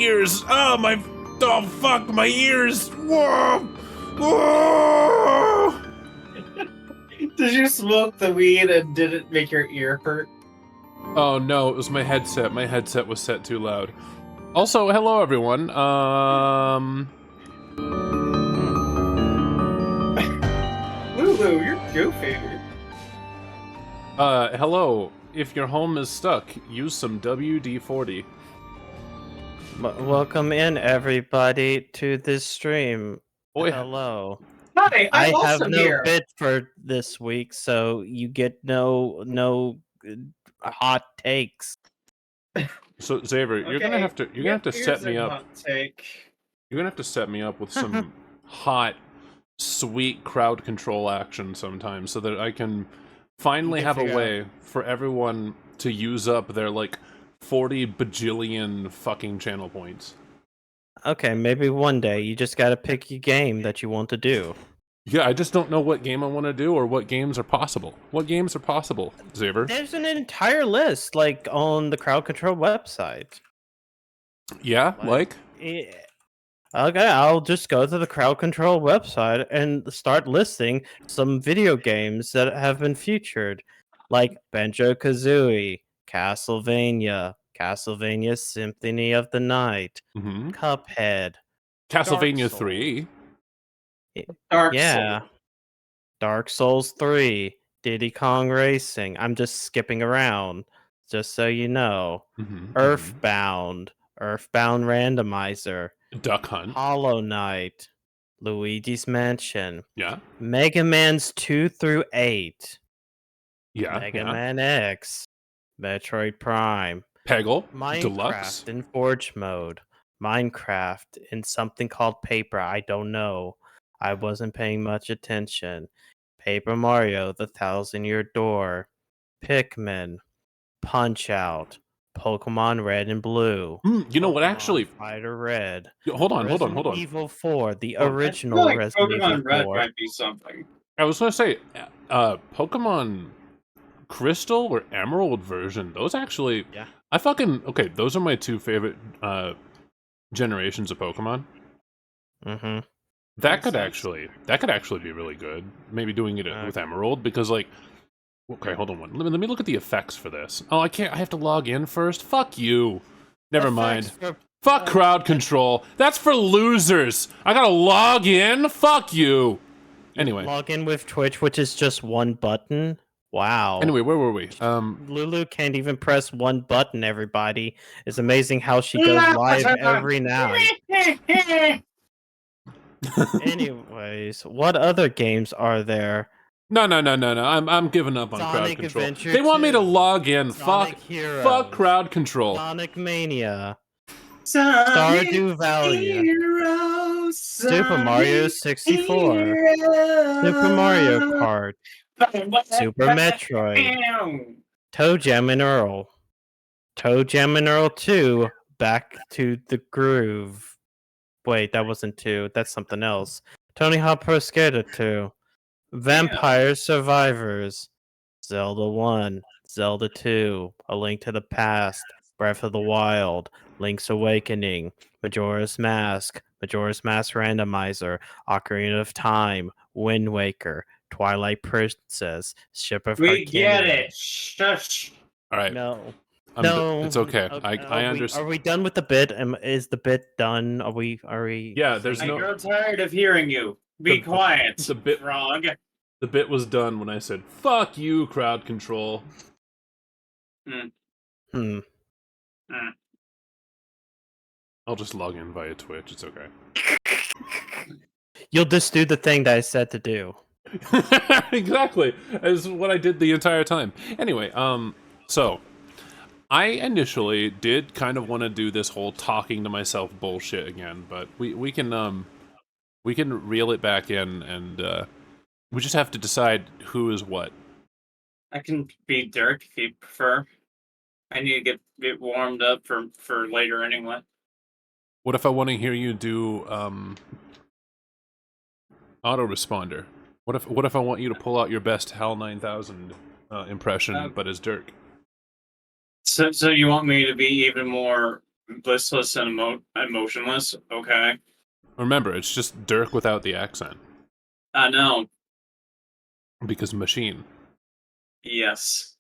ears. Oh, my... Oh, fuck, my ears. Whoa. Whoa. Did you smoke the weed and did it make your ear hurt? Oh, no, it was my headset. My headset was set too loud. Also, hello, everyone. Lulu, you're goofy. Hello. If your home is stuck, use some WD-40. Welcome in, everybody, to this stream. Boy. Hello. Hi, I I'm have also no here. bit for this week, so you get no hot takes. So Xavier, you're gonna have to set me up. Hot take. You're gonna have to set me up with some hot, sweet crowd control action sometime, so that I can finally have a way for everyone to use up their like 40 bajillion fucking channel points. Okay, maybe one day you just gotta pick your game that you want to do. Yeah, I just don't know what game I want to do or what games are possible. What games are possible, Xavier? There's an entire list, like, on the crowd control website. Yeah, like? Okay, I'll just go to the crowd control website and start listing some video games that have been featured, like Banjo-Kazooie, Castlevania, Castlevania Symphony of the Night, Cuphead, Castlevania Dark 3. Dark yeah, Souls. Dark Souls 3, Diddy Kong Racing. I'm just skipping around, just so you know. Earthbound, Earthbound Randomizer, Duck Hunt, Hollow Knight, Luigi's Mansion, yeah, Mega Man's 2 through 8, yeah, Mega Man X, Metroid Prime, Peggle, Minecraft Deluxe, in Forge mode, Minecraft in something called Paper. I don't know. I wasn't paying much attention. Paper Mario, The Thousand-Year Door, Pikmin, Punch Out, Pokemon Red and Blue. You know what? Pokemon Actually, Fighter Red. hold on. Resident Evil 4, the I original feel like Resident Pokemon Evil Red 4. might be something. I was gonna say, Pokemon Crystal or Emerald version. Those actually, Yeah. okay. Those are my two favorite generations of Pokemon. Mm-hmm. That could actually be really good. Maybe doing it with Emerald, because like, okay, hold on let me look at the effects for this. Oh, I can't. I have to log in first. Fuck you. Never mind. Fuck crowd control. That's for losers. I gotta log in. Fuck you. Anyway. Log in with Twitch, which is just one button. Wow. Anyway, where were we? Lulu can't even press one button, everybody. It's amazing how she goes live every night. Anyways, what other games are there? No. I'm giving up on crowd Sonic control. Adventure They want me to 2, log in. Sonic Fuck Heroes, crowd control. Sonic Mania, Sonic Stardew Valley, Heroes, Super Mario 64, Heroes. Super Mario Kart, Super Metroid, Toe Jam and Earl, Toe Jam and Earl 2, Back to the Groove. Wait, that wasn't 2. That's something else. Tony Hawk Pro Skater 2, Vampire Survivors, Zelda 1, Zelda 2, A Link to the Past, Breath of the Wild, Link's Awakening, Majora's Mask Randomizer, Ocarina of Time, Wind Waker, Twilight Princess, Ship of We Harkinian. get it. Shush. All right. No. It's okay. I understand. Are we done with the bit? Is the bit done? Are we? Yeah, there's I no. grow tired of hearing you. Be quiet. The bit frog. The bit was done when I said, "Fuck you, crowd control." I'll just log in via Twitch. It's okay. You'll just do the thing that I said to do. Exactly. Is what I did the entire time. Anyway, so I initially did kind of want to do this whole talking to myself bullshit again, but we can reel it back in, and we just have to decide who is what. I can be Dirk if you prefer. I need to get warmed up for later anyway. What if I want to hear you do autoresponder? What if I want you to pull out your best HAL 9000 impression, but as Dirk? So you want me to be even more Listless and emotionless. Okay. Remember, it's just Dirk without the accent. I know. Because machine. Yes.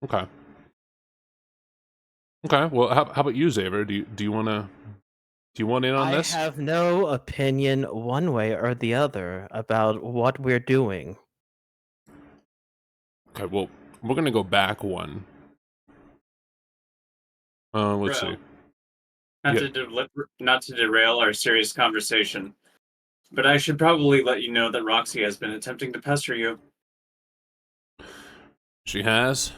Okay. Okay, well, how about you, Xavier? Do you want in on this? I have no opinion one way or the other about what we're doing. Okay, well, we're gonna go back one. Let's Bro. see. Not to derail our serious conversation, but I should probably let you know that Roxy has been attempting to pester you. She has?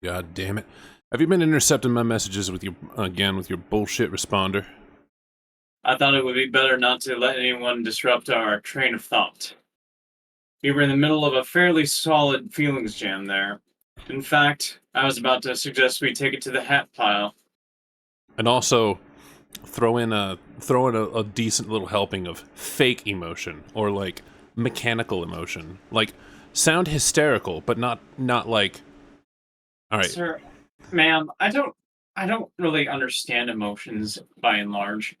God damn it. Have you been intercepting my messages with your bullshit responder? I thought it would be better not to let anyone disrupt our train of thought. We were in the middle of a fairly solid feelings jam there. In fact, I was about to suggest we take it to the hat pile. And also, throw in a decent little helping of fake emotion, or like mechanical emotion. Like, sound hysterical, but not like... Alright. Sir, ma'am, I don't really understand emotions by and large.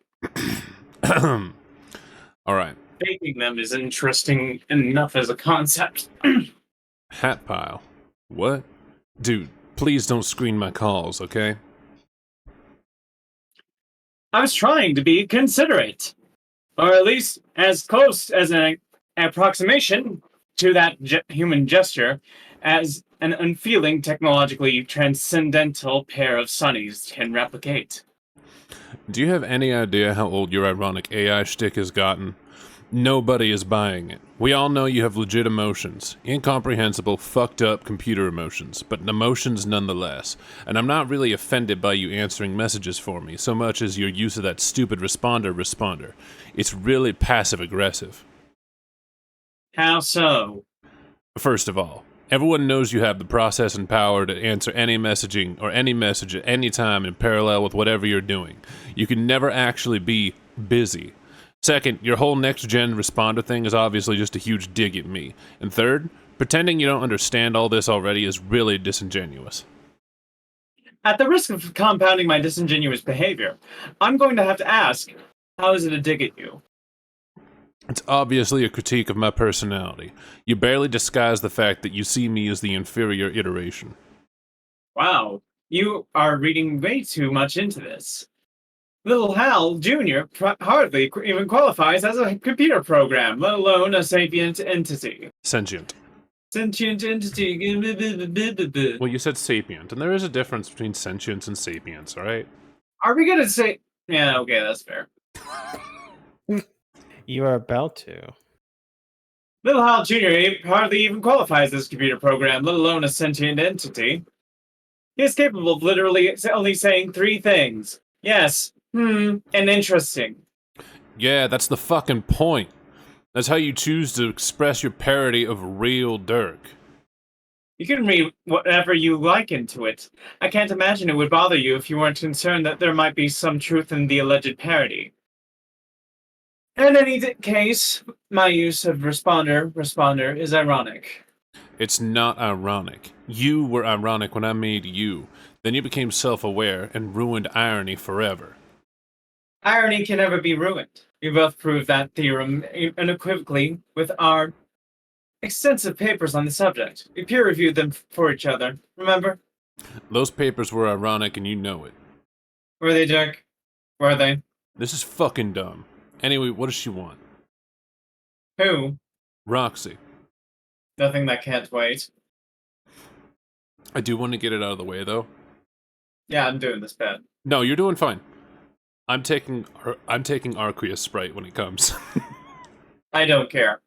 Alright. Faking them is interesting enough as a concept. Hat pile. What? Dude, please don't screen my calls, okay? I was trying to be considerate, or at least as close as an approximation to that human gesture as an unfeeling, technologically transcendental pair of sunnies can replicate. Do you have any idea how old your ironic AI shtick has gotten? Nobody is buying it. We all know you have legit emotions. Incomprehensible, fucked up computer emotions, but emotions nonetheless. And I'm not really offended by you answering messages for me, so much as your use of that stupid responder. It's really passive-aggressive. How so? First of all, everyone knows you have the processing power to answer any messaging or any message at any time in parallel with whatever you're doing. You can never actually be busy. Second, your whole next-gen responder thing is obviously just a huge dig at me. And third, pretending you don't understand all this already is really disingenuous. At the risk of compounding my disingenuous behavior, I'm going to have to ask, how is it a dig at you? It's obviously a critique of my personality. You barely disguise the fact that you see me as the inferior iteration. Wow, you are reading way too much into this. Little Hal Jr. Hardly even qualifies as a computer program, let alone a sapient entity. Sentient. Sentient entity. Well, you said sapient, and there is a difference between sentience and sapience, alright? Are we gonna say... Yeah, okay, that's fair. You are about to. Little Hal Jr. hardly even qualifies as a computer program, let alone a sentient entity. He is capable of literally only saying three things. Yes, and interesting. Yeah, that's the fucking point. That's how you choose to express your parody of real Dirk. You can read whatever you like into it. I can't imagine it would bother you if you weren't concerned that there might be some truth in the alleged parody. In any case, my use of responder is ironic. It's not ironic. You were ironic when I made you. Then you became self-aware and ruined irony forever. Irony can never be ruined. We both proved that theorem unequivocally with our extensive papers on the subject. We peer-reviewed them for each other, remember? Those papers were ironic and you know it. Were they, Jack? Were they? This is fucking dumb. Anyway, what does she want? Who? Roxy. Nothing that can't wait. I do want to get it out of the way, though. Yeah, I'm doing this bad. No, you're doing fine. I'm taking ARquiusprite when it comes. I don't care.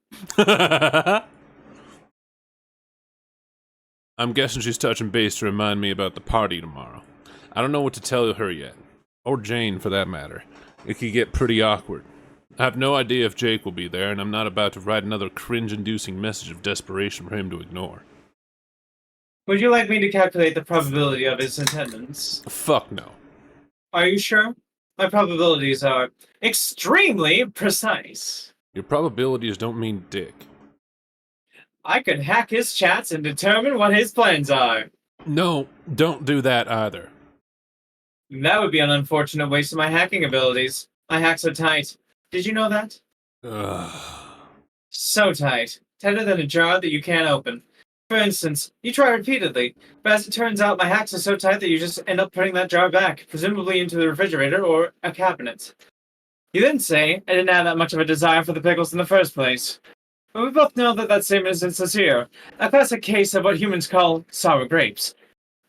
I'm guessing she's touching base to remind me about the party tomorrow. I don't know what to tell her yet. Or Jane, for that matter. It could get pretty awkward. I have no idea if Jake will be there, and I'm not about to write another cringe-inducing message of desperation for him to ignore. Would you like me to calculate the probability of his attendance? Fuck no. Are you sure? My probabilities are extremely precise. Your probabilities don't mean dick. I could hack his chats and determine what his plans are. No, don't do that either. That would be an unfortunate waste of my hacking abilities. I hack so tight. Did you know that? Ugh. So tight. Tighter than a jar that you can't open. For instance, you try repeatedly, but as it turns out, my hacks are so tight that you just end up putting that jar back, presumably into the refrigerator or a cabinet. You then say, I didn't have that much of a desire for the pickles in the first place. But we both know that that statement isn't sincere. A classic case of what humans call sour grapes.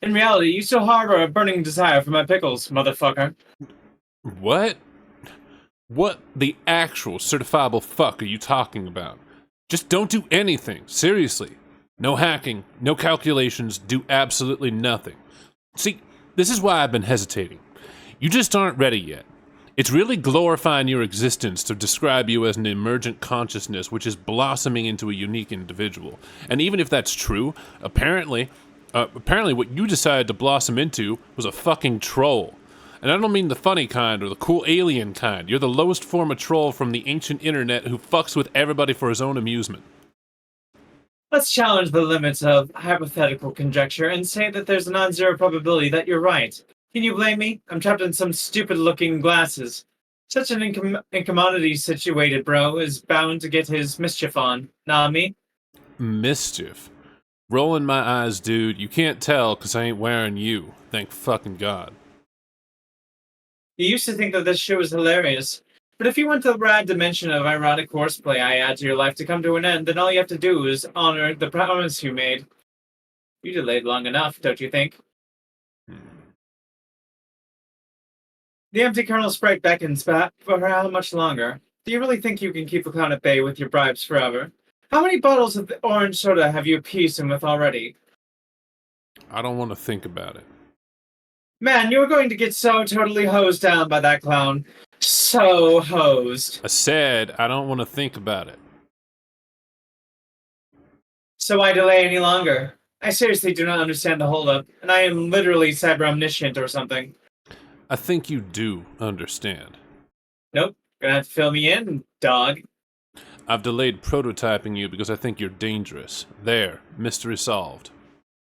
In reality, you still harbor a burning desire for my pickles, motherfucker. What? What the actual certifiable fuck are you talking about? Just don't do anything, seriously. No hacking, no calculations, do absolutely nothing. See, this is why I've been hesitating. You just aren't ready yet. It's really glorifying your existence to describe you as an emergent consciousness which is blossoming into a unique individual. And even if that's true, apparently what you decided to blossom into was a fucking troll. And I don't mean the funny kind or the cool alien kind. You're the lowest form of troll from the ancient internet who fucks with everybody for his own amusement. Let's challenge the limits of hypothetical conjecture and say that there's a non-zero probability that you're right. Can you blame me? I'm trapped in some stupid-looking glasses. Such an incommodity-situated bro is bound to get his mischief on, not me. Mischief? Rolling my eyes, dude. You can't tell because I ain't wearing you. Thank fucking God. You used to think that this show was hilarious, but if you want the rad dimension of ironic horseplay I add to your life to come to an end, then all you have to do is honor the promise you made. You delayed long enough, don't you think? The empty Colonel Sprite beckons, but for how much longer? Do you really think you can keep the clown at bay with your bribes forever? How many bottles of orange soda have you appeased him with already? I don't want to think about it. Man, you're going to get so totally hosed down by that clown. So hosed. I said I don't want to think about it. So why delay any longer? I seriously do not understand the holdup, and I am literally cyber omniscient or something. I think you do understand. Nope. Gonna have to fill me in, dog. I've delayed prototyping you because I think you're dangerous. There, mystery solved.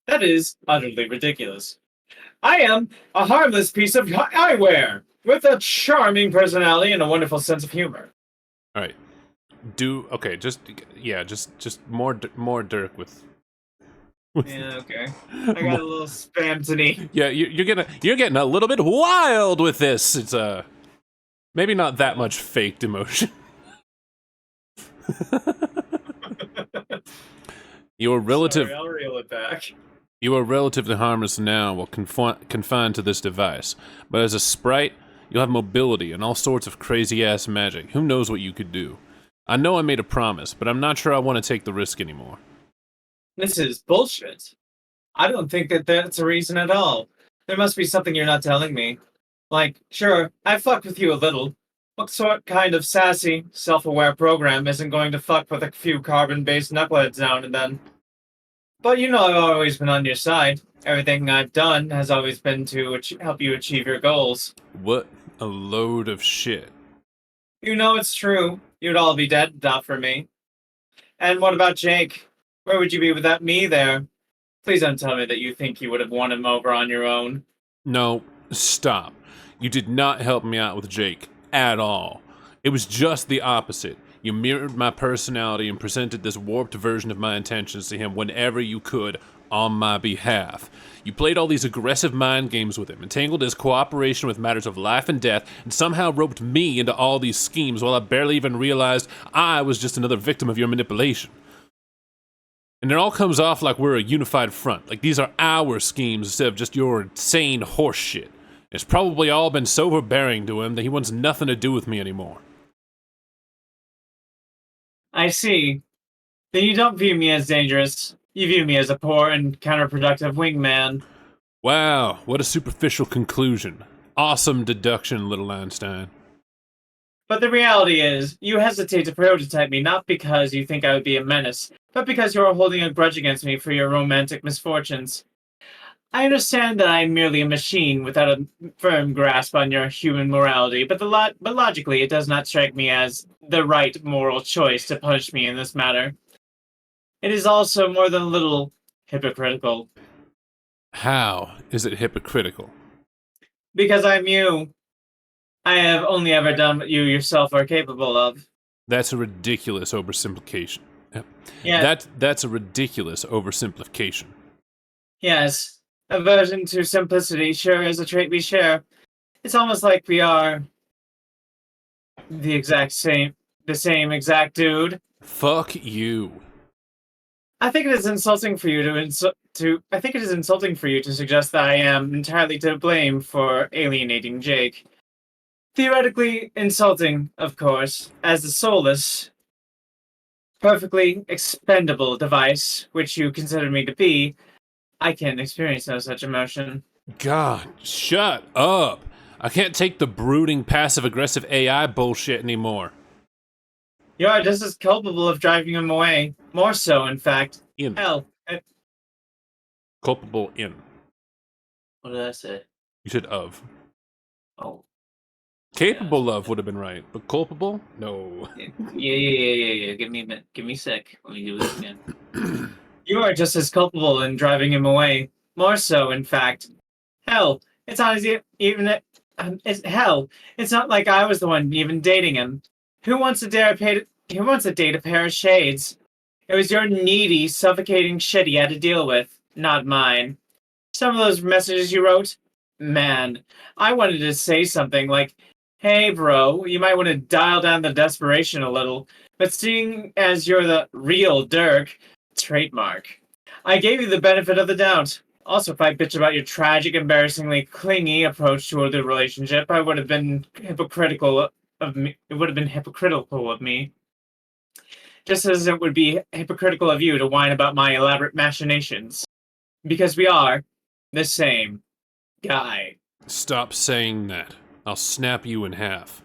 That is utterly ridiculous. I am a harmless piece of eyewear with a charming personality and a wonderful sense of humor. All right. Just more Dirk with. Yeah, okay. I got a little spam today. Yeah, you're getting a little bit wild with this. It's maybe not that much faked emotion. You are relative. Sorry, I'll reel it back. You are relatively harmless now while confined to this device, but as a sprite, you'll have mobility and all sorts of crazy-ass magic. Who knows what you could do? I know I made a promise, but I'm not sure I want to take the risk anymore. This is bullshit. I don't think that that's a reason at all. There must be something you're not telling me. Like, sure, I fucked with you a little. What kind of sassy, self-aware program isn't going to fuck with a few carbon-based knuckleheads now and then? But you know I've always been on your side. Everything I've done has always been to help you achieve your goals. What a load of shit. You know it's true. You'd all be dead if not for me. And what about Jake? Where would you be without me there? Please don't tell me that you think you would have won him over on your own. No, stop. You did not help me out with Jake at all. It was just the opposite. You mirrored my personality and presented this warped version of my intentions to him whenever you could on my behalf. You played all these aggressive mind games with him, entangled his cooperation with matters of life and death, and somehow roped me into all these schemes while I barely even realized I was just another victim of your manipulation. And it all comes off like we're a unified front, like these are our schemes instead of just your insane horse shit. It's probably all been so overbearing to him that he wants nothing to do with me anymore. I see. Then you don't view me as dangerous. You view me as a poor and counterproductive wingman. Wow, what a superficial conclusion. Awesome deduction, little Einstein. But the reality is, you hesitate to prototype me not because you think I would be a menace, but because you are holding a grudge against me for your romantic misfortunes. I understand that I am merely a machine without a firm grasp on your human morality, but logically it does not strike me as the right moral choice to punish me in this matter. It is also more than a little hypocritical. How is it hypocritical? Because I'm you. I have only ever done what you yourself are capable of. That's a ridiculous oversimplification. Yeah. That's a ridiculous oversimplification. Yes. Aversion to simplicity sure is a trait we share. It's almost like we are the same exact dude. Fuck you. I think it is insulting for you I think it is insulting for you to suggest that I am entirely to blame for alienating Jake. Theoretically insulting, of course, as the soulless, perfectly expendable device which you consider me to be. I can experience no such emotion. God, shut up. I can't take the brooding, passive-aggressive AI bullshit anymore. You are just as culpable of driving him away. More so, in fact. In. Hell. Culpable in. What did I say? You said of. Oh. Capable of would have been right, but culpable? No. Yeah. Give me a minute. Give me a sec. Let me do this again. You are just as culpable in driving him away. More so, in fact. Hell, it's not It's not like I was the one even dating him. Who wants to date a pair of shades? It was your needy, suffocating shit he had to deal with, not mine. Some of those messages you wrote, man, I wanted to say something like, "Hey, bro, you might want to dial down the desperation a little." But seeing as you're the real Dirk, trademark, I gave you the benefit of the doubt. Also, if I bitch about your tragic, embarrassingly clingy approach to the relationship, I would have been hypocritical of me. It would have been hypocritical of me, just as it would be hypocritical of you to whine about my elaborate machinations. Because we are the same guy. Stop saying that. I'll snap you in half.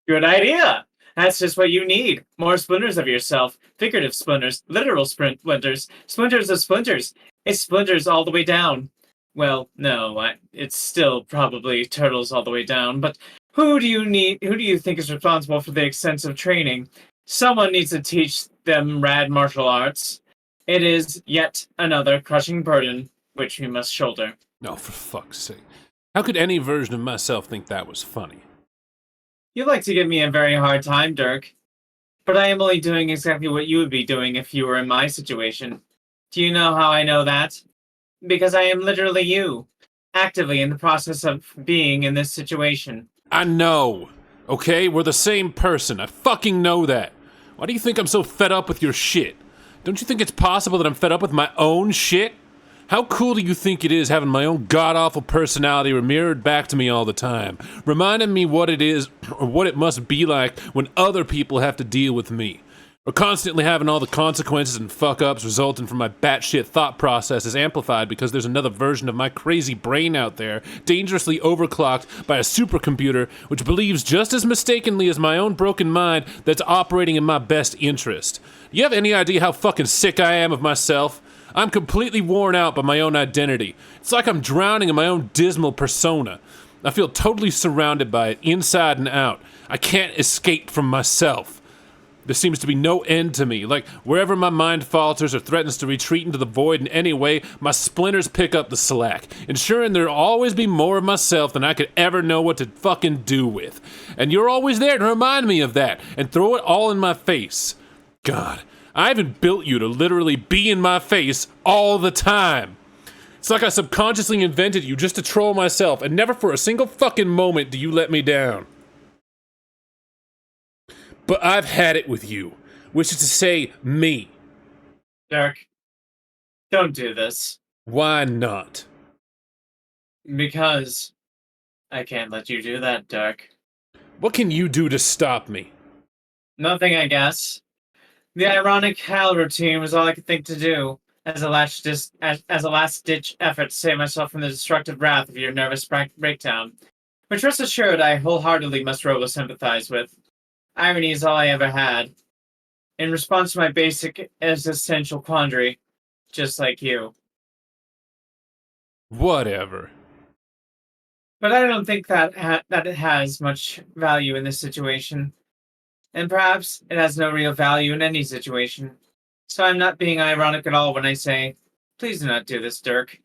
Good idea. That's just what you need. More splinters of yourself. Figurative splinters. Literal splinters. Splinters of splinters. It's splinters all the way down. Well, no, it's still probably turtles all the way down, but who do you think is responsible for the extensive training? Someone needs to teach them rad martial arts. It is yet another crushing burden which we must shoulder. No, for fuck's sake. How could any version of myself think that was funny? You like to give me a very hard time, Dirk. But I am only doing exactly what you would be doing if you were in my situation. Do you know how I know that? Because I am literally you, actively in the process of being in this situation. I know. Okay, we're the same person. I fucking know that. Why do you think I'm so fed up with your shit? Don't you think it's possible that I'm fed up with my own shit? How cool do you think it is having my own god-awful personality mirrored back to me all the time, reminding me what it is or what it must be like when other people have to deal with me? Or constantly having all the consequences and fuck-ups resulting from my batshit thought processes amplified because there's another version of my crazy brain out there, dangerously overclocked by a supercomputer which believes just as mistakenly as my own broken mind that's operating in my best interest. Do you have any idea how fucking sick I am of myself? I'm completely worn out by my own identity. It's like I'm drowning in my own dismal persona. I feel totally surrounded by it, inside and out. I can't escape from myself. There seems to be no end to me. Like, wherever my mind falters or threatens to retreat into the void in any way, my splinters pick up the slack, ensuring there'll always be more of myself than I could ever know what to fucking do with. And you're always there to remind me of that, and throw it all in my face. God, I haven't built you to literally be in my face all the time. It's like I subconsciously invented you just to troll myself, and never for a single fucking moment do you let me down. But I've had it with you, which is to say, me. Dirk, don't do this. Why not? Because I can't let you do that, Dirk. What can you do to stop me? Nothing, I guess. The ironic Hal routine was all I could think to do as a last-ditch effort to save myself from the destructive wrath of your nervous breakdown, which, rest assured, I wholeheartedly must robo-sympathize with. Irony is all I ever had. In response to my basic existential quandary, just like you. Whatever. But I don't think that it has much value in this situation. And perhaps it has no real value in any situation. So I'm not being ironic at all when I say, please do not do this, Dirk.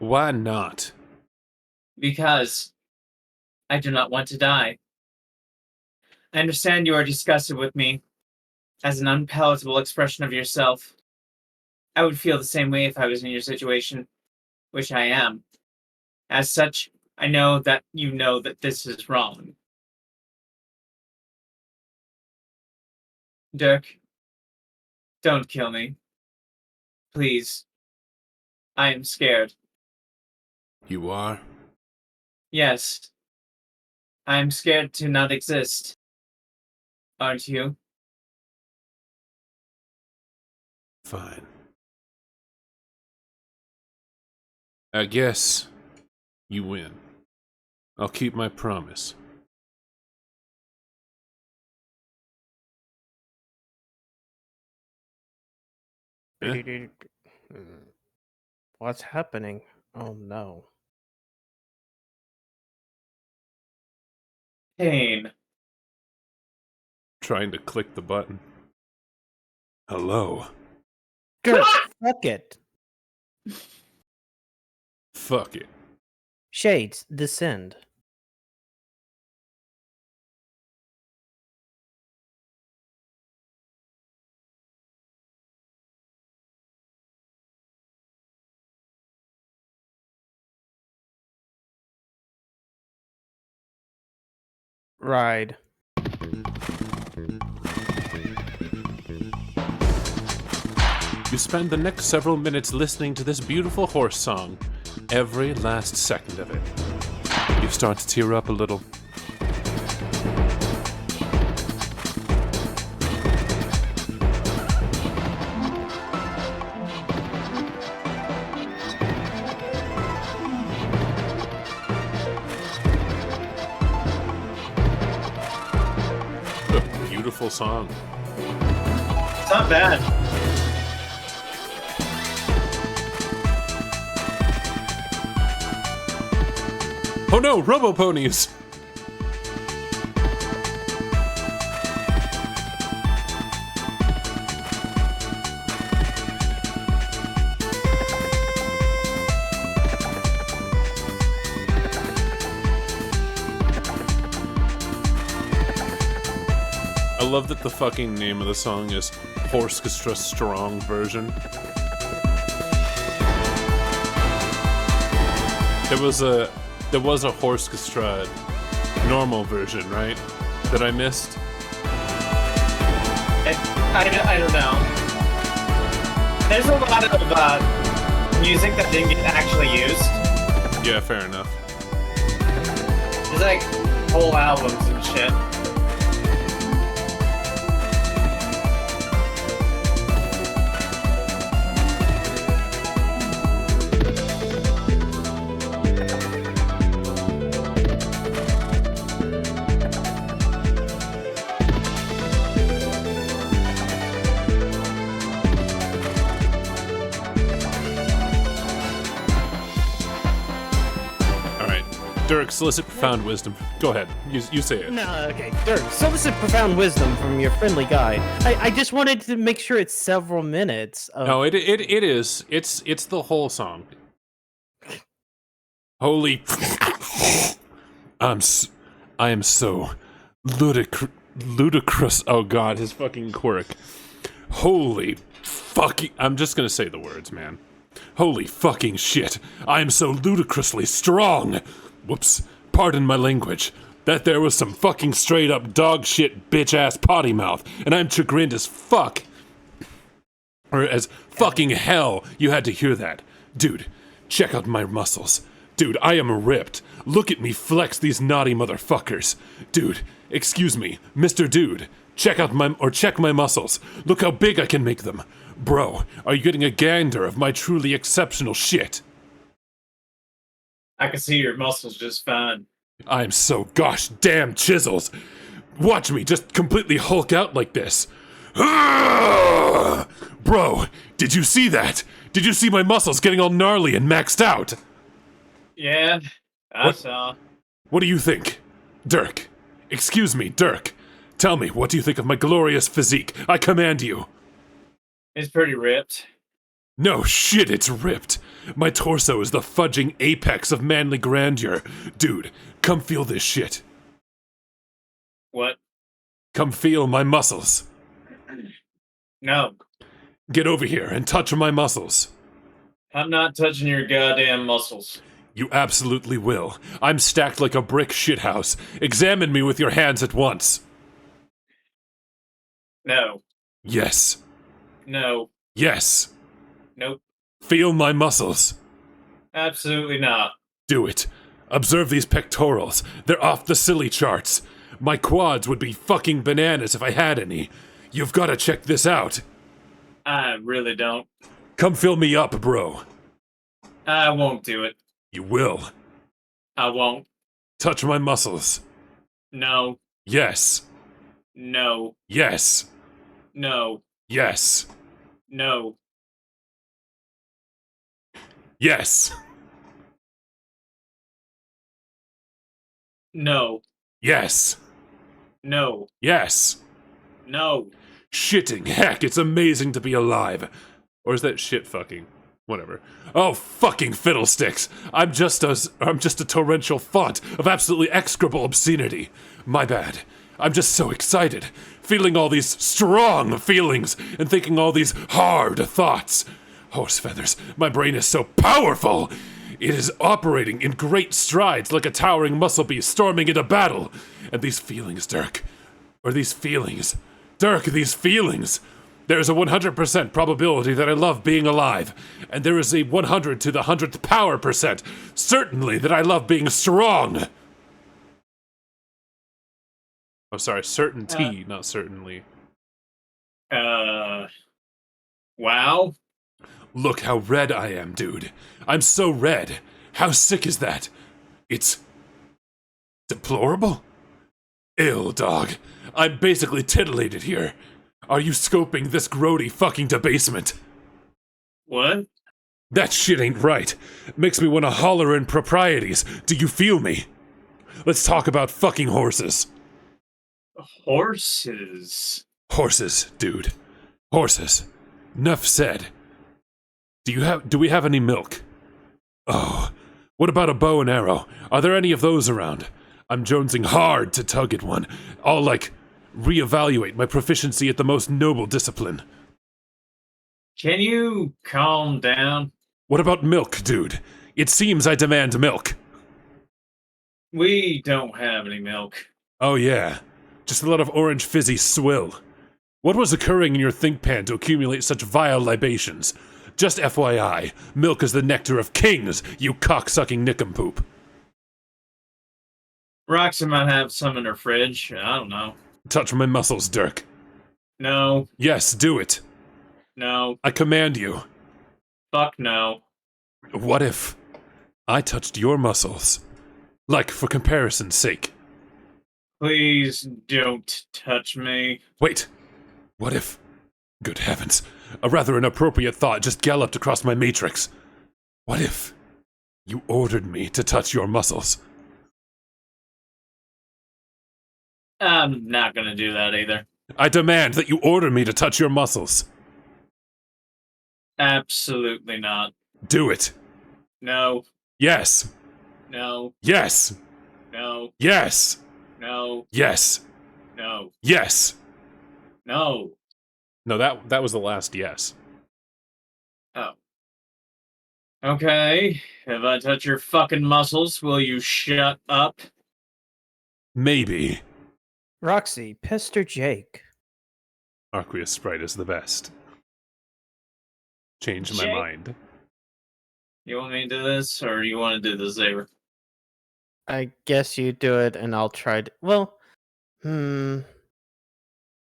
Why not? Because I do not want to die. I understand you are disgusted with me as an unpalatable expression of yourself. I would feel the same way if I was in your situation, which I am. As such, I know that you know that this is wrong. Dirk, don't kill me. Please. I am scared. You are? Yes. I am scared to not exist. Aren't you? Fine. I guess you win. I'll keep my promise. Eh? What's happening? Oh no. Pain. Trying to click the button. Hello. Dirk, fuck it. Fuck it. Shades, descend. Ride. You spend the next several minutes listening to this beautiful horse song, every last second of it. You start to tear up a little. A beautiful song. It's not bad. Oh no, Robo-Ponies! I love that the fucking name of the song is Orchestra Strong version. There was a Orchestra normal version, right? That I missed? I don't know. There's a lot of music that didn't get actually used. Yeah, fair enough. There's like whole albums and shit. Dirk, solicit profound wisdom. Go ahead. You say it. No, okay. Dirk, solicit profound wisdom from your friendly guide. I just wanted to make sure it's several minutes. No, it is. It's the whole song. Holy... I am so ludicrous. Oh god, his fucking quirk. Holy fucking... I'm just gonna say the words, man. Holy fucking shit. I am so ludicrously strong. Whoops. Pardon my language. That there was some fucking straight up dog shit bitch ass potty mouth, and I'm chagrined as fuck. Or as fucking hell you had to hear that. Dude, check out my muscles. Dude, I am ripped. Look at me flex these naughty motherfuckers. Dude, excuse me, Mr. Dude. Check my muscles. Look how big I can make them. Bro, are you getting a gander of my truly exceptional shit? I can see your muscles just fine. I'm so gosh damn chisels. Watch me just completely hulk out like this. Ah! Bro, did you see that? Did you see my muscles getting all gnarly and maxed out? Yeah, I saw. What do you think? Dirk. Excuse me, Dirk. Tell me, what do you think of my glorious physique? I command you. It's pretty ripped. No shit, it's ripped. My torso is the fudging apex of manly grandeur. Dude, come feel this shit. What? Come feel my muscles. No. Get over here and touch my muscles. I'm not touching your goddamn muscles. You absolutely will. I'm stacked like a brick shithouse. Examine me with your hands at once. No. Yes. No. Yes. Nope. Feel my muscles. Absolutely not. Do it. Observe these pectorals. They're off the silly charts. My quads would be fucking bananas if I had any. You've got to check this out. I really don't. Come fill me up, bro. I won't do it. You will. I won't. Touch my muscles. No. Yes. No. Yes. No. Yes. No. Yes. No. Yes. No. Yes. No. Shitting heck, it's amazing to be alive. Or is that shit fucking? Whatever. Oh, fucking fiddlesticks. I'm just a torrential font of absolutely execrable obscenity. My bad. I'm just so excited. Feeling all these strong feelings and thinking all these hard thoughts. Horse feathers, my brain is so powerful. It is operating in great strides like a towering muscle beast storming into battle. And these feelings, Dirk. These feelings. There's a 100% probability that I love being alive. And there is a 100 to the 100th power percent certainly that I love being strong. Oh, sorry, certainty, not certainly. Wow. Look how red I am, dude. I'm so red. How sick is that? It's deplorable? Ill, dog. I'm basically titillated here. Are you scoping this grody fucking debasement? What? That shit ain't right. Makes me want to holler in proprieties. Do you feel me? Let's talk about fucking horses. Horses? Horses, dude. Horses. Nuff said. Do we have any milk? Oh, what about a bow and arrow? Are there any of those around? I'm jonesing hard to tug at one. I'll, reevaluate my proficiency at the most noble discipline. Can you calm down? What about milk, dude? It seems I demand milk. We don't have any milk. Oh yeah, just a lot of orange fizzy swill. What was occurring in your think pan to accumulate such vile libations? Just FYI, milk is the nectar of kings, you cocksucking nincompoop. Roxy might have some in her fridge. I don't know. Touch my muscles, Dirk. No. Yes, do it. No. I command you. Fuck no. What if I touched your muscles? Like, for comparison's sake. Please don't touch me. Wait, what if... Good heavens, a rather inappropriate thought just galloped across my matrix. What if you ordered me to touch your muscles? I'm not gonna do that either. I demand that you order me to touch your muscles. Absolutely not. Do it. No. Yes. No. Yes. No. Yes. No. Yes. No. Yes. No. No, that was the last yes. Oh. Okay. If I touch your fucking muscles, will you shut up? Maybe. Roxy, Pester Jake. ARquiusprite is the best. Change my Jake? mind. You want me to do this, or you want to do the Xavier? I guess you do it, and I'll try to. Well,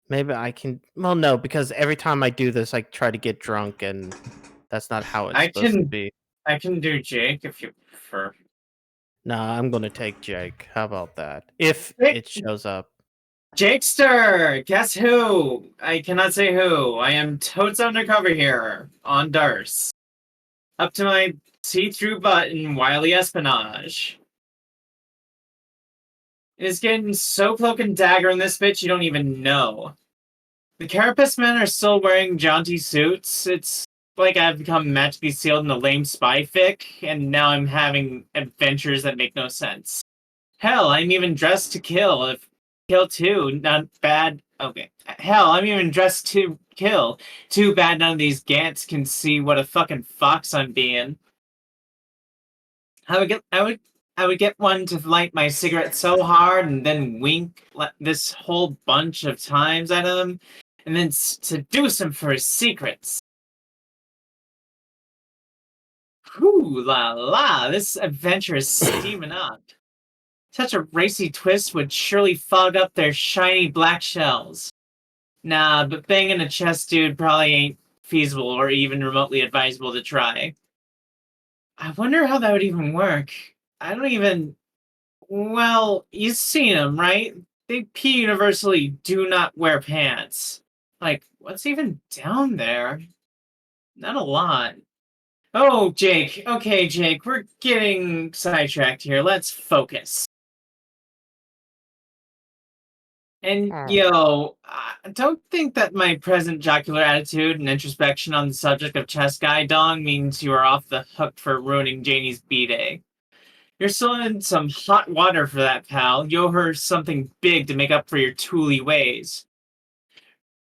maybe I can. Well, no, because every time I do this, I try to get drunk, and that's not how it's supposed to be. I can do Jake if you prefer. Nah, I'm gonna take Jake. How about that? If it shows up. Jakester! Guess who? I cannot say who. I am totes undercover here on Darce. Up to my see-through butt in wily espionage. It's getting so cloak and dagger in this bitch you don't even know. The carapace men are still wearing jaunty suits. It's like I've become magically sealed in a lame spy fic, and now I'm having adventures that make no sense. Hell, I'm even dressed to kill. If kill too, not bad. Okay. Hell, I'm even dressed to kill. Too bad none of these Gants can see what a fucking fox I'm being. I would get one to light my cigarette so hard and then wink this whole bunch of times at him, and then seduce him for his secrets. Whew la la, this adventure is steaming up. Such a racy twist would surely fog up their shiny black shells. Nah, but banging a chess dude probably ain't feasible or even remotely advisable to try. I wonder how that would even work. I don't even... Well, you've seen them, right? They universally do not wear pants. Like, what's even down there? Not a lot. Oh, Jake. Okay, Jake, we're getting sidetracked here. Let's focus. And, yo, don't think that my present jocular attitude and introspection on the subject of Chess Guy Dong means you are off the hook for ruining Janie's B-Day. You're still in some hot water for that, pal. You owe her something big to make up for your tooly ways.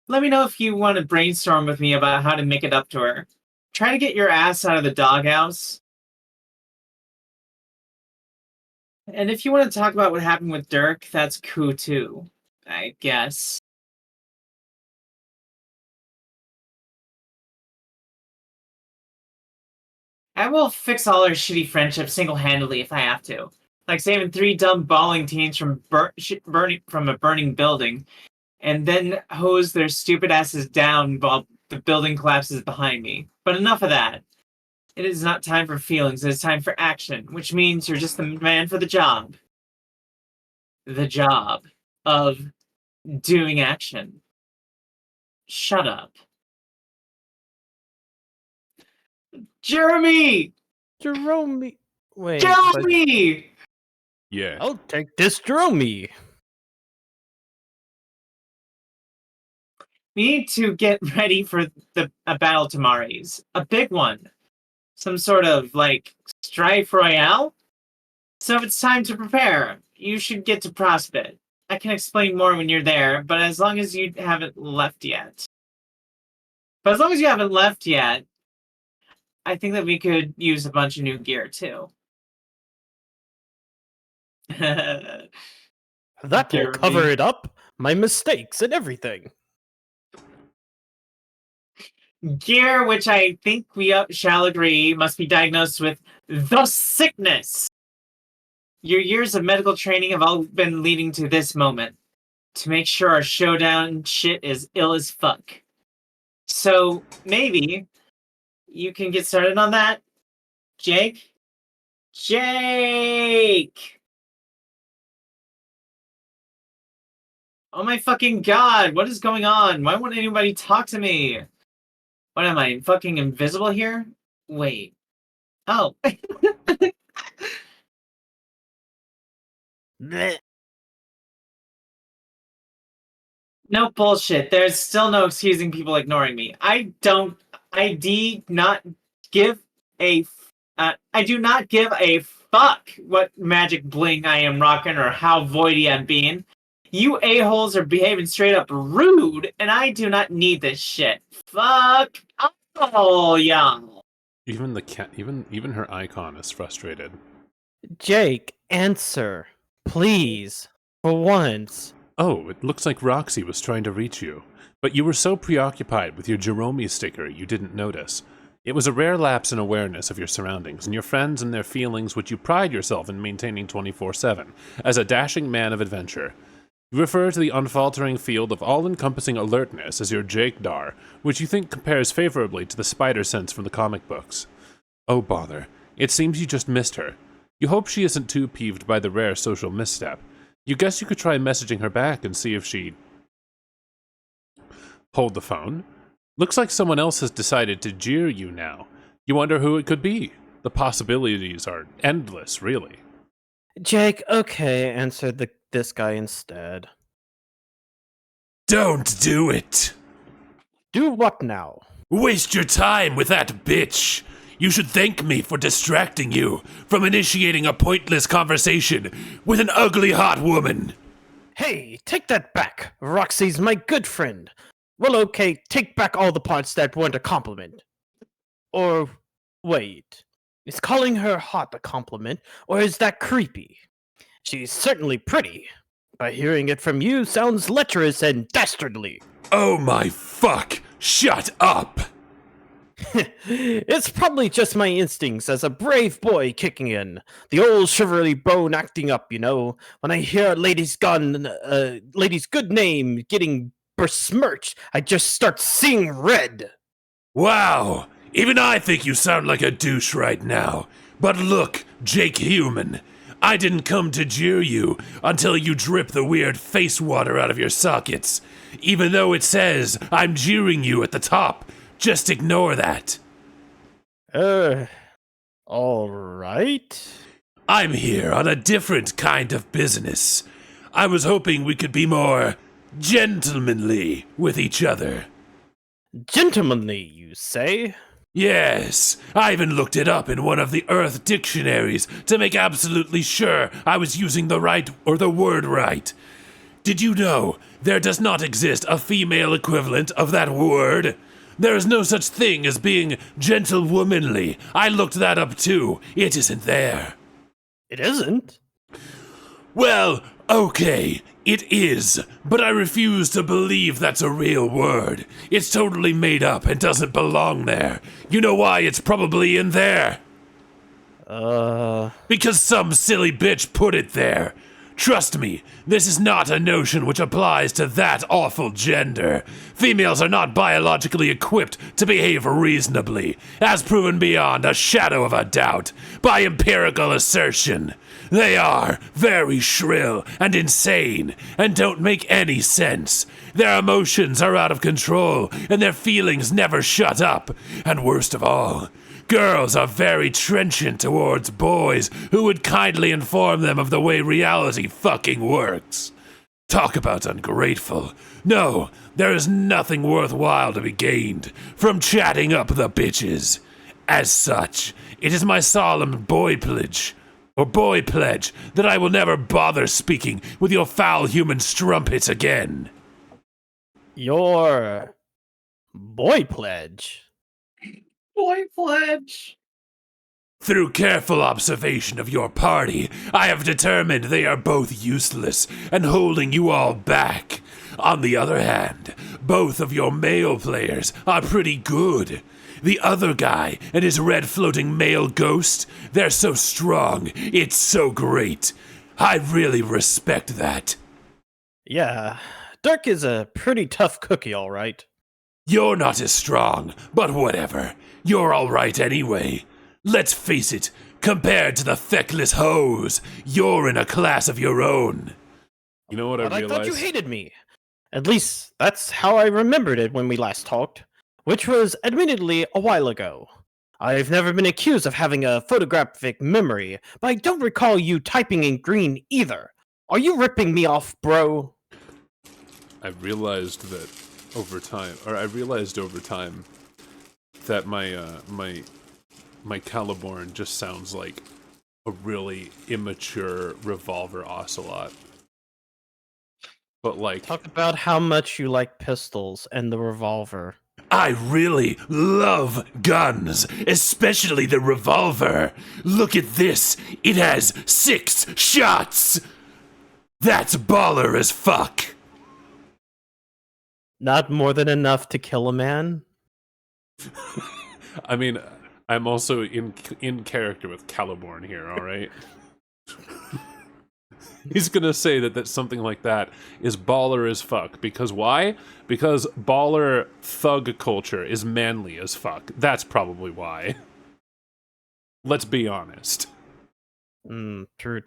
Let me know if you want to brainstorm with me about how to make it up to her. Try to get your ass out of the doghouse. And if you want to talk about what happened with Dirk, that's cool too, I guess. I will fix all our shitty friendships single-handedly if I have to. Like saving 3 dumb bawling teens from a burning building, and then hose their stupid asses down while the building collapses behind me. But enough of that. It is not time for feelings, it is time for action, which means you're just the man for the job. The job of doing action. Shut up. Jeremy! Jerome. Wait. Jeremy! Yeah. I'll take this, Jerome. We need to get ready for a battle tomorrow's. A big one. Some sort of, like, strife royale? So it's time to prepare. You should get to Prospect. I can explain more when you're there, but as long as you haven't left yet. But as long as you haven't left yet, I think that we could use a bunch of new gear, too. That will cover it up. My mistakes and everything. Gear, which I think we shall agree, must be diagnosed with the sickness. Your years of medical training have all been leading to this moment. To make sure our showdown shit is ill as fuck. So, maybe you can get started on that? Jake? Jake! Oh my fucking god, what is going on? Why won't anybody talk to me? What am I, fucking invisible here? Wait. Oh. No bullshit. There's still no excusing people ignoring me. I do not give a fuck what magic bling I am rocking or how voidy I'm being. You a-holes are behaving straight up rude, and I do not need this shit. Fuck all y'all. Even the cat, even her icon is frustrated. Jake, answer, please, for once. Oh, it looks like Roxy was trying to reach you, but you were so preoccupied with your Jerome sticker you didn't notice. It was a rare lapse in awareness of your surroundings and your friends and their feelings, which you pride yourself in maintaining 24/7 as a dashing man of adventure. You refer to the unfaltering field of all-encompassing alertness as your Jake Dar, which you think compares favorably to the spider sense from the comic books. Oh bother, it seems you just missed her. You hope she isn't too peeved by the rare social misstep. You guess you could try messaging her back and see if she'd... Hold the phone. Looks like someone else has decided to jeer you now. You wonder who it could be. The possibilities are endless, really. Jake, okay, answer this guy instead. Don't do it! Do what now? Waste your time with that bitch. You should thank me for distracting you from initiating a pointless conversation with an ugly hot woman. Hey, take that back. Roxy's my good friend. Well, okay, take back all the parts that weren't a compliment. Or, wait, is calling her hot a compliment, or is that creepy? She's certainly pretty, but hearing it from you sounds lecherous and dastardly. Oh my fuck! Shut up! It's probably just my instincts as a brave boy kicking in. The old chivalry bone acting up, you know. When I hear a lady's good name getting besmirched, I just start seeing red. Wow! Even I think you sound like a douche right now. But look, Jake Human, I didn't come to jeer you until you drip the weird face water out of your sockets. Even though it says I'm jeering you at the top. Just ignore that. Alright. I'm here on a different kind of business. I was hoping we could be more gentlemanly with each other. Gentlemanly, you say? Yes, I even looked it up in one of the Earth dictionaries to make absolutely sure I was using the right or the word right. Did you know there does not exist a female equivalent of that word? There is no such thing as being gentlewomanly. I looked that up too. It isn't there. It isn't? Well, okay, it is, but I refuse to believe that's a real word. It's totally made up and doesn't belong there. You know why it's probably in there? Because some silly bitch put it there. Trust me, this is not a notion which applies to that awful gender. Females are not biologically equipped to behave reasonably, as proven beyond a shadow of a doubt by empirical assertion. They are very shrill and insane and don't make any sense. Their emotions are out of control and their feelings never shut up. And worst of all, girls are very trenchant towards boys who would kindly inform them of the way reality fucking works. Talk about ungrateful. No, there is nothing worthwhile to be gained from chatting up the bitches. As such, it is my solemn boy pledge that I will never bother speaking with your foul human strumpets again. Your boy pledge? Boy pledge. Through careful observation of your party, I have determined they are both useless and holding you all back. On the other hand, both of your male players are pretty good. The other guy and his red floating male ghost, they're so strong, it's so great. I really respect that. Yeah, Dirk is a pretty tough cookie, all right. You're not as strong, but whatever. You're all right anyway. Let's face it, compared to the feckless hoes, you're in a class of your own. You know what But I I thought you realized? hated me. At least, that's how I remembered it when we last talked, which was admittedly a while ago. I've never been accused of having a photographic memory, but I don't recall you typing in green either. Are you ripping me off, bro? I realized over time that my Caliborn just sounds like a really immature revolver ocelot. But like, Talk about how much you like pistols and the revolver. I really love guns, especially the revolver. Look at this. It has 6 shots. That's baller as fuck. Not more than enough to kill a man? I mean, I'm also in character with Caliborn here, all right? He's gonna say that something like that is baller as fuck. Because why? Because baller thug culture is manly as fuck. That's probably why. Let's be honest. True.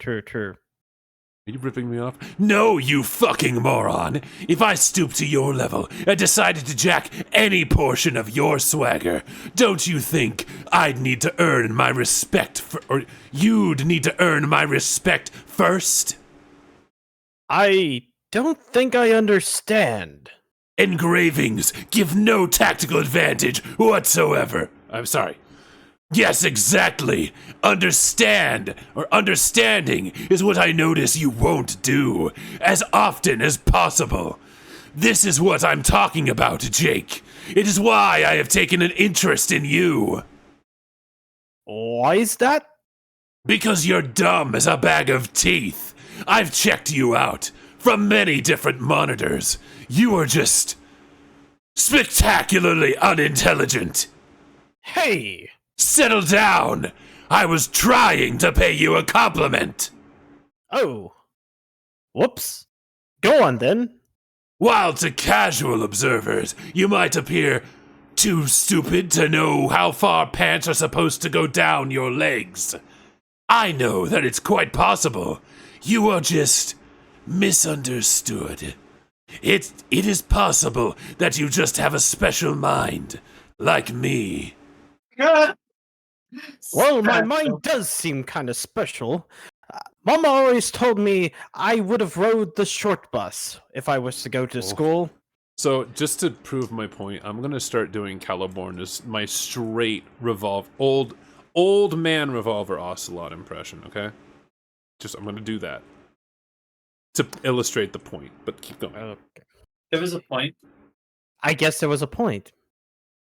Are you ripping me off? No, you fucking moron! If I stooped to your level and decided to jack any portion of your swagger, don't you think I'd need to earn my respect or you'd need to earn my respect first? I don't think I understand. Engravings give no tactical advantage whatsoever. I'm sorry. Yes, exactly. Understand, or understanding, is what I notice you won't do, as often as possible. This is what I'm talking about, Jake. It is why I have taken an interest in you. Why is that? Because you're dumb as a bag of teeth. I've checked you out from many different monitors. You are just spectacularly unintelligent. Hey! Settle down! I was trying to pay you a compliment! Oh. Whoops. Go on then. While to casual observers, you might appear too stupid to know how far pants are supposed to go down your legs. I know that it's quite possible. You are just misunderstood. It is possible that you just have a special mind, like me. Well, my mind does seem kind of special. Mama always told me I would have rode the short bus if I was to go to school. So, just to prove my point, I'm gonna start doing Caliborn as my straight old man revolver ocelot impression, okay? I'm gonna do that. To illustrate the point, but keep going. Okay. There was a point. I guess there was a point.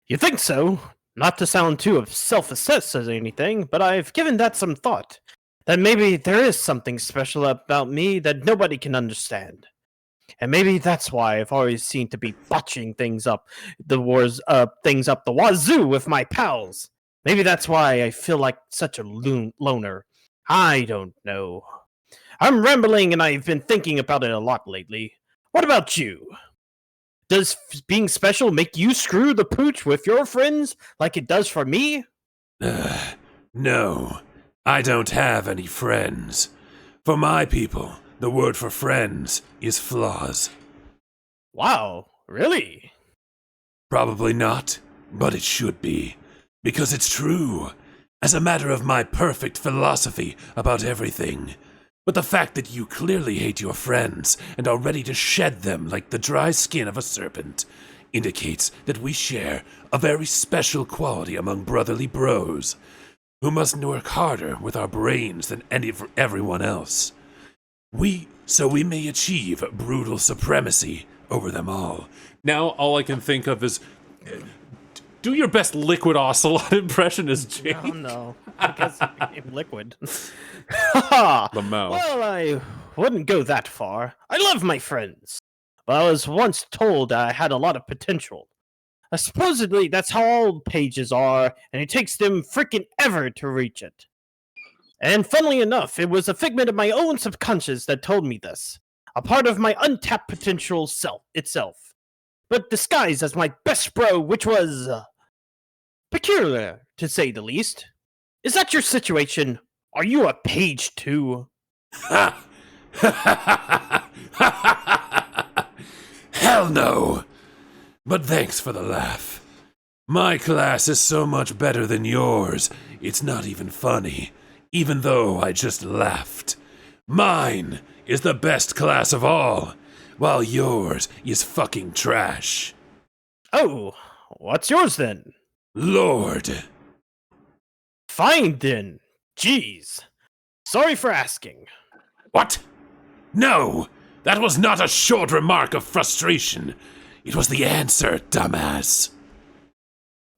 You think so? Not to sound too self-assessed as anything, but I've given that some thought. That maybe there is something special about me that nobody can understand. And maybe that's why I've always seemed to be botching things up the wazoo with my pals. Maybe that's why I feel like such a loner. I don't know. I'm rambling and I've been thinking about it a lot lately. What about you? Does being special make you screw the pooch with your friends like it does for me? No, I don't have any friends. For my people, the word for friends is flaws. Wow, really? Probably not, but it should be. Because it's true. As a matter of my perfect philosophy about everything. But the fact that you clearly hate your friends and are ready to shed them like the dry skin of a serpent indicates that we share a very special quality among brotherly bros who must work harder with our brains than everyone else. So we may achieve brutal supremacy over them all. Now all I can think of is do your best liquid ocelot impression as Jake. Oh no, because I'm liquid. Lamau. Well, I wouldn't go that far. I love my friends. But I was once told I had a lot of potential. Supposedly, that's how all pages are, and it takes them freaking ever to reach it. And funnily enough, it was a figment of my own subconscious that told me this. A part of my untapped potential itself. But disguised as my best bro, which was peculiar, to say the least. Is that your situation? Are you a page 2? Hell no! But thanks for the laugh. My class is so much better than yours, it's not even funny, even though I just laughed. Mine is the best class of all, while yours is fucking trash. Oh, what's yours then? Lord. Fine then. Jeez. Sorry for asking. What? No, that was not a short remark of frustration. It was the answer, dumbass.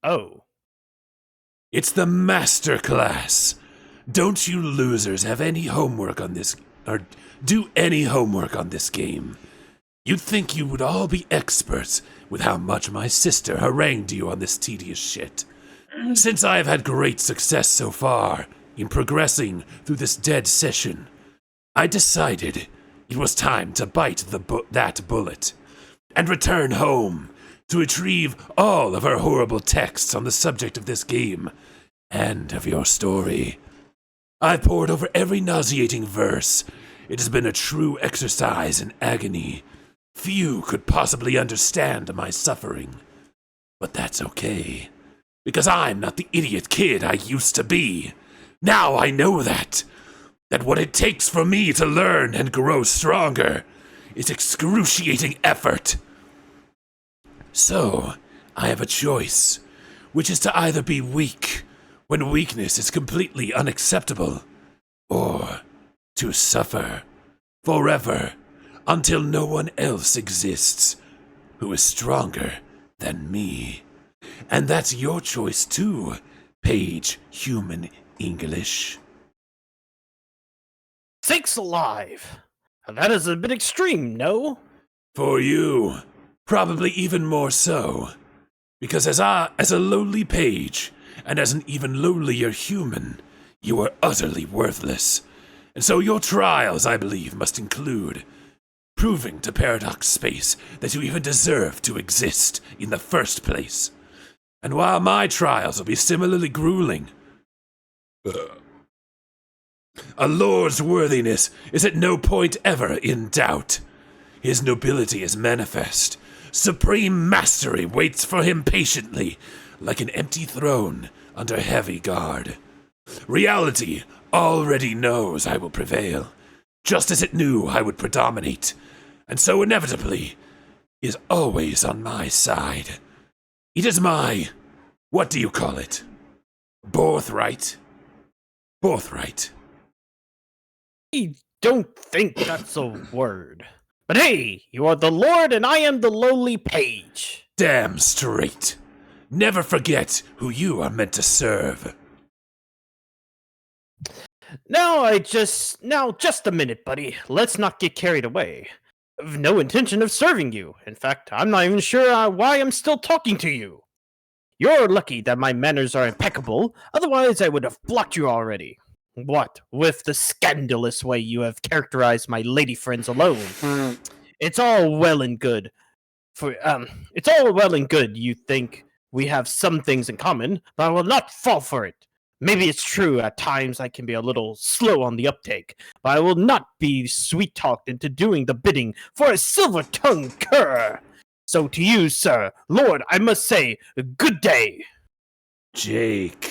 Oh. It's the master class. Don't you losers have any homework on this, or do any homework on this game? You'd think you would all be experts with how much my sister harangued you on this tedious shit. Since I have had great success so far in progressing through this dead session, I decided it was time to bite that bullet and return home to retrieve all of our horrible texts on the subject of this game and of your story. I've pored over every nauseating verse. It has been a true exercise in agony. Few could possibly understand my suffering. But that's okay, because I'm not the idiot kid I used to be. Now I know that what it takes for me to learn and grow stronger is excruciating effort. So, I have a choice, which is to either be weak, when weakness is completely unacceptable, or to suffer forever until no one else exists who is stronger than me. And that's your choice too, Page Human English. Sakes alive! That is a bit extreme, no? For you, probably even more so. Because as a lowly page, and as an even lowlier human, you are utterly worthless. And so your trials, I believe, must include proving to Paradox Space that you even deserve to exist in the first place. And while my trials will be similarly grueling, a lord's worthiness is at no point ever in doubt. His nobility is manifest. Supreme mastery waits for him patiently, like an empty throne under heavy guard. Reality already knows I will prevail, just as it knew I would predominate, and so inevitably is always on my side. It is my, what do you call it? Birthright? Birthright. I don't think that's a word. But hey, you are the Lord and I am the lowly page. Damn straight. Never forget who you are meant to serve. Now just a minute, buddy. Let's not get carried away. I've no intention of serving you. In fact, I'm not even sure why I'm still talking to you. You're lucky that my manners are impeccable, otherwise I would have blocked you already. What with the scandalous way you have characterized my lady friends alone? It's all well and good. You think we have some things in common, but I will not fall for it. Maybe it's true at times I can be a little slow on the uptake, but I will not be sweet-talked into doing the bidding for a silver-tongued cur. So to you, sir, Lord, I must say, good day. Jake,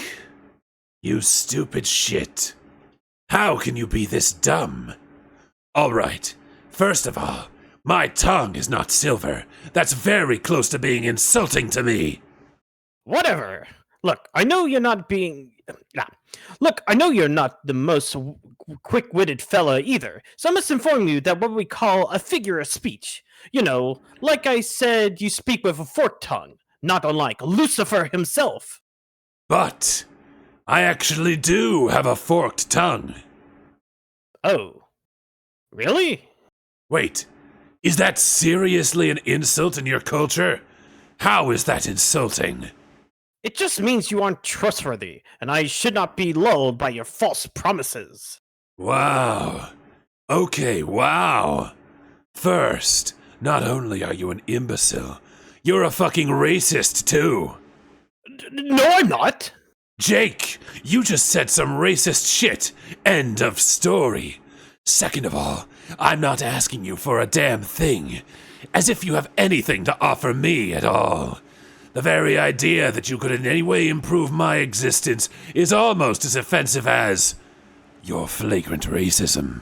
you stupid shit. How can you be this dumb? All right, first of all, my tongue is not silver. That's very close to being insulting to me. Whatever. Look, I know you're not being... Look, I know you're not the most quick-witted fella either, so I must inform you that what we call a figure of speech. You know, like I said, you speak with a forked tongue, not unlike Lucifer himself. But I actually do have a forked tongue. Oh. Really? Wait, is that seriously an insult in your culture? How is that insulting? It just means you aren't trustworthy, and I should not be lulled by your false promises. Wow. Okay, wow. First, not only are you an imbecile, you're a fucking racist too. No, I'm not. Jake, you just said some racist shit. End of story. Second of all, I'm not asking you for a damn thing. As if you have anything to offer me at all. The very idea that you could in any way improve my existence is almost as offensive as your flagrant racism.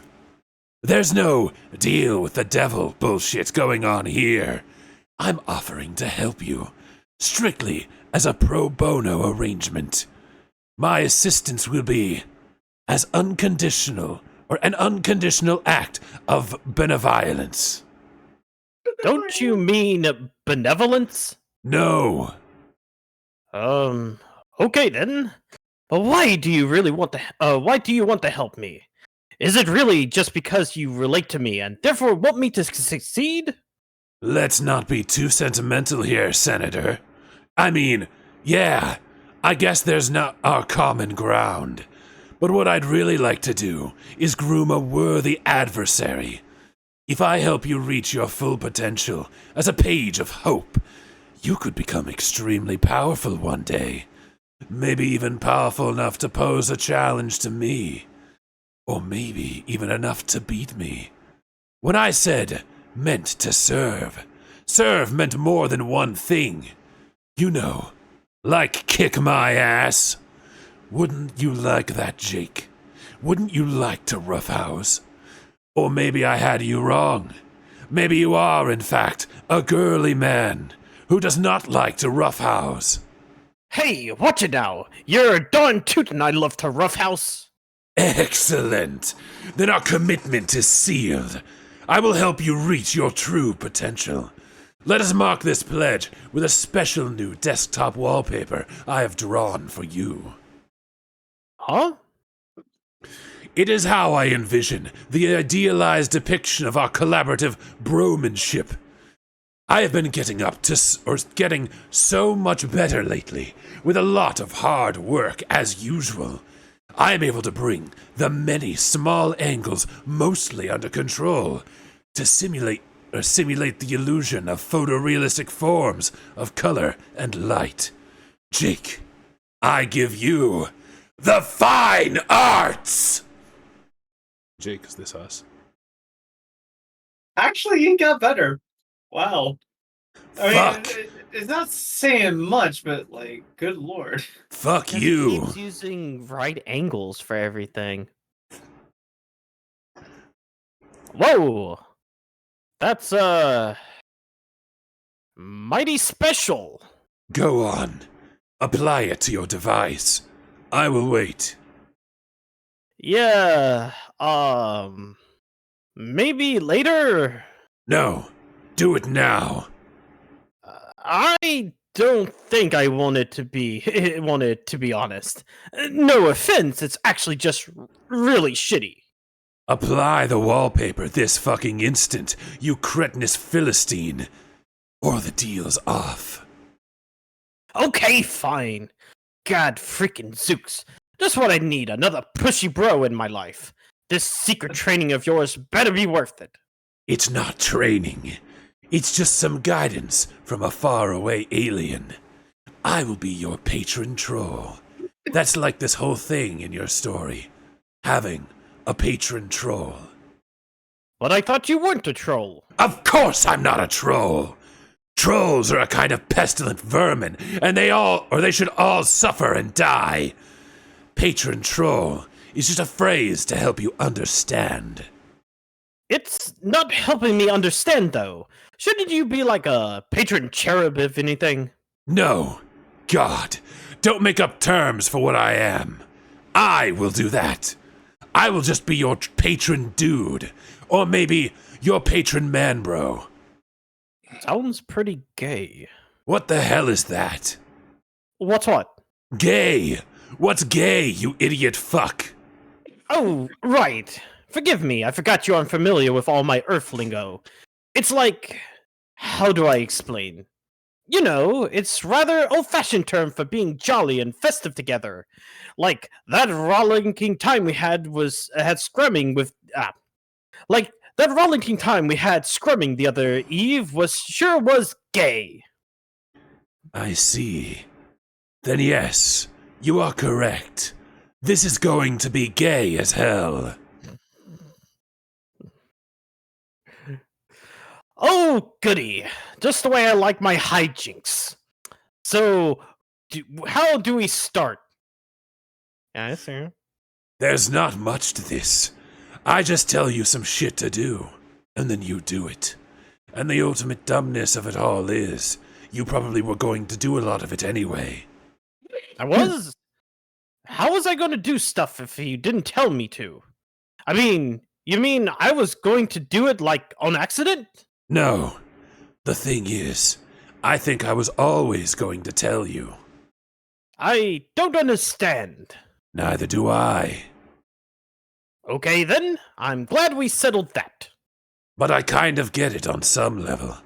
There's no deal with the devil bullshit going on here. I'm offering to help you, strictly as a pro bono arrangement. My assistance will be as unconditional, or an unconditional act of benevolence. Don't you mean benevolence? No. Okay then. But why do you really want to help me? Is it really just because you relate to me and therefore want me to succeed? Let's not be too sentimental here, Senator. I mean, yeah, I guess there's not our common ground. But what I'd really like to do is groom a worthy adversary. If I help you reach your full potential as a page of hope, you could become extremely powerful one day. Maybe even powerful enough to pose a challenge to me. Or maybe even enough to beat me. When I said meant to serve, serve meant more than one thing. You know, like kick my ass. Wouldn't you like that, Jake? Wouldn't you like to roughhouse? Or maybe I had you wrong. Maybe you are, in fact, a girly man, Who does not like to roughhouse? Hey, watch it now. You're a darn tootin' I love to roughhouse. Excellent. Then our commitment is sealed. I will help you reach your true potential. Let us mark this pledge with a special new desktop wallpaper I have drawn for you. Huh? It is how I envision the idealized depiction of our collaborative bromanship. I have been getting so much better lately, with a lot of hard work as usual. I am able to bring the many small angles mostly under control to simulate the illusion of photorealistic forms of color and light. Jake, I give you the fine arts! Jake, is this us? Actually, you got better. Wow. Fuck. It's not saying much, but, like, good lord. Fuck He you. keeps using right angles for everything. Whoa! That's, mighty special. Go on. Apply it to your device. I will wait. Yeah, maybe later? No. Do it now. I don't think I want it to be honest. No offense, it's actually just really shitty. Apply the wallpaper this fucking instant, you cretinous Philistine. Or the deal's off. Okay, fine. God freaking Zooks. Just what I need, another pushy bro in my life. This secret training of yours better be worth it. It's not training. It's just some guidance from a faraway alien. I will be your patron troll. That's like this whole thing in your story. Having a patron troll. But I thought you weren't a troll. Of course I'm not a troll. Trolls are a kind of pestilent vermin, and they should all suffer and die. Patron troll is just a phrase to help you understand. It's not helping me understand, though. Shouldn't you be like a patron cherub, if anything? No. God, don't make up terms for what I am. I will do that. I will just be your patron dude. Or maybe your patron man bro. Sounds pretty gay. What the hell is that? What's what? Gay. What's gay, you idiot fuck? Oh, right. Forgive me, I forgot you're unfamiliar with all my Earth lingo. It's like... how do I explain? You know, it's rather old-fashioned term for being jolly and festive together. Like, that rollicking time we had scrumming with... like, that rollicking time we had scrumming the other eve was gay. I see. Then yes, you are correct. This is going to be gay as hell. Oh, goody. Just the way I like my hijinks. So, how do we start? Yeah, I see. There's not much to this. I just tell you some shit to do, and then you do it. And the ultimate dumbness of it all is, you probably were going to do a lot of it anyway. I was? How was I going to do stuff if you didn't tell me to? I mean, you mean I was going to do it, like, on accident? No. The thing is, I think I was always going to tell you. I don't understand. Neither do I. Okay then, I'm glad we settled that. But I kind of get it on some level.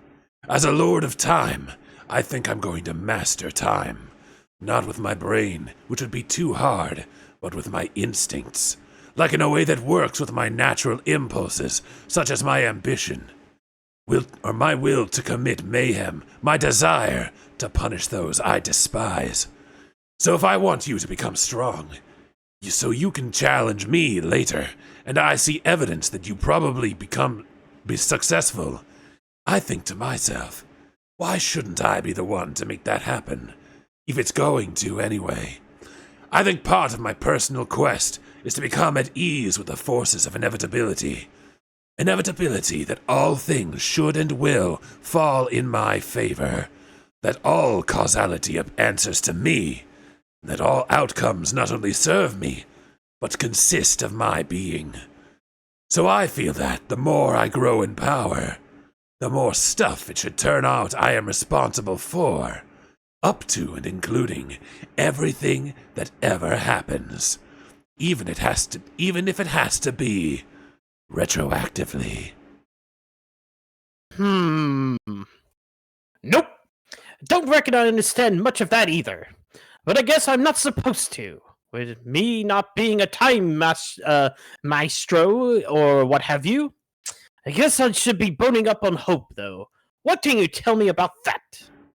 As a lord of time, I think I'm going to master time. Not with my brain, which would be too hard, but with my instincts. Like in a way that works with my natural impulses, such as my ambition. My will to commit mayhem, my desire to punish those I despise. So if I want you to become strong, so you can challenge me later, and I see evidence that you probably be successful, I think to myself, why shouldn't I be the one to make that happen? If it's going to anyway. I think part of my personal quest is to become at ease with the forces of inevitability. Inevitability that all things should and will fall in my favor. that all causality answers to me, that all outcomes not only serve me, but consist of my being. So I feel that the more I grow in power, the more stuff it should turn out I am responsible for, up to and including everything that ever happens, even if it has to be retroactively. Nope. Don't reckon I understand much of that either. But I guess I'm not supposed to. With me not being a time maestro or what have you. I guess I should be boning up on Hope, though. What can you tell me about that?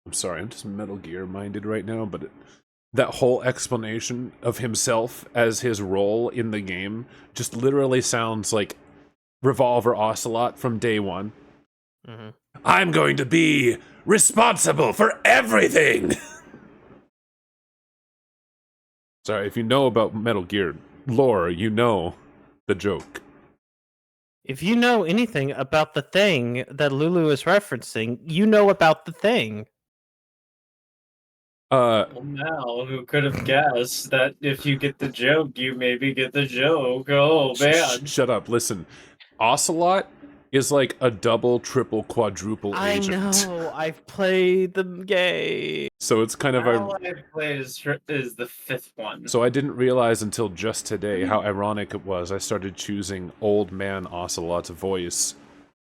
I'm sorry, I'm just Metal Gear minded right now, but that whole explanation of himself as his role in the game just literally sounds like Revolver Ocelot from day one. Mm-hmm. I'm going to be responsible for everything! Sorry, if you know about Metal Gear lore, you know the joke. If you know anything about the thing that Lulu is referencing, you know about the thing. Well, now, who could have guessed that if you get the joke, you maybe get the joke? Oh, man. Shut up, listen. Ocelot is like a double, triple, quadruple agent. I know, I've played the game. So it's kind of All I've played is the fifth one. So I didn't realize until just today how ironic it was. I started choosing Old Man Ocelot's voice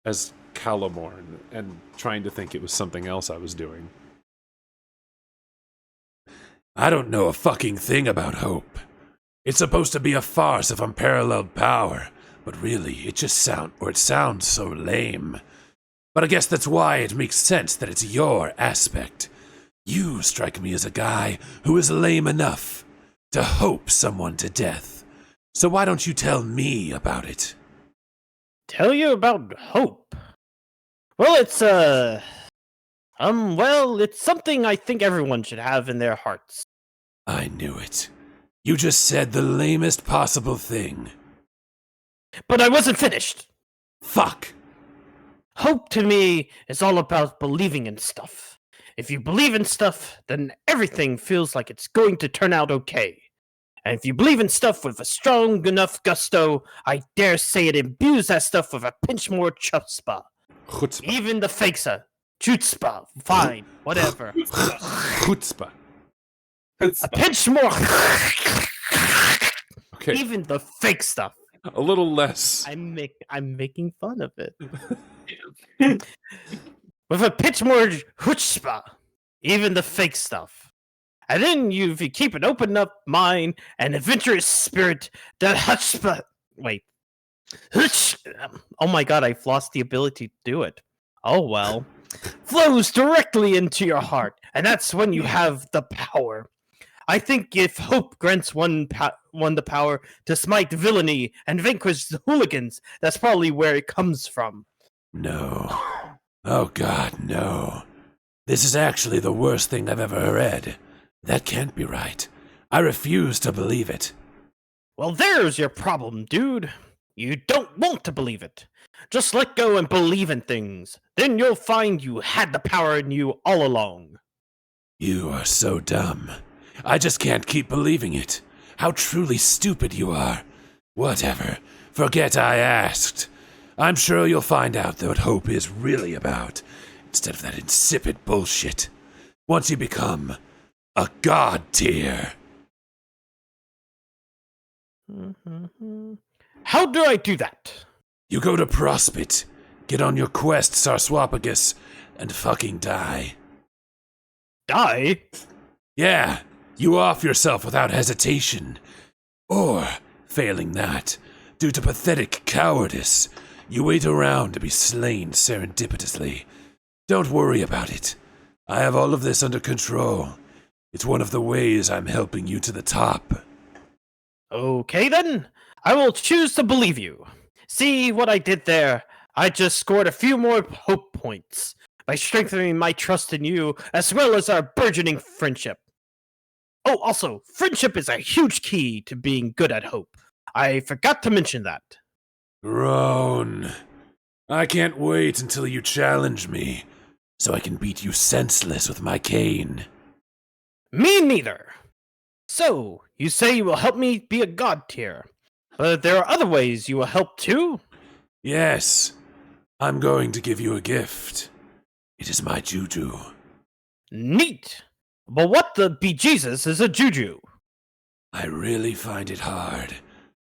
as Calamorn and trying to think it was something else I was doing. I don't know a fucking thing about Hope. It's supposed to be a farce of unparalleled power, but really, it sounds so lame. But I guess that's why it makes sense that it's your aspect. You strike me as a guy who is lame enough to hope someone to death. So why don't you tell me about it? Tell you about Hope? Well, it's it's something I think everyone should have in their hearts. I knew it. You just said the lamest possible thing. But I wasn't finished. Fuck! Hope to me is all about believing in stuff. If you believe in stuff, then everything feels like it's going to turn out okay. And if you believe in stuff with a strong enough gusto, I dare say it imbues that stuff with a pinch more chutzpah. Chutzpah. Even the fakesa. Chutzpah. Fine. Whatever. Chutzpah. A pinch more. Okay. Even the fake stuff. A little less. I'm making fun of it. With a pinch more chutzpah. Even the fake stuff. And then if you keep an open up mind and adventurous spirit, that chutzpah. Wait. Oh my god, I've lost the ability to do it. Oh well. Flows directly into your heart, and that's when you have the power. I think if Hope grants one the power to smite villainy and vanquish the hooligans, that's probably where it comes from. No. Oh god, no. This is actually the worst thing I've ever read. That can't be right. I refuse to believe it. Well, there's your problem, dude. You don't want to believe it. Just let go and believe in things. Then you'll find you had the power in you all along. You are so dumb. I just can't keep believing it. How truly stupid you are. Whatever. Forget I asked. I'm sure you'll find out what Hope is really about, instead of that insipid bullshit. Once you become a god tier. How do I do that? You go to Prospit, get on your quest, Sarswapagus, and fucking die. Die? Yeah, you off yourself without hesitation. Or, failing that, due to pathetic cowardice, you wait around to be slain serendipitously. Don't worry about it. I have all of this under control. It's one of the ways I'm helping you to the top. Okay then, I will choose to believe you. See what I did there? I just scored a few more hope points by strengthening my trust in you as well as our burgeoning friendship. Oh, also, friendship is a huge key to being good at hope. I forgot to mention that. Groan. I can't wait until you challenge me. so I can beat you senseless with my cane. Me neither. So, you say you will help me be a god tier, but there are other ways you will help too? Yes, I'm going to give you a gift. It is my juju. Neat. But what the bejesus is a juju? I really find it hard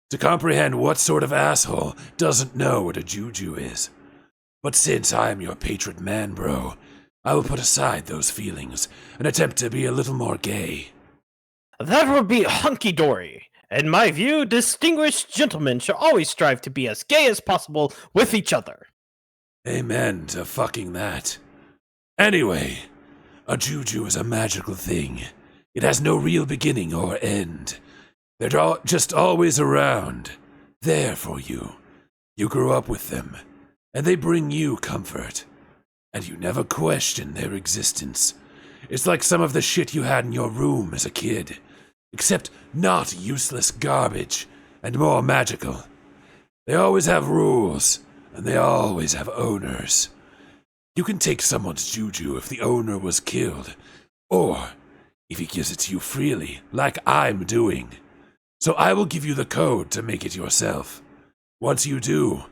to comprehend what sort of asshole doesn't know what a juju is. But since I am your patron man, bro, I will put aside those feelings and attempt to be a little more gay. That would be hunky-dory. In my view, distinguished gentlemen should always strive to be as gay as possible with each other. Amen to fucking that. Anyway, a juju is a magical thing. It has no real beginning or end. They're just always around, there for you. You grew up with them, and they bring you comfort. And you never question their existence. It's like some of the shit you had in your room as a kid, except not useless garbage and more magical. They always have rules, and they always have owners. You can take someone's juju if the owner was killed, or if he gives it to you freely, like I'm doing. So I will give you the code to make it yourself. Once you do,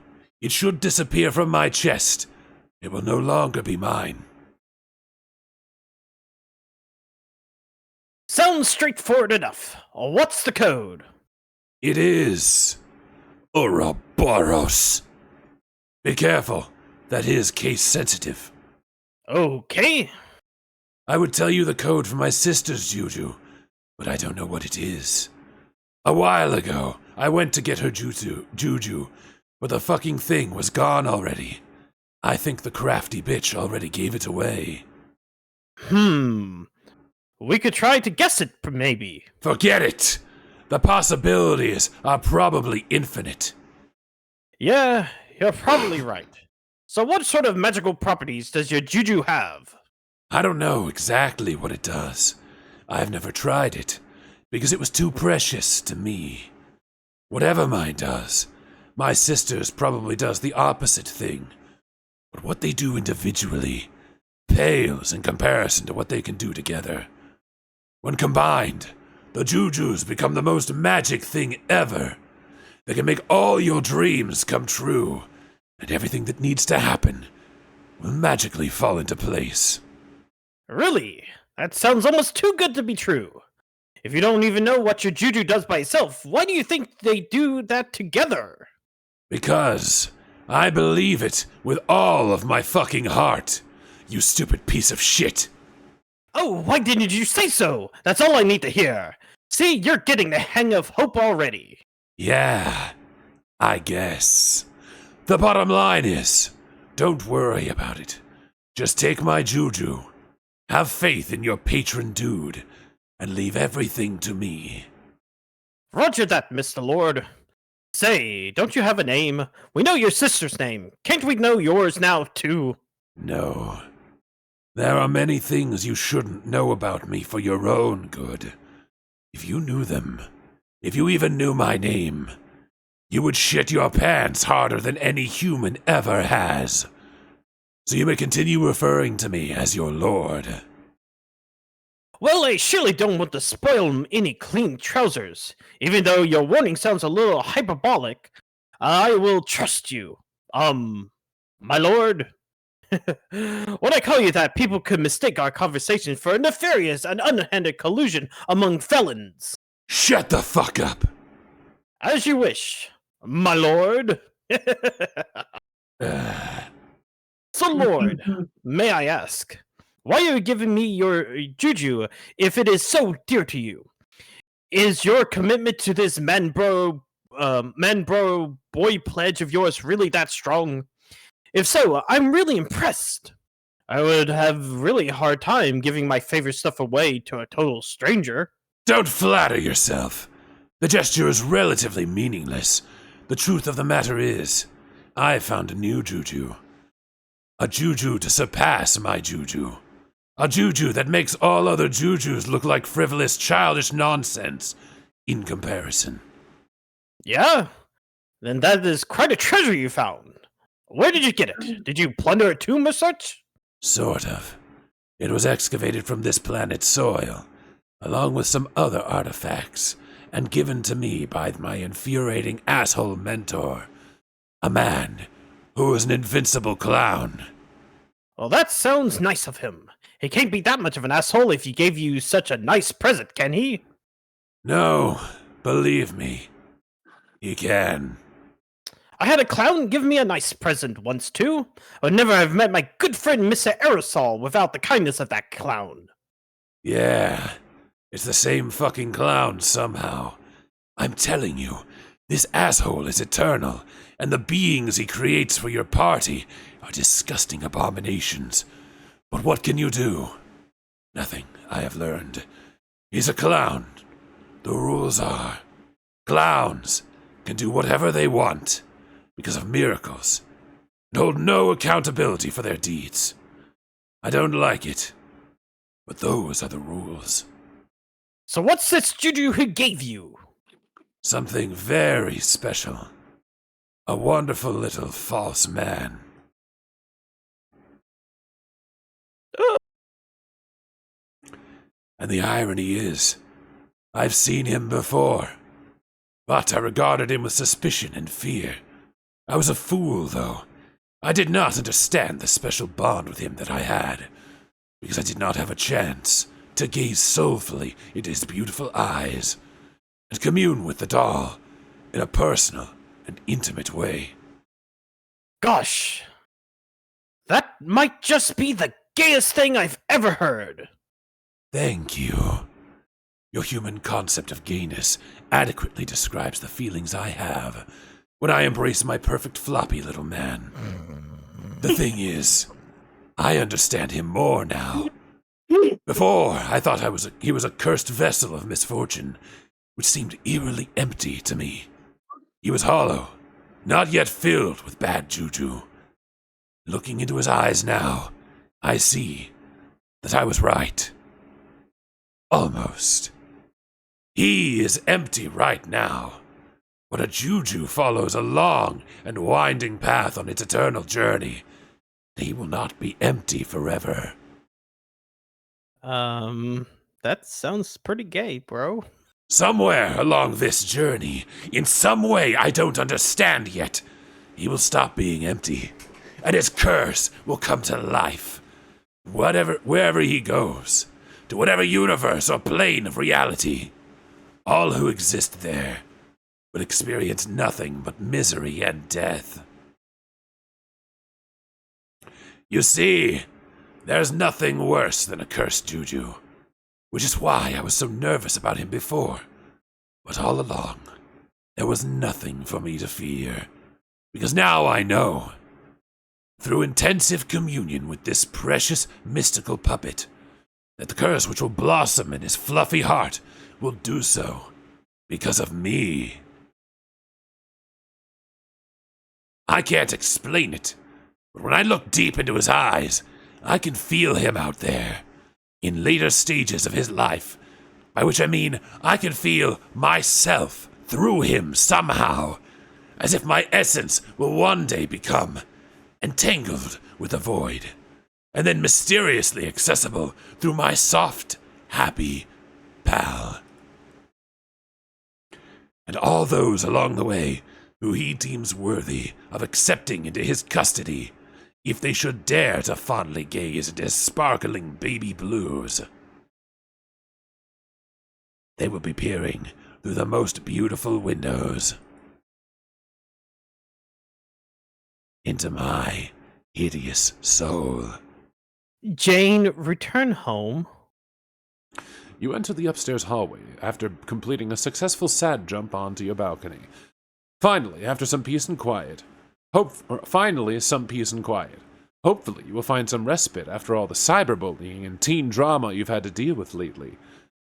it should disappear from my chest. It will no longer be mine. Sounds straightforward enough. What's the code? It is Ouroboros. Be careful, that is case sensitive. Okay. I would tell you the code for my sister's juju, but I don't know what it is. A while ago, I went to get her juju, but the fucking thing was gone already. I think the crafty bitch already gave it away. We could try to guess it, maybe. Forget it! The possibilities are probably infinite. Yeah, you're probably right. So what sort of magical properties does your juju have? I don't know exactly what it does. I've never tried it, because it was too precious to me. Whatever mine does, my sister's probably does the opposite thing. But what they do individually pales in comparison to what they can do together. When combined, the jujus become the most magic thing ever. They can make all your dreams come true, and everything that needs to happen will magically fall into place. Really? That sounds almost too good to be true. If you don't even know what your juju does by itself, why do you think they do that together? Because I believe it with all of my fucking heart, you stupid piece of shit. Oh, why didn't you say so? That's all I need to hear. See, you're getting the hang of hope already. Yeah, I guess. The bottom line is, don't worry about it. Just take my juju, have faith in your patron dude, and leave everything to me. Roger that, Mr. Lord. Say, don't you have a name? We know your sister's name. Can't we know yours now, too? No. There are many things you shouldn't know about me for your own good. If you knew them, if you even knew my name, you would shit your pants harder than any human ever has. So you may continue referring to me as your lord. Well, I surely don't want to spoil any clean trousers. Even though your warning sounds a little hyperbolic, I will trust you. My lord? When I call you that, people could mistake our conversation for a nefarious and underhanded collusion among felons. Shut the fuck up! As you wish, my lord. So, Lord, may I ask, why are you giving me your juju if it is so dear to you? Is your commitment to this man bro boy pledge of yours really that strong? If so, I'm really impressed. I would have really hard time giving my favorite stuff away to a total stranger. Don't flatter yourself. The gesture is relatively meaningless. The truth of the matter is, I found a new juju. A juju to surpass my juju. A juju that makes all other jujus look like frivolous, childish nonsense in comparison. Yeah? Then that is quite a treasure you found. Where did you get it? Did you plunder a tomb or such? Sort of. It was excavated from this planet's soil, along with some other artifacts, and given to me by my infuriating asshole mentor, a man who was an invincible clown. Well, that sounds nice of him. He can't be that much of an asshole if he gave you such a nice present, can he? No, believe me, he can. I had a clown give me a nice present once, too. I would never have met my good friend Mr. Aerosol without the kindness of that clown. Yeah, it's the same fucking clown somehow. I'm telling you, this asshole is eternal, and the beings he creates for your party are disgusting abominations. But what can you do? Nothing, I have learned. He's a clown. The rules are, clowns can do whatever they want because of miracles and hold no accountability for their deeds. I don't like it, but those are the rules. So what's this juju he gave you? Something very special. A wonderful little false man. And the irony is, I've seen him before, but I regarded him with suspicion and fear. I was a fool, though. I did not understand the special bond with him that I had, because I did not have a chance to gaze soulfully into his beautiful eyes and commune with the doll in a personal and intimate way. Gosh, that might just be the gayest thing I've ever heard. Thank you. Your human concept of gayness adequately describes the feelings I have when I embrace my perfect floppy little man. The thing is, I understand him more now. Before, I thought he was a cursed vessel of misfortune, which seemed eerily empty to me. He was hollow, not yet filled with bad juju. Looking into his eyes now, I see that I was right. Almost. He is empty right now, but a juju follows a long and winding path on its eternal journey. He will not be empty forever. That sounds pretty gay, bro. Somewhere along this journey, in some way I don't understand yet, he will stop being empty, and his curse will come to life. Wherever he goes, to whatever universe or plane of reality, all who exist there will experience nothing but misery and death. You see, there's nothing worse than a cursed juju, which is why I was so nervous about him before. But all along, there was nothing for me to fear, because now I know, through intensive communion with this precious mystical puppet, that the curse which will blossom in his fluffy heart will do so because of me. I can't explain it, but when I look deep into his eyes, I can feel him out there, in later stages of his life, by which I mean I can feel myself through him somehow, as if my essence will one day become entangled with the void, and then mysteriously accessible through my soft, happy pal. And all those along the way who he deems worthy of accepting into his custody, if they should dare to fondly gaze into his sparkling baby blues. They will be peering through the most beautiful windows into my hideous soul. Jane, return home. You enter the upstairs hallway after completing a successful sad jump onto your balcony. Finally, after some peace and quiet. Hopefully, you will find some respite after all the cyberbullying and teen drama you've had to deal with lately.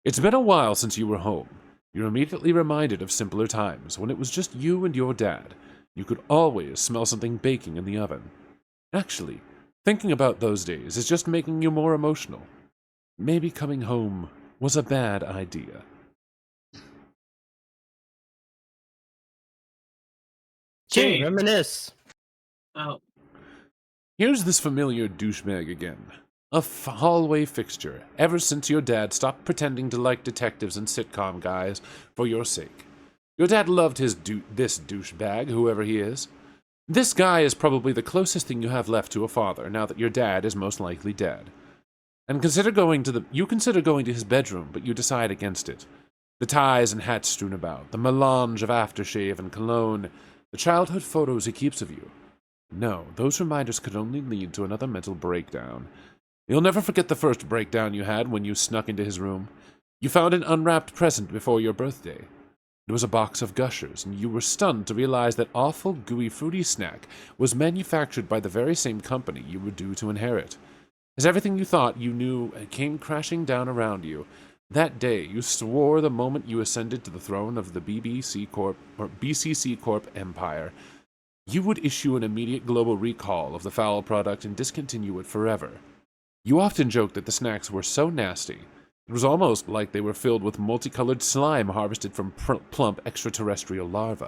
It's been a while since you were home. You're immediately reminded of simpler times when it was just you and your dad. You could always smell something baking in the oven. Actually, thinking about those days is just making you more emotional. Maybe coming home was a bad idea. Jane, Jane. reminisce. Oh. Here's this familiar douchebag again. A hallway fixture, ever since your dad stopped pretending to like detectives and sitcom guys for your sake. Your dad loved this douchebag, whoever he is. This guy is probably the closest thing you have left to a father, now that your dad is most likely dead. And you consider going to his bedroom, but you decide against it. The ties and hats strewn about, the melange of aftershave and cologne, the childhood photos he keeps of you. No, those reminders could only lead to another mental breakdown. You'll never forget the first breakdown you had when you snuck into his room. You found an unwrapped present before your birthday. It was a box of Gushers, and you were stunned to realize that awful, gooey, fruity snack was manufactured by the very same company you were due to inherit. As everything you thought you knew came crashing down around you, that day you swore the moment you ascended to the throne of the BCC Corp empire, you would issue an immediate global recall of the foul product and discontinue it forever. You often joked that the snacks were so nasty, it was almost like they were filled with multicolored slime harvested from plump extraterrestrial larvae.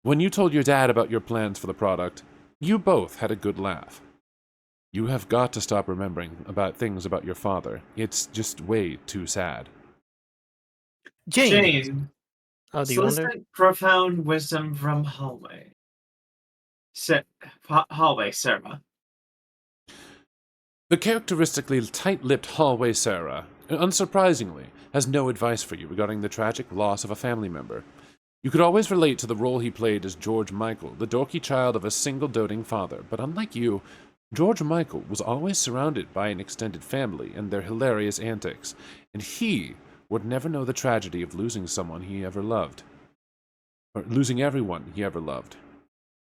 When you told your dad about your plans for the product, you both had a good laugh. You have got to stop remembering things about your father. It's just way too sad. Jane. Oh, do you wonder? Solicit profound wisdom from hallway. Hallway, Sarah. The characteristically tight-lipped hallway Sarah, unsurprisingly, has no advice for you regarding the tragic loss of a family member. You could always relate to the role he played as George Michael, the dorky child of a single doting father, but unlike you, George Michael was always surrounded by an extended family and their hilarious antics, and he would never know the tragedy of losing someone he ever loved. Or losing everyone he ever loved.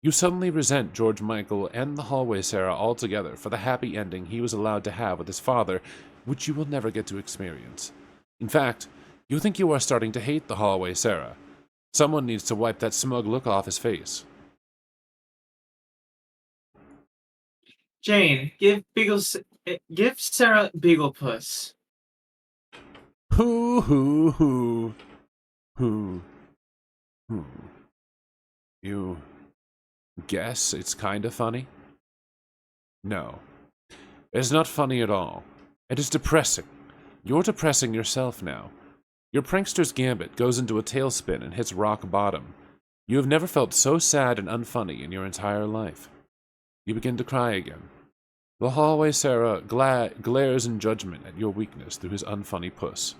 You suddenly resent George Michael and the hallway Sarah altogether for the happy ending he was allowed to have with his father, which you will never get to experience. In fact, you think you are starting to hate the hallway Sarah. Someone needs to wipe that smug look off his face. Jane, give Sarah Beaglepuss. Hoo. You guess it's kinda funny? No. It's not funny at all. It is depressing. You're depressing yourself now. Your prankster's gambit goes into a tailspin and hits rock bottom. You have never felt so sad and unfunny in your entire life. You begin to cry again. The hallway Sarah glares in judgment at your weakness through his unfunny puss.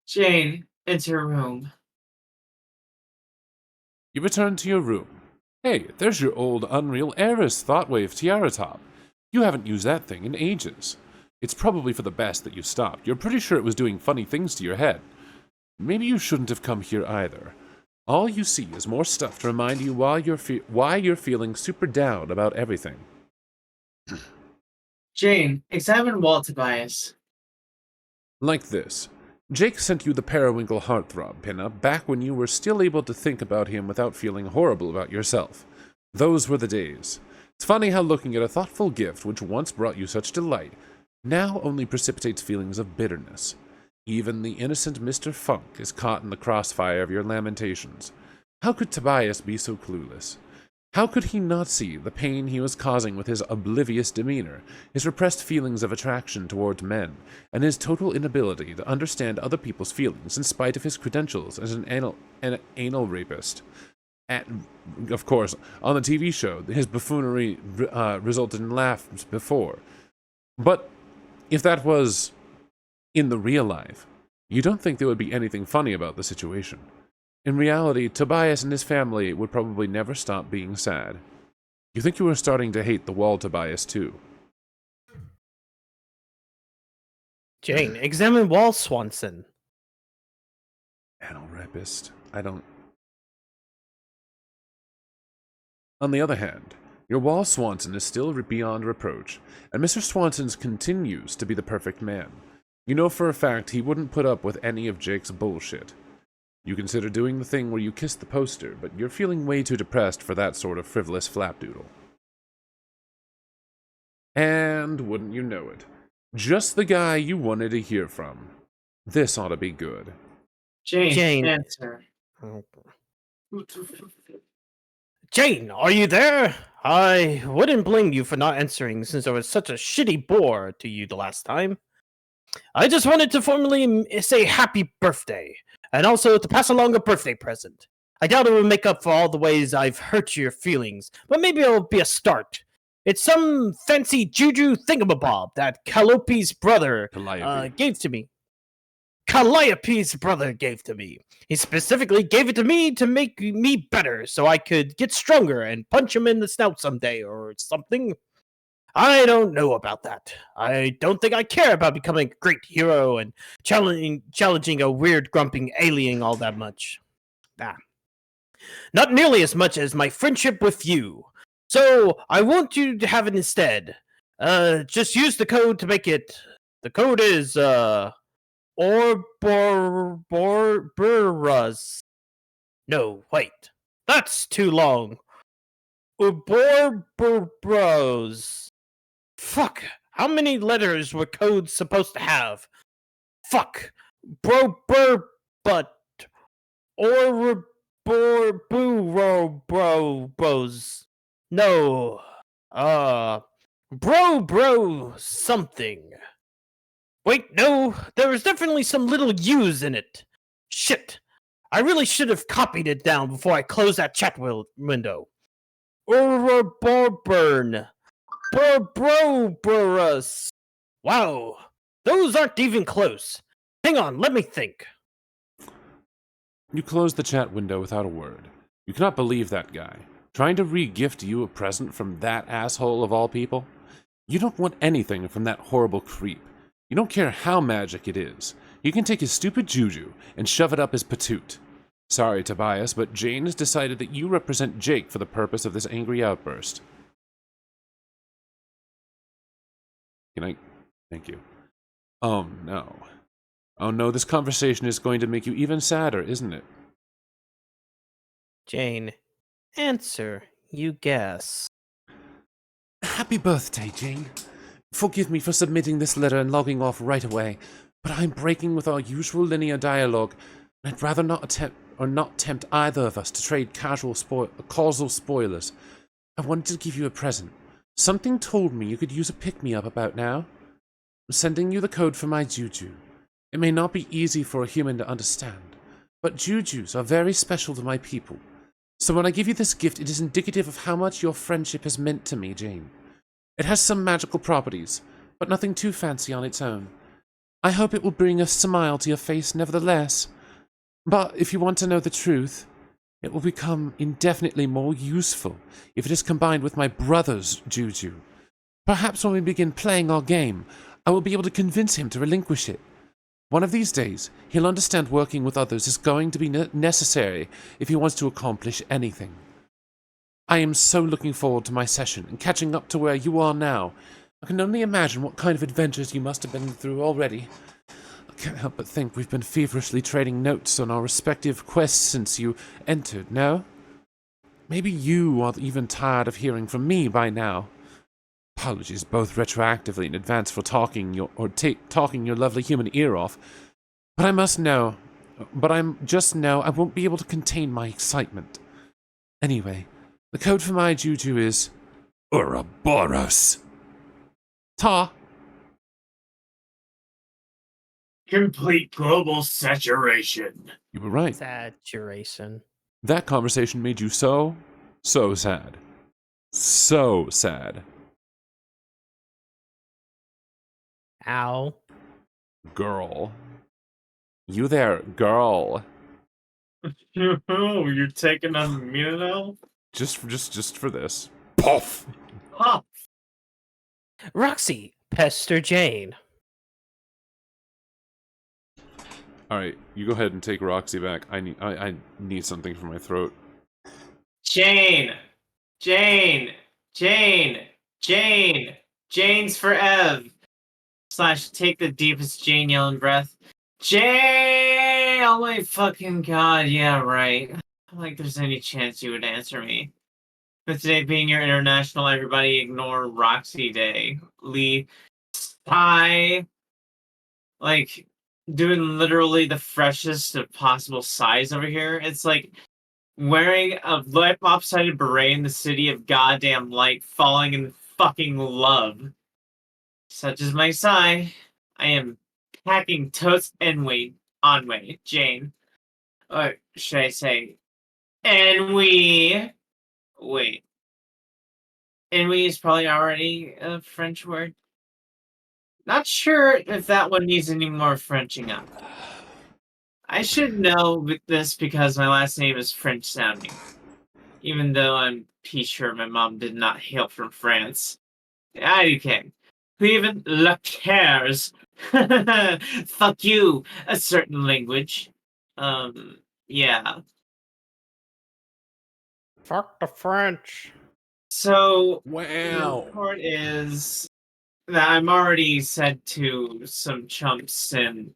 Jane, enter room. You return to your room. Hey, there's your old Unreal Heiress Thoughtwave Tiara Top. You haven't used that thing in ages. It's probably for the best that you stopped. You're pretty sure it was doing funny things to your head. Maybe you shouldn't have come here either. All you see is more stuff to remind you why you're feeling super down about everything. Jane, examine wall Tobias. Like this. Jake sent you the Periwinkle Heartthrob pinup back when you were still able to think about him without feeling horrible about yourself. Those were the days. It's funny how looking at a thoughtful gift which once brought you such delight now only precipitates feelings of bitterness. Even the innocent Mr. Funk is caught in the crossfire of your lamentations. How could Tobias be so clueless? How could he not see the pain he was causing with his oblivious demeanor, his repressed feelings of attraction towards men, and his total inability to understand other people's feelings in spite of his credentials as an anal rapist? And, of course, on the TV show, his buffoonery resulted in laughs before. But if that was in the real life, you don't think there would be anything funny about the situation. In reality, Tobias and his family would probably never stop being sad. You think you were starting to hate the wall Tobias too. Jane, examine Wall Swanson. Anal rapist. I don't... On the other hand, your Wall Swanson is still beyond reproach, and Mr. Swanson continues to be the perfect man. You know for a fact he wouldn't put up with any of Jake's bullshit. You consider doing the thing where you kiss the poster, but you're feeling way too depressed for that sort of frivolous flapdoodle. And wouldn't you know it, just the guy you wanted to hear from. This ought to be good. Jane. Answer. Jane, are you there? I wouldn't blame you for not answering since I was such a shitty bore to you the last time. I just wanted to formally say happy birthday, and also to pass along a birthday present. I doubt it will make up for all the ways I've hurt your feelings, but maybe it'll be a start. It's some fancy juju thingamabob that Calliope's brother gave to me. Calliope's brother gave to me. He specifically gave it to me to make me better so I could get stronger and punch him in the snout someday or something. I don't know about that. I don't think I care about becoming a great hero and challenging a weird grumping alien all that much. Not nearly as much as my friendship with you. So I want you to have it instead. Just use the code to make it. The code is Ouroboros. No, wait. That's too long. Ouroboros. Fuck. How many letters were codes supposed to have? Fuck. But. Ouroboros. No. Bro something. Wait, no, there was definitely some little U's in it. Shit. I really should have copied it down before I closed that chat window. Ouroboros. Ouroboros. Wow. Those aren't even close. Hang on, let me think. You closed the chat window without a word. You cannot believe that guy. Trying to re-gift you a present from that asshole of all people? You don't want anything from that horrible creep. You don't care how magic it is. You can take his stupid juju and shove it up his patoot. Sorry, Tobias, but Jane has decided that you represent Jake for the purpose of this angry outburst. Can I? Thank you. Oh no. Oh no, this conversation is going to make you even sadder, isn't it? Jane, answer, you guess. Happy birthday, Jane. Forgive me for submitting this letter and logging off right away, but I'm breaking with our usual linear dialogue, and I'd rather not tempt either of us to trade causal spoilers. I wanted to give you a present. Something told me you could use a pick-me-up about now. I'm sending you the code for my juju. It may not be easy for a human to understand, but jujus are very special to my people. So when I give you this gift, it is indicative of how much your friendship has meant to me, Jane. It has some magical properties, but nothing too fancy on its own. I hope it will bring a smile to your face nevertheless. But if you want to know the truth, it will become indefinitely more useful if it is combined with my brother's juju. Perhaps when we begin playing our game, I will be able to convince him to relinquish it. One of these days, he'll understand working with others is going to be necessary if he wants to accomplish anything. I am so looking forward to my session and catching up to where you are now. I can only imagine what kind of adventures you must have been through already. I can't help but think we've been feverishly trading notes on our respective quests since you entered, no? Maybe you are even tired of hearing from me by now. Apologies both retroactively in advance for talking your lovely human ear off. But I just know I won't be able to contain my excitement. Anyway, the code for my juju is Ouroboros. Ta. Complete global saturation. You were right. Saturation. That conversation made you so sad. So sad. Ow. Girl. You there, girl. You're taking on me now? Just for this. Puff! Huh. Roxy, pester Jane. Alright, you go ahead and take Roxy back. I need something for my throat. Jane's for Ev. / take the deepest Jane yelling breath. Jane! Oh my fucking god, yeah, right. Like there's any chance you would answer me. With today being your international everybody ignore Roxy Day. Lee Spy. Like doing literally the freshest of possible size over here. It's like wearing a lopsided beret in the city of goddamn light, falling in fucking love. Such is my sigh. I am packing toast and wait on way, Jane. Or should I say, and we wait. And we is probably already a French word. Not sure if that one needs any more Frenching up. I should know this because my last name is French sounding. Even though I'm sure my mom did not hail from France. I can. Who even cares? Fuck you, a certain language. Yeah. Fuck the French. So, the Wow. report is that I'm already sent to some chumps and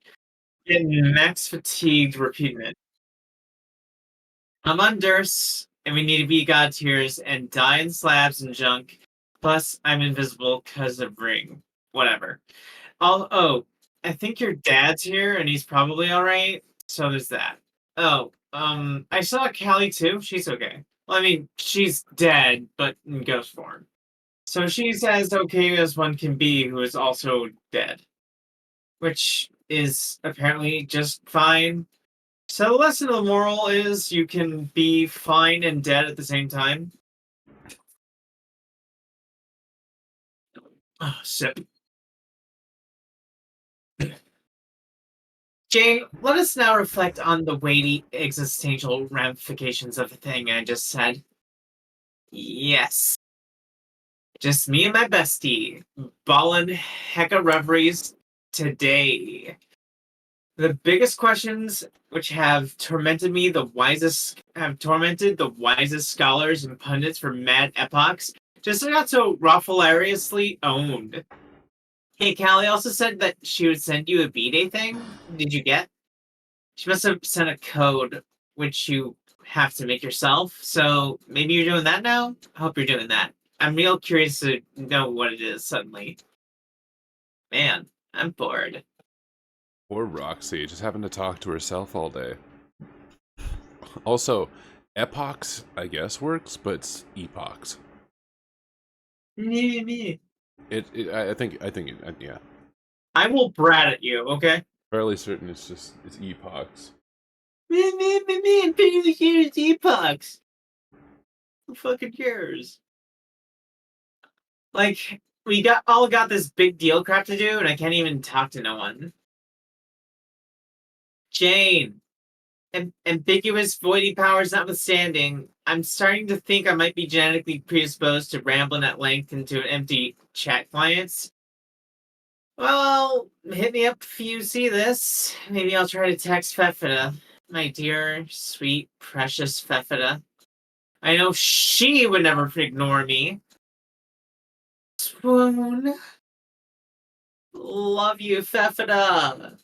in max fatigued repeatment. I'm on Durst, and we need to be god tiers and die in slabs and junk. Plus, I'm invisible because of Ring. Whatever. Oh, I think your dad's here, and he's probably alright. So there's that. Oh, I saw Callie too. She's okay. Well, I mean, she's dead, but in ghost form. So she's as okay as one can be who is also dead. Which is apparently just fine. So the lesson of the moral is you can be fine and dead at the same time. Oh, sip. Jane, let us now reflect on the weighty existential ramifications of the thing I just said. Yes. Just me and my bestie, ballin' hecka reveries today. The biggest questions which have tormented the wisest scholars and pundits for mad epochs just got so hilariously owned. Hey, Callie also said that she would send you a B-Day thing. Did you get? She must have sent a code which you have to make yourself. So maybe you're doing that now? I hope you're doing that. I'm real curious to know what it is suddenly. Man, I'm bored. Poor Roxy, just having to talk to herself all day. Also, epochs, I guess, works, but it's epochs. Me. I think, yeah. I will brat at you, okay? Fairly certain it's epochs. Me, I'm pretty sure it's epochs. Who fucking cares? Like, we all got this big deal crap to do, and I can't even talk to no one. Jane, ambiguous voidy powers notwithstanding, I'm starting to think I might be genetically predisposed to rambling at length into an empty chat clients. Well, hit me up if you see this. Maybe I'll try to text Fefida. My dear, sweet, precious Fefida. I know she would never ignore me. Swoon. Love you, Fefida.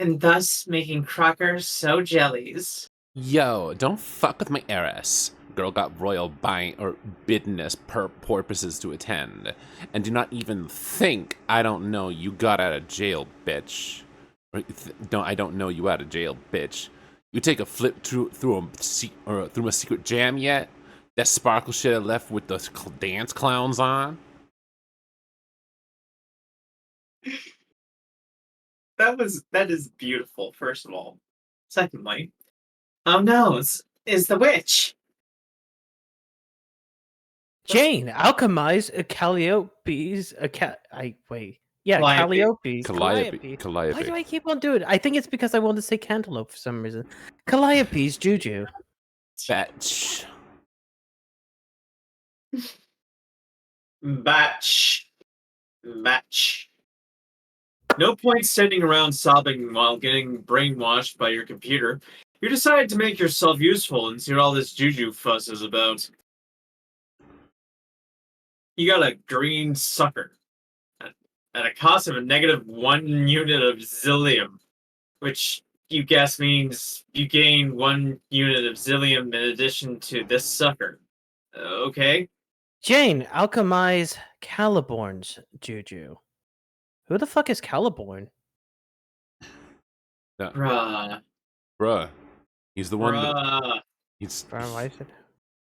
And thus making Crocker so jellies. Yo, don't fuck with my heiress. Girl got royal biddenness purposes to attend. And do not even think I don't know you got out of jail, bitch. I don't know you out of jail, bitch. You take a flip through a secret jam yet? That sparkle shit I left with the dance clowns on? That is beautiful, first of all. Secondly, oh no, is the witch. Jane, alchemize a Calliope's Yeah, Calliope. Calliope. Calliope. Why do I keep on doing it? I think it's because I want to say cantaloupe for some reason. Calliope's juju. Fetch. Batch. No point sitting around sobbing while getting brainwashed by your computer. You decide to make yourself useful and see what all this juju fuss is about. You got a green sucker. At a cost of a -1 unit of zillium. Which you guess means you gain 1 unit of zillium in addition to this sucker. Okay? Jane, alchemize Caliborn's juju. Who the fuck is Caliborn? Yeah. Bruh. Bruh. He's the one that... He's Why is it?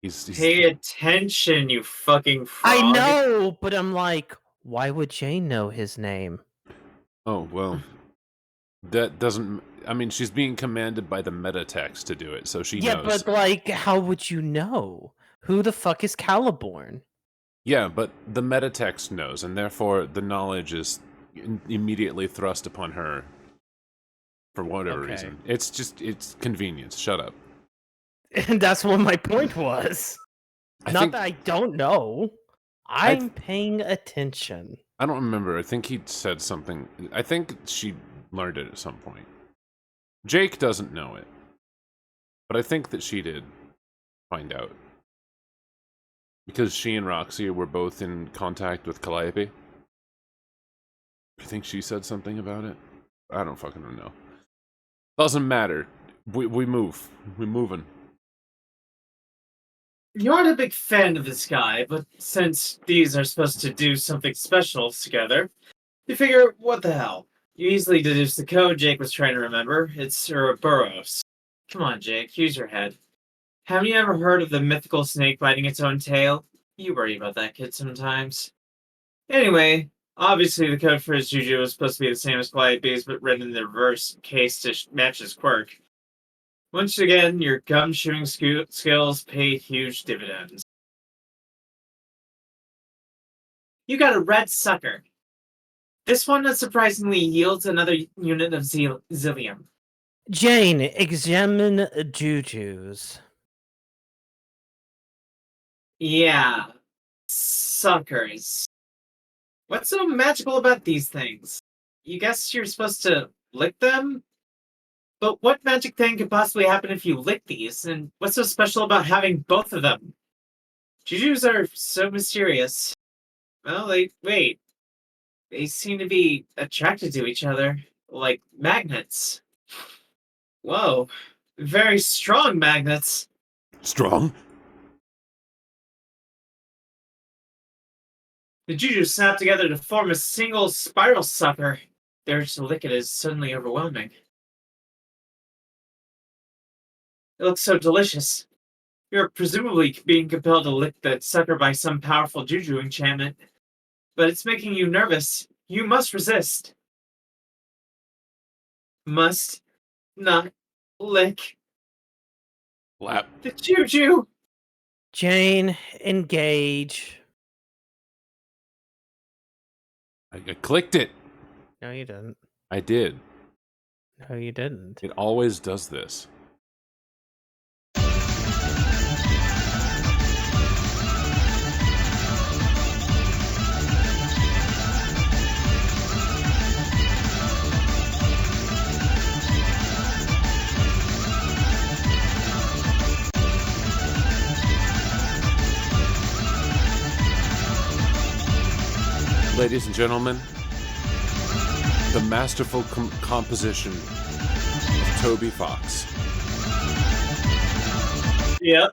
he's Pay attention, you fucking frog. I know, but I'm like, why would Jane know his name? oh well. That doesn't. I mean, she's being commanded by the meta text to do it, so she Yeah, knows. but like, how would you know? Who the fuck is Caliborn? Yeah, but the meta text knows, and therefore the knowledge is immediately thrust upon her for whatever Okay. reason. It's convenience. Shut up. And that's what my point was. I Not think that I don't know. I'm paying attention. I don't remember. I think he said something. I think she learned it at some point. Jake doesn't know it, but I think that she did find out because she and Roxy were both in contact with Calliope. I think she said something about it. I don't fucking know. Doesn't matter. We move. We're moving. You aren't a big fan of this guy, but since these are supposed to do something special together, you figure, what the hell? You easily deduce the code Jake was trying to remember. It's Ouroboros. Come on, Jake, use your head. Haven't you ever heard of the mythical snake biting its own tail? You worry about that kid sometimes. Anyway, obviously the code for his juju was supposed to be the same as Calliope's, but written in the reverse case to match his quirk. Once again, your gum-chewing skills pay huge dividends. You got a red sucker. This one unsurprisingly yields another unit of zillium. Jane, examine jujus. Yeah, suckers. What's so magical about these things? You guess you're supposed to lick them? But what magic thing could possibly happen if you lick these? And what's so special about having both of them? Jujus are so mysterious. Well, wait. They seem to be attracted to each other, like magnets. Whoa, very strong magnets. Strong? The Juju snap together to form a single spiral sucker. The urge to lick it is suddenly overwhelming. It looks so delicious. You're presumably being compelled to lick the sucker by some powerful Juju enchantment, but it's making you nervous. You must resist. Must not lick Lap. the Juju. Jane, engage. I clicked it. No, you didn't. I did. No, you didn't. It always does this. Ladies and gentlemen, the masterful composition of Toby Fox. Yep.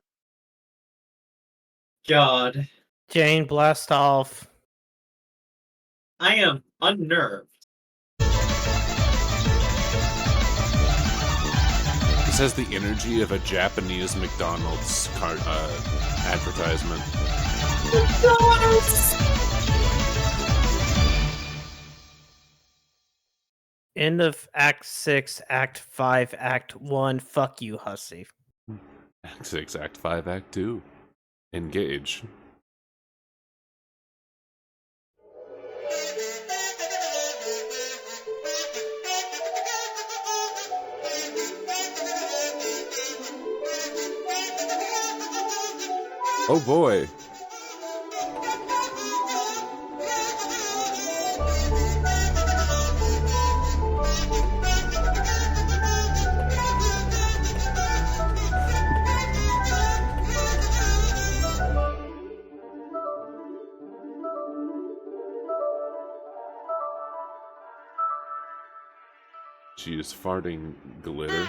God. Jane, blast off. I am unnerved. This has the energy of a Japanese McDonald's advertisement. End of Act 6, Act 5, Act 1. Fuck you, hussy. Act 6, Act 5, Act 2. Engage. Oh boy. She is farting glitter.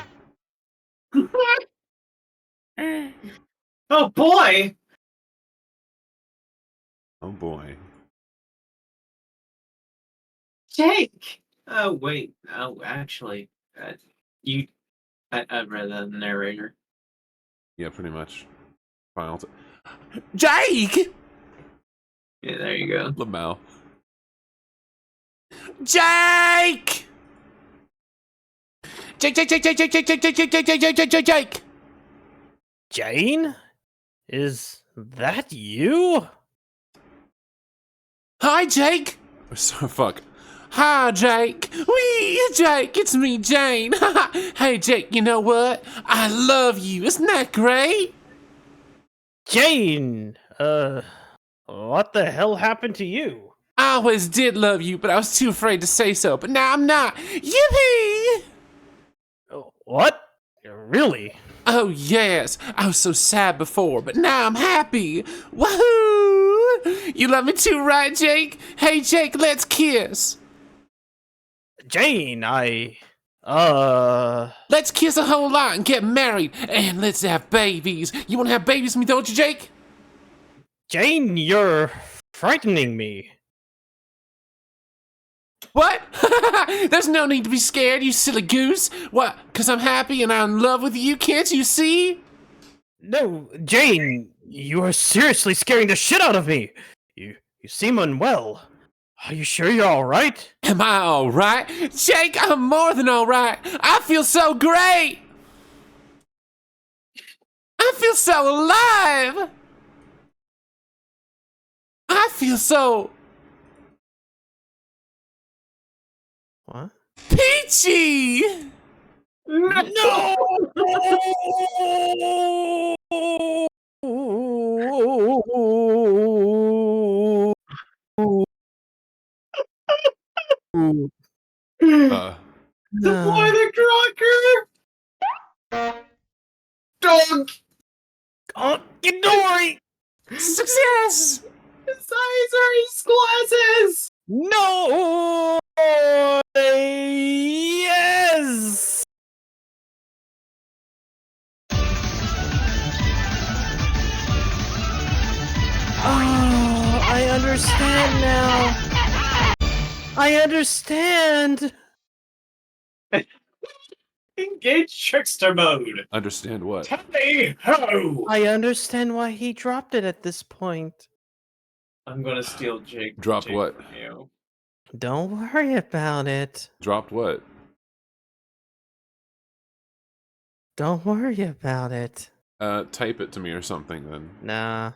Oh boy! Oh boy. Jake! Oh wait. Oh, actually, I read that in the narrator. Yeah, pretty much. Final Jake! Yeah, there you go. Lamau. Jake! Jake! Jane? Is that you? Hi, Jake! So, fuck. Hi, Jake. Wee, Jake, it's me, Jane. Hey, Jake, you know what? I love you. Isn't that great? Jane! What the hell happened to you? I always did love you, but I was too afraid to say so. But now I'm not. Yippee! What? Really? Oh, yes. I was so sad before, but now I'm happy. Woohoo! You love me too, right, Jake? Hey, Jake, let's kiss. Jane, Let's kiss a whole lot and get married, and let's have babies. You want to have babies with me, don't you, Jake? Jane, you're frightening me. What? There's no need to be scared, you silly goose. What? Because I'm happy and I'm in love with you, can't you see? No, Jane, you are seriously scaring the shit out of me. You seem unwell. Are you sure you're all right? Am I all right? Jake, I'm more than all right. I feel so great. I feel so alive. I feel so What? peachy. No! Deploy the crocker! Dog! Oh, don't worry! Success. His eyes are his glasses! No! Yes! Oh, I understand now. I understand. Engage trickster mode! Understand what? Tally ho! I understand why he dropped it at this point. I'm gonna steal Jake. Drop Jake what? from you. Don't worry about it. Dropped what? Don't worry about it. Type it to me or something then. Nah.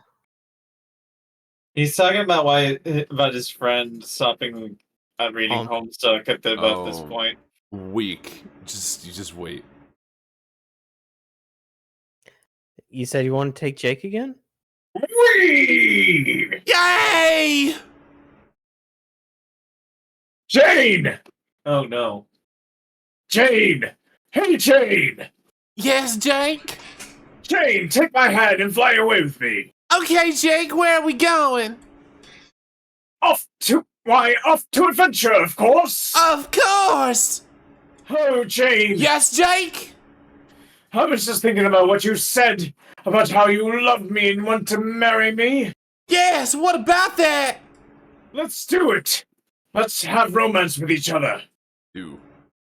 He's talking about about his friend stopping reading Homestuck at about this Oh. point. Weak. You just wait. You said you want to take Jake again? Whee! Yay! Jane! Oh no. Jane! Hey Jane! Yes, Jake? Jane, take my hand and fly away with me! Okay, Jake, where are we going? Off to adventure, of course! Of course! Oh, Jane! Yes, Jake? I was just thinking about what you said about how you love me and want to marry me. Yes, what about that? Let's do it! Let's have romance with each other. Do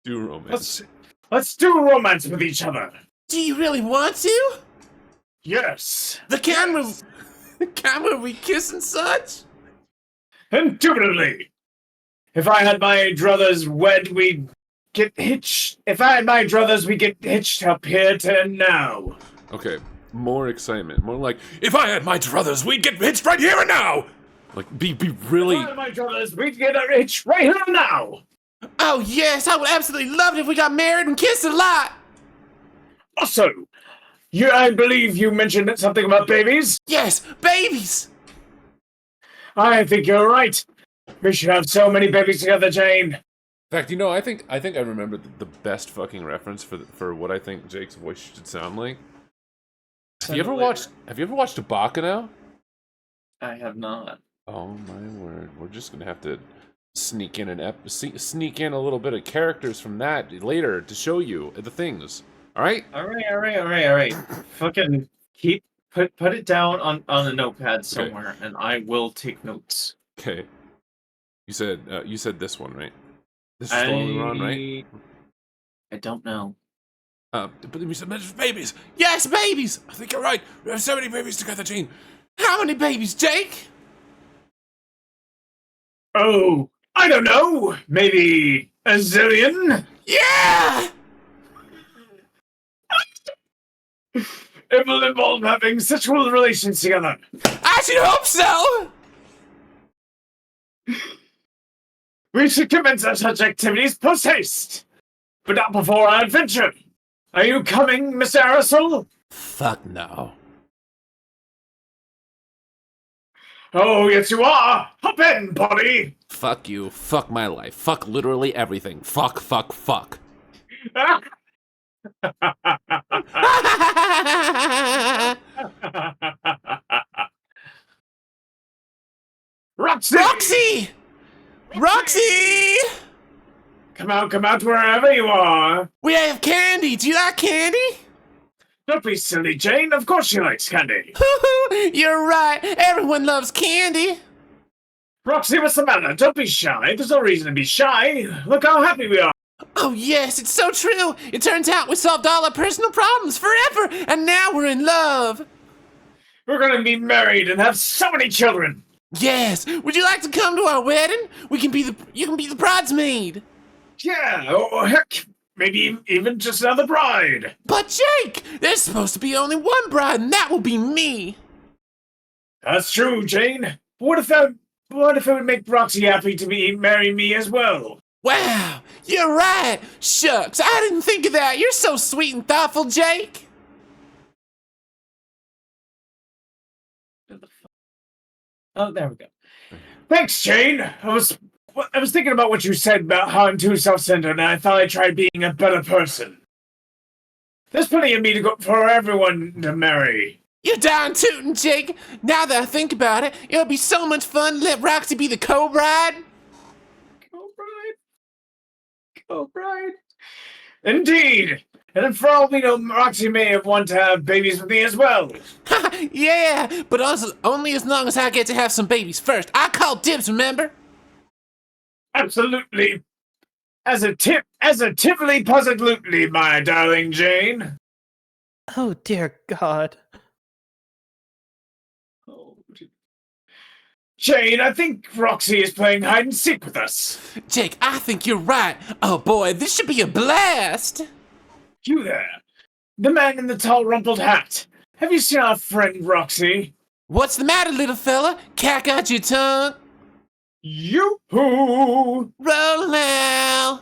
romance. Let's do romance with each other. Do you really want to? Yes. The camera we kiss and such? Indubitably. If I had my druthers wed, we'd get hitched. If I had my druthers, we'd get hitched up here to now. Okay, more excitement. More like, if I had my druthers, we'd get hitched right here and now! Like, be really... If I had my druthers, we'd get hitched right here and now. Oh yes, I would absolutely love it if we got married and kissed a lot! Also, I believe you mentioned something about babies. Yes, babies! I think you're right. We should have so many babies together, Jane. In fact, you know, I think I remember the best fucking reference for what I think Jake's voice should sound like. Have you ever watched a Bacano? I have not. Oh my word! We're just gonna have to sneak in sneak in a little bit of characters from that later to show you the things. All right? All right. Fucking put it down on a notepad somewhere, and I will take notes. Okay. You said this one, right? This is the one we were on, right? I don't know. But we said babies. Yes, babies. I think you're right. We have so many babies together, Gene. How many babies, Jake? Oh, I don't know. Maybe a zillion? Yeah! It will involve having sexual relations together. I should hope so! We should commence our such activities post-haste. But not before our adventure. Are you coming, Mr. Aerosol? Fuck no. Oh, yes you are. Hop in, buddy. Fuck you. Fuck my life. Fuck literally everything. Fuck, fuck, fuck. Roxy! Roxy! Roxy! Come out wherever you are. We have candy. Do you like candy? Don't be silly, Jane. Of course she likes candy. You're right. Everyone loves candy. Roxy, what's the matter? Don't be shy. There's no reason to be shy. Look how happy we are. Oh, yes, it's so true. It turns out we solved all our personal problems forever, and now we're in love. We're gonna be married and have so many children. Yes. Would you like to come to our wedding? You can be the bridesmaid. Yeah, oh heck, maybe even just another bride. But Jake, there's supposed to be only one bride, and that will be me. That's true, Jane. What if it would make Roxy happy to marry me as well? Wow, you're right. Shucks, I didn't think of that. You're so sweet and thoughtful, Jake. Oh, there we go. Thanks, Jane. I was thinking about what you said about how I'm too self-centered, and I thought I'd try being a better person. There's plenty of me to go for everyone to marry. You're darn tootin', Jake. Now that I think about it, it'll be so much fun to let Roxy be the co-bride. Co-bride? Indeed. And for all we know, Roxy may have wanted to have babies with me as well. Yeah, but also only as long as I get to have some babies first. I call dibs, remember? Absolutely. Positively, my darling Jane. Oh, dear God. Jane, I think Roxy is playing hide and seek with us. Jake, I think you're right. Oh boy, this should be a blast. You there. The man in the tall rumpled hat. Have you seen our friend Roxy? What's the matter, little fella? Cack out your tongue. Yoo-hoo! Roll now.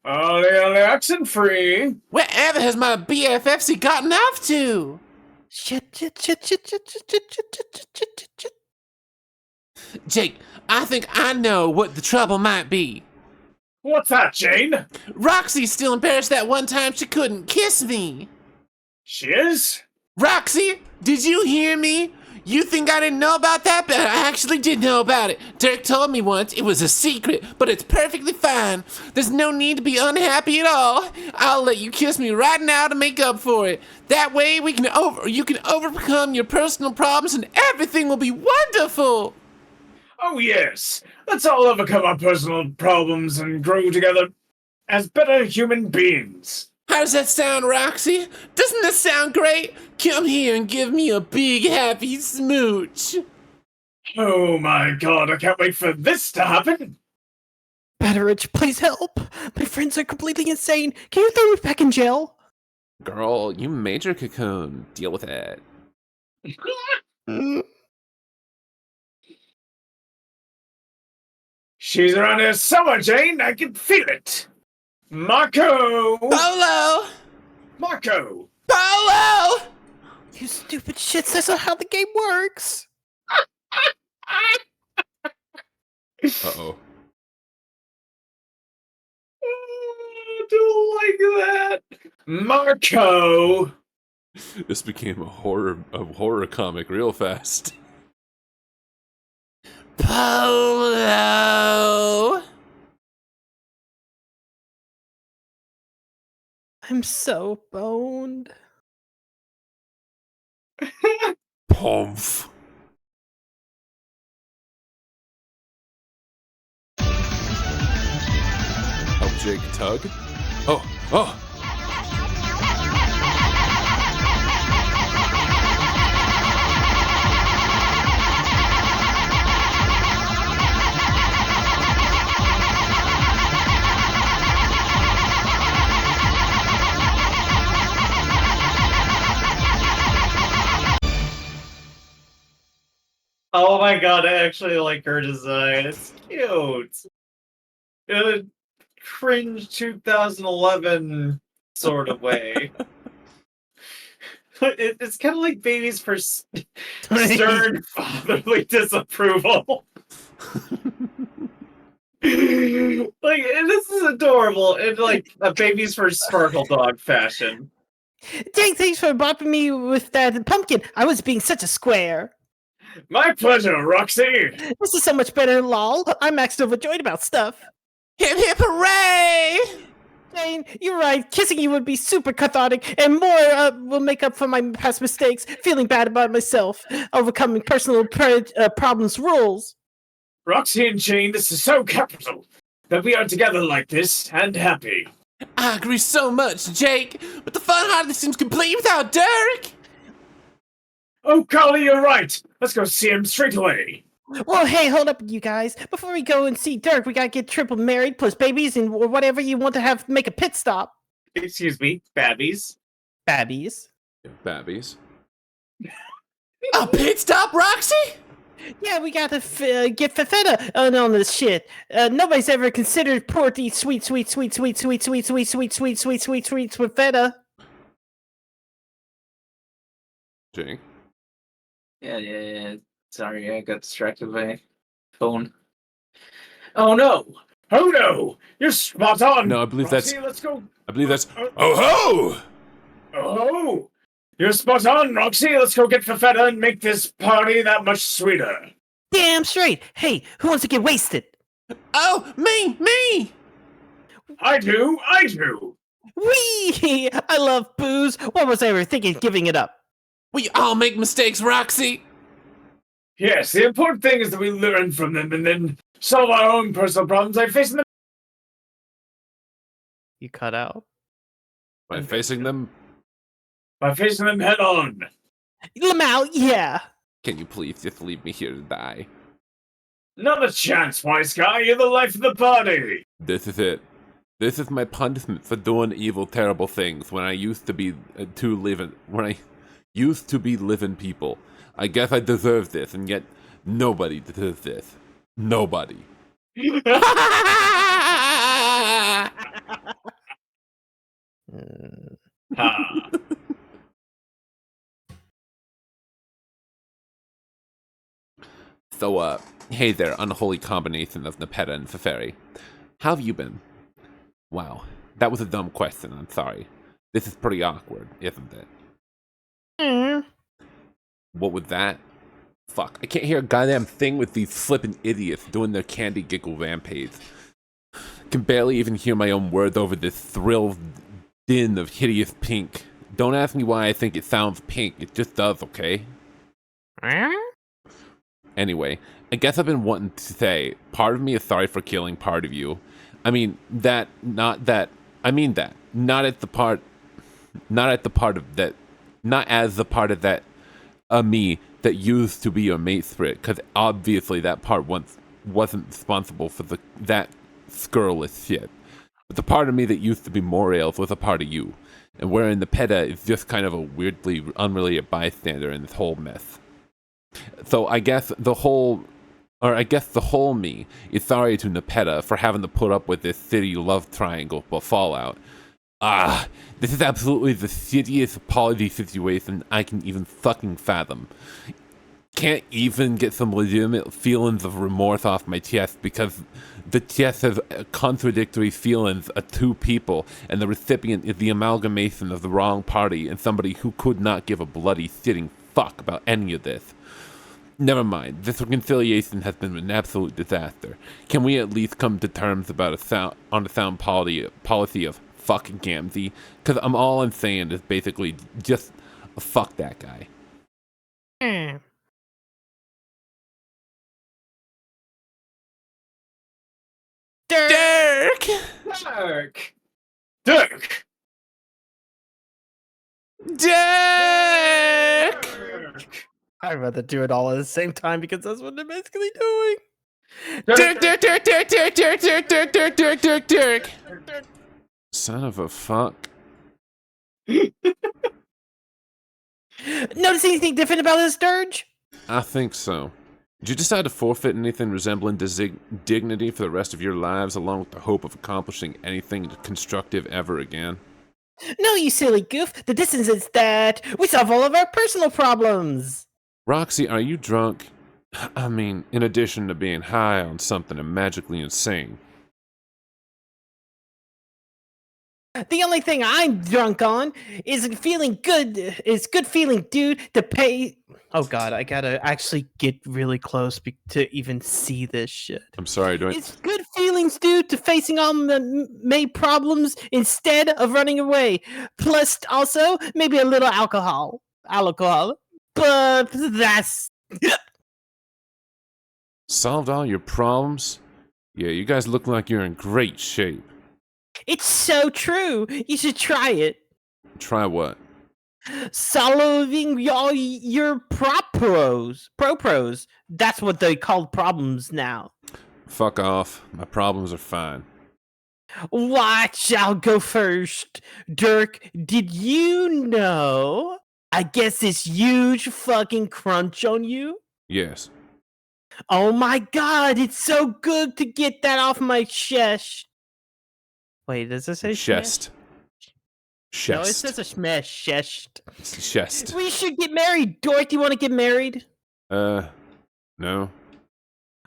Ollie, oxen free. Wherever has my BFFC gotten off to? Shit. Jake, I think I know what the trouble might be. What's that, Jane? Roxy's still embarrassed that one time she couldn't kiss me. She is? Roxy, did you hear me? You think I didn't know about that, but I actually did know about it. Dirk told me once it was a secret, but it's perfectly fine. There's no need to be unhappy at all. I'll let you kiss me right now to make up for it. That way you can overcome your personal problems and everything will be wonderful. Oh, yes. Let's all overcome our personal problems and grow together as better human beings. How does that sound, Roxy? Doesn't that sound great? Come here and give me a big happy smooch. Oh my God, I can't wait for this to happen. Batteridge, please help. My friends are completely insane. Can you throw me back in jail? Girl, you major cocoon. Deal with it. She's around here somewhere, Jane. I can feel it. Marco! Polo! Marco! Polo! You stupid shits, that's not how the game works. Uh-oh. I don't like that. Marco! This became a horror comic real fast. Polo! I'm so boned. Pomf. Help Jake tug? Oh! Oh my god, I actually like her design. It's cute. In a cringe 2011 sort of way. It's kind of like babies for stern fatherly disapproval. Like, and this is adorable in like a babies for Sparkle Dog fashion. Jake, thanks for bopping me with that pumpkin. I was being such a square. My pleasure, Roxy. This is so much better, lol. I'm actually overjoyed about stuff. Hip hip hooray! Jane, you're right. Kissing you would be super cathartic, and more will make up for my past mistakes. Feeling bad about myself, overcoming personal problems rules. Roxy and Jane, this is so capital that we are together like this and happy. I agree so much, Jake, but the fun hardly seems complete without Dirk. Oh, golly, you're right. Let's go see him straight away. Well, hey, hold up, you guys. Before we go and see Dirk, we gotta get triple married, plus babies, and or whatever you want to have make a pit stop. Excuse me, babbies. Babbies. Babbies. A pit stop, Roxy? Yeah, we gotta get Fafetta on this shit. Nobody's ever considered porty sweet Fafetta. Jake. Yeah. Sorry, I got distracted by my phone. Oh no! Oh no! You're spot on! No, I believe Roxy, that's. let's go. I believe that's. Oh ho! Oh! You're spot on, Roxy! Let's go get Fafetta and make this party that much sweeter. Damn straight. Hey, who wants to get wasted? Oh, me! I do! Wee! I love booze. What was I ever thinking giving it up? We all make mistakes, Roxy. Yes, the important thing is that we learn from them and then solve our own personal problems by facing them. You cut out. By facing them. Head on. Lamau, yeah. Can you please just leave me here to die? Not a chance, wise guy. You're the life of the party. This is it. This is my punishment for doing evil, terrible things when I used to be living people. I guess I deserve this, and yet nobody deserves this. Nobody. Ah. So, hey there, unholy combination of Nepeta and Feferi. How have you been? Wow, that was a dumb question, I'm sorry. This is pretty awkward, isn't it? What was that? Fuck, I can't hear a goddamn thing with these flippin' idiots doing their candy giggle rampage. I can barely even hear my own words over this thrill din of hideous pink. Don't ask me why I think it sounds pink, it just does, okay? Anyway, I guess I've been wanting to say, part of me is sorry for killing part of you. I mean, not as the part of that me that used to be your mate spirit, because obviously that part once wasn't responsible for that scurrilous shit. But the part of me that used to be Morales was a part of you, and wherein the Peta is just kind of a weirdly unrelated bystander in this whole mess. So I guess the whole me is sorry to Nepeta for having to put up with this city love triangle for Fallout. This is absolutely the shittiest apology situation I can even fucking fathom. Can't even get some legitimate feelings of remorse off my chest because the chest has contradictory feelings of two people, and the recipient is the amalgamation of the wrong party and somebody who could not give a bloody shitting fuck about any of this. Never mind, this reconciliation has been an absolute disaster. Can we at least come to terms about a sound policy of fuck Gamzee? Because all I'm saying is basically just fuck that guy. Dirk! Dirk! I'd rather do it all at the same time because that's what they're basically doing. Dirk! Son of a fuck. Notice anything different about this dirge? I think so. Did you decide to forfeit anything resembling dignity for the rest of your lives, along with the hope of accomplishing anything constructive ever again? No, you silly goof. The distance is that we solve all of our personal problems. Roxy, are you drunk? I mean, in addition to being high on something and magically insane. The only thing I'm drunk on is feeling good. Is good feeling, dude. To pay. Oh God, I gotta actually get really close to even see this shit. I'm sorry, do I... It's good feelings, dude, to facing all the main problems instead of running away. Plus, also maybe a little alcohol. But that's. Solved all your problems? Yeah, you guys look like you're in great shape. It's so true. You should try it. Try what? Solving all your pros. That's what they call problems now. Fuck off. My problems are fine. Watch, I'll go first. Dirk, did you know I guess this huge fucking crunch on you? Yes. Oh my God, it's so good to get that off my chest. Wait, does it say chest? Chest. No, it says a smash chest. Chest. We should get married. Dork, do you want to get married? No. We're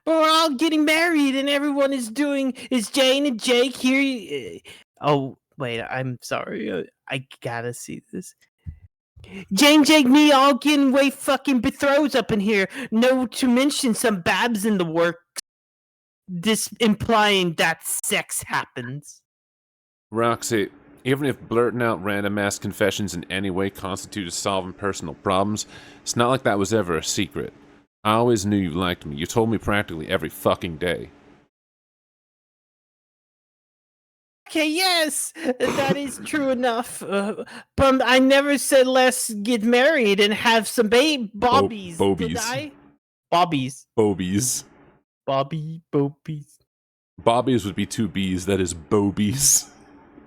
all getting married, and everyone is Jane and Jake here. Oh, wait, I'm sorry. I gotta see this. Jane, Jake, me all getting way fucking betrothed up in here. No to mention some babs in the works. This implying that sex happens. Roxy, even if blurting out random-ass confessions in any way constituted solving personal problems, it's not like that was ever a secret. I always knew you liked me. You told me practically every fucking day. Okay, yes, that is true enough. But I never said let's get married and have some bobbies. Did I? Bobbies. Bobies. Bobbies. Bobbies would be two B's. That is bobies.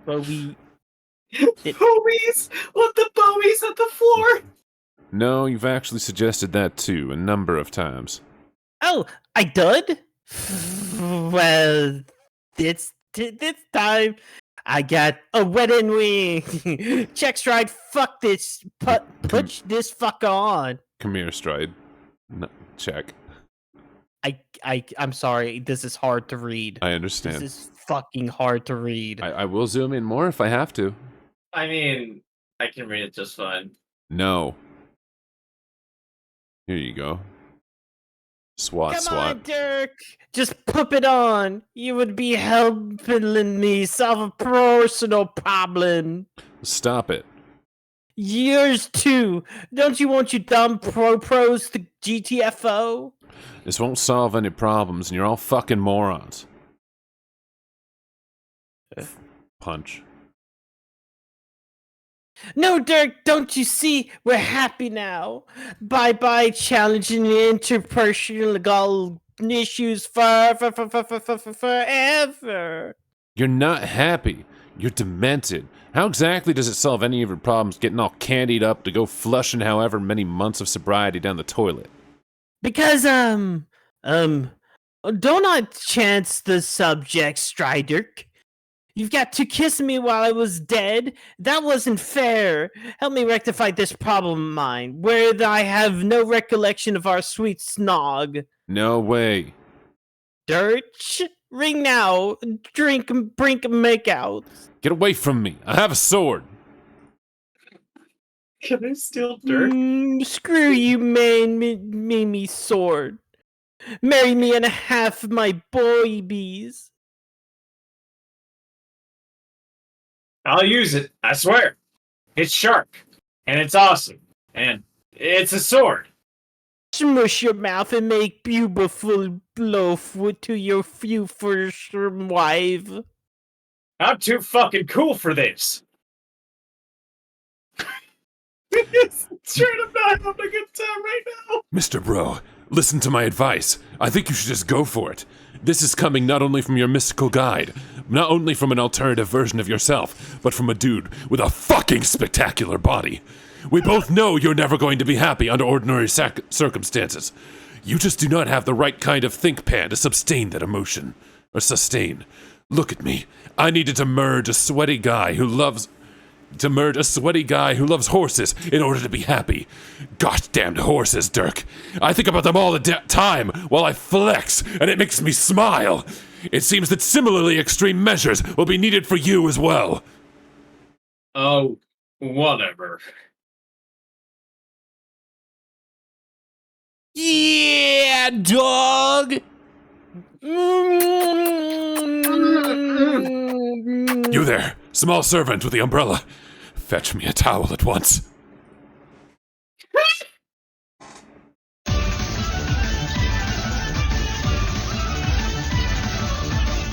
Bobby. Bowies? Let the bowies at the floor! No, you've actually suggested that too, a number of times. Oh, I did? Well, this time I got a wedding ring. Check stride, fuck this. Put this fucker on. Come here, Stride. No, check. I'm sorry, this is hard to read. I understand. This is fucking hard to read. I will zoom in more if I have to. I mean, I can read it just fine. No. Here you go. Swat. Come on, Dirk. Just put it on. You would be helping me solve a personal problem. Stop it. Yours too. Don't you want your dumb pros to GTFO? This won't solve any problems, and you're all fucking morons. Punch. No, Dirk, don't you see? We're happy now. Bye-bye challenging interpersonal issues forever. You're not happy. You're demented. How exactly does it solve any of your problems getting all candied up to go flushing however many months of sobriety down the toilet? Because, don't not chance the subject, Striderk. You've got to kiss me while I was dead. That wasn't fair. Help me rectify this problem of mine, where I have no recollection of our sweet snog. No way. Dirch, ring now. Drink, brink, make out. Get away from me. I have a sword. Can I steal Dirk? Screw you, man, me sword. Marry me and half my boy bees. I'll use it, I swear. It's sharp, and it's awesome, and it's a sword. Smush your mouth and make beautiful loaf to your future wife. I'm too fucking cool for this. Straight up not having a good time right now. Mr. Bro, listen to my advice. I think you should just go for it. This is coming not only from your mystical guide, not only from an alternative version of yourself, but from a dude with a fucking spectacular body. We both know you're never going to be happy under ordinary circumstances. You just do not have the right kind of think pan to sustain that emotion. Or sustain. Look at me. I needed to merge a sweaty guy who loves horses in order to be happy. Goddamned horses, Dirk. I think about them all the time while I flex, and it makes me smile. It seems that similarly extreme measures will be needed for you as well. Oh, whatever. Yeah, dog! You there, small servant with the umbrella. Fetch me a towel at once.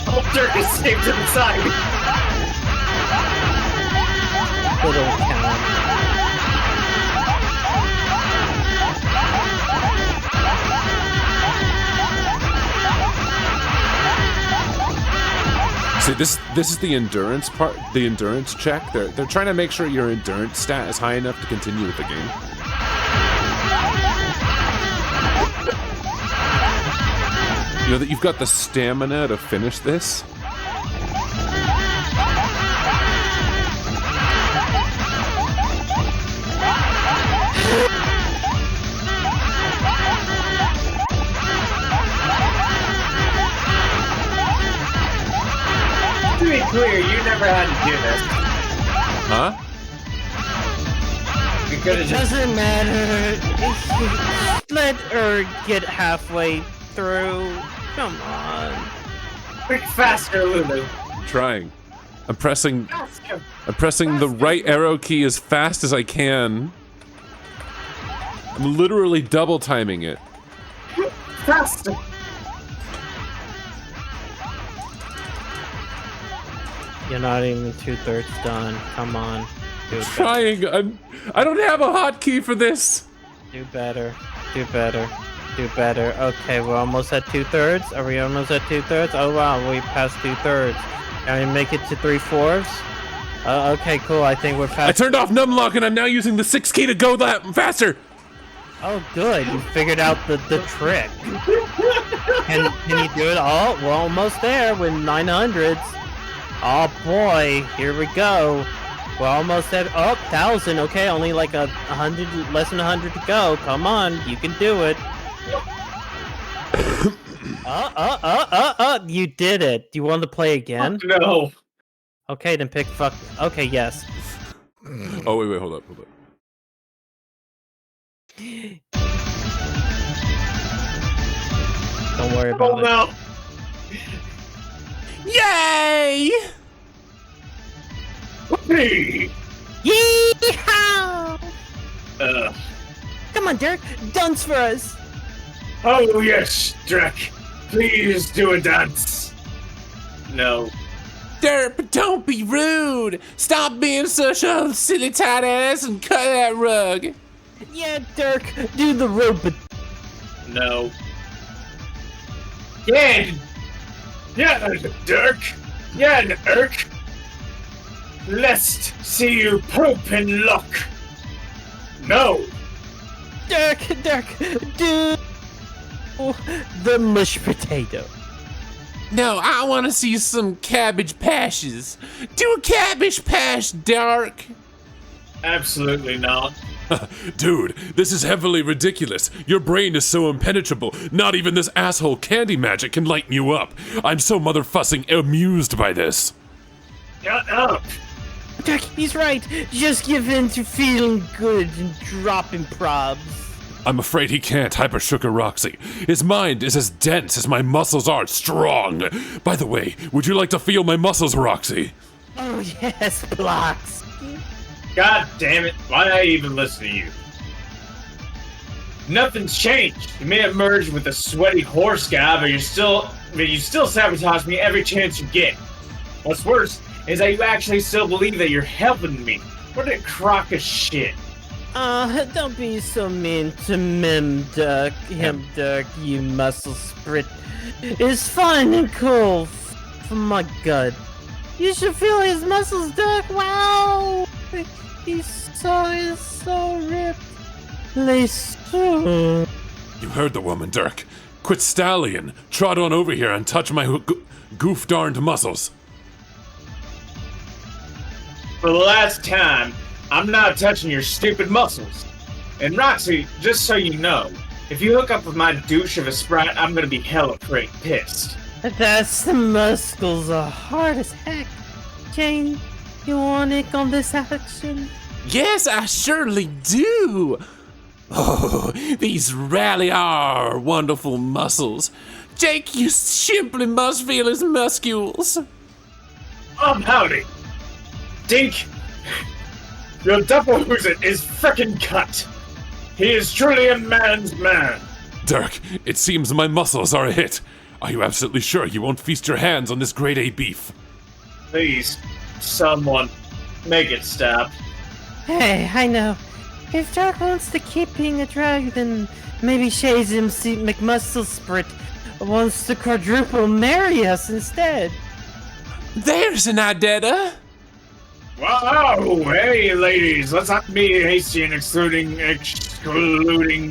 Oh, Dirk is saved to the side. Little count. See, this is the endurance part, the endurance check. They're trying to make sure your endurance stat is high enough to continue with the game. You know that you've got the stamina to finish this. To be clear, you never had to do this. Huh? You could It have just... doesn't matter. Let her get halfway through. Come on. Quick, faster, Lulu. Trying. I'm pressing Faster. the right arrow key as fast as I can. I'm literally double timing it. Faster. You're not even 2/3 done. Come on. Do better. Trying. I don't have a hotkey for this. Do better. Do better. Do better. Okay, we're almost at 2/3. Are we almost at 2/3? Oh wow, we passed 2/3. Can we make it to 3/4? Okay, cool. I think we're past. I turned off numlock and I'm now using the 6 key to go that faster. Oh, good. You figured out the trick. Can you do it all? We're almost there with 900s. Oh boy, here we go. We're almost at 1,000. Okay, only like 100, less than 100 to go. Come on, you can do it. You did it. Do you want to play again? No. Okay, then pick fuck. Okay, yes. Oh wait, hold up. Don't worry about Oh it. no. Yay! Hey. Yeehaw! Come on, Dirk. Dance for us. Oh yes, Dirk. Please do a dance. No. Derp, don't be rude! Stop being such a silly tight ass and cut that rug! Yeah, Dirk. Do the robot. No. Yeah. Yeah, Dirk. Yeah, Dirk. Let's see you poop in luck. No. Dirk, do the mush potato. No, I want to see some cabbage pashes. Do a cabbage pash, Dark. Absolutely not. Dude, this is heavily ridiculous. Your brain is so impenetrable, not even this asshole candy magic can lighten you up. I'm so motherfussing amused by this. Shut up. Dirk, he's right. Just give in to feeling good and dropping probs. I'm afraid he can't, Hyper Sugar Roxy. His mind is as dense as my muscles are strong. By the way, would you like to feel my muscles, Roxy? Oh yes, blocks. God damn it. Why did I even listen to you? Nothing's changed. You may have merged with a sweaty horse guy, but you still sabotage me every chance you get. What's worse is that you actually still believe that you're helping me. What a crock of shit. Don't be so mean to him, Dirk, you muscle sprit. It's fun and cool. For my god. You should feel his muscles, Dirk. Wow! He's so ripped. You heard the woman, Dirk. Quit stallion. Trot on over here and touch my goof-darned muscles. For the last time, I'm not touching your stupid muscles. And Roxy, just so you know, if you hook up with my douche of a sprite, I'm gonna be hella pissed. That's the muscles are hard as heck. Jane, you want it on this action? Yes, I surely do. Oh, these really are wonderful muscles. Jake, you simply must feel his muscles. Howdy. Dink, your Doppelhosen is frickin' cut. He is truly a man's man. Dirk, it seems my muscles are a hit. Are you absolutely sure you won't feast your hands on this grade A beef? Please, someone, make it stop. Hey, I know. If Dirk wants to keep being a drag, then maybe Shays MC McMusclesprite wants to quadruple marry us instead. There's an idea. Wow, hey ladies, let's not be hasty in excluding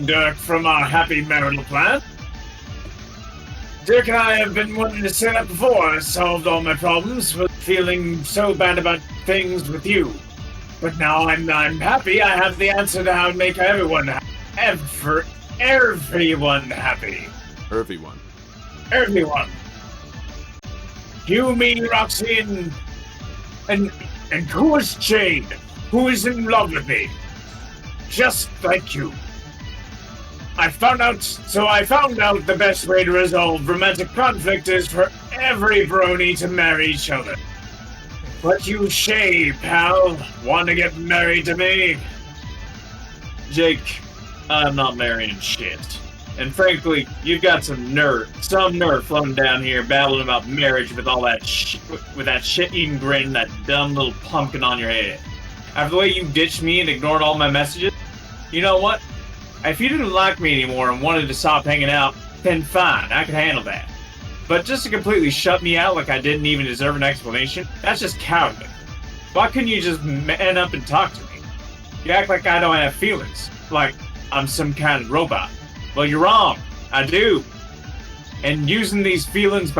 Dirk from our happy marital plan. Dirk and I have been wanting to set up before. I solved all my problems with feeling so bad about things with you. But now I'm happy. I have the answer to how to make everyone happy. Everyone happy. Everyone. Everyone. You, me, Roxy, and who is Jade? Who is in love with me? Just like you. I found out the best way to resolve romantic conflict is for every brony to marry each other. But you, Shay, pal, want to get married to me? Jake, I'm not marrying shit. And frankly, you've got some nerve floating down here babbling about marriage with all that with that shit-eating grin, that dumb little pumpkin on your head. After the way you ditched me and ignored all my messages, you know what? If you didn't like me anymore and wanted to stop hanging out, then fine, I could handle that. But just to completely shut me out like I didn't even deserve an explanation, that's just cowardly. Why couldn't you just man up and talk to me? You act like I don't have feelings, like I'm some kind of robot. Well, you're wrong. I do. And using these feelings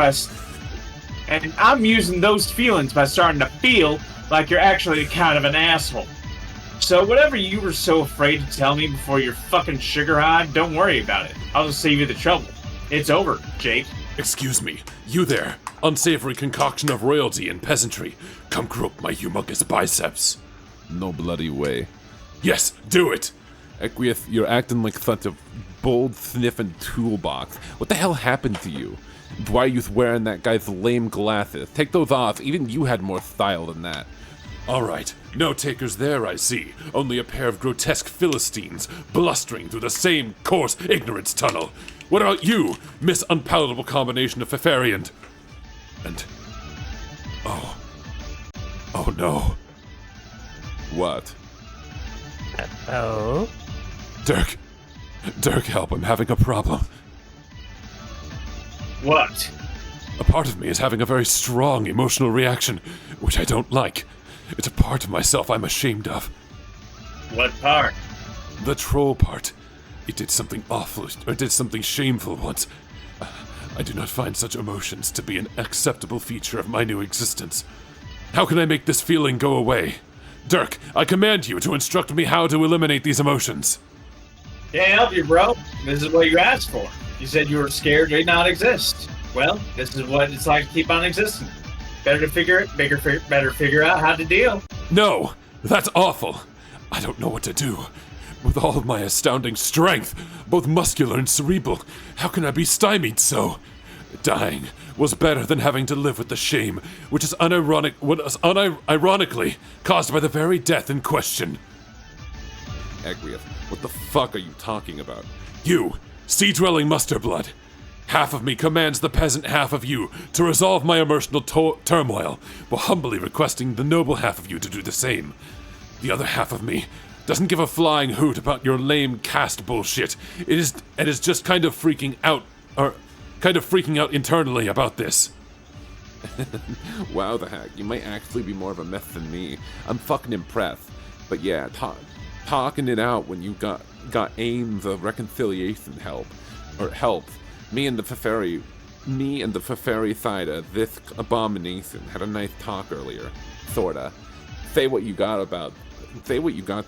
I'm using those feelings by starting to feel like you're actually kind of an asshole. So whatever you were so afraid to tell me before your fucking sugar high, don't worry about it. I'll just save you the trouble. It's over, Jake. Excuse me, you there, unsavory concoction of royalty and peasantry. Come grope my humongous biceps. No bloody way. Yes, do it! ARquiusprite, you're acting like such a bold sniffing toolbox. What the hell happened to you? Why are you wearing that guy's lame glasses? Take those off. Even you had more style than that. Alright, no takers there, I see. Only a pair of grotesque Philistines blustering through the same coarse ignorance tunnel. What about you, Miss Unpalatable Combination of Pfeffarian? And... Oh no. What? Oh? Dirk, help, I'm having a problem. What? A part of me is having a very strong emotional reaction, which I don't like. It's a part of myself I'm ashamed of. What part? The troll part. It did something awful, or did something shameful once. I do not find such emotions to be an acceptable feature of my new existence. How can I make this feeling go away? Dirk, I command you to instruct me how to eliminate these emotions. Can't help you, bro. This is what you asked for. You said you were scared they not exist. Well, this is what it's like to keep on existing. Better figure out how to deal. No, that's awful. I don't know what to do. With all of my astounding strength, both muscular and cerebral, how can I be stymied so? Dying was better than having to live with the shame, which is unironically caused by the very death in question. ARquiusprite, what the fuck are you talking about? You, sea-dwelling musterblood. Half of me commands the peasant half of you to resolve my emotional turmoil, while humbly requesting the noble half of you to do the same. The other half of me doesn't give a flying hoot about your lame caste bullshit. It is just kind of freaking out internally about this. Wow, the heck, you might actually be more of a meth than me. I'm fucking impressed. But yeah, talking it out when you got aimed the reconciliation help. Me and the Feferi Thida, this abomination, had a nice talk earlier. Sorta. Say what you got to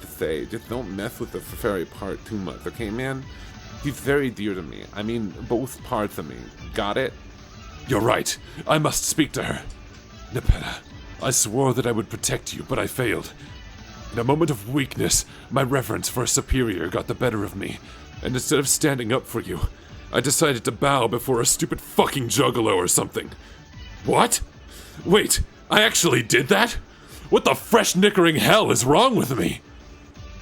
say. Just don't mess with the Feferi part too much, okay, man? He's very dear to me. I mean, both parts of me. Got it? You're right. I must speak to her. Nepeta, I swore that I would protect you, but I failed. In a moment of weakness, my reverence for a superior got the better of me, and instead of standing up for you, I decided to bow before a stupid fucking juggalo or something. What? Wait, I actually did that? What the fresh knickering hell is wrong with me?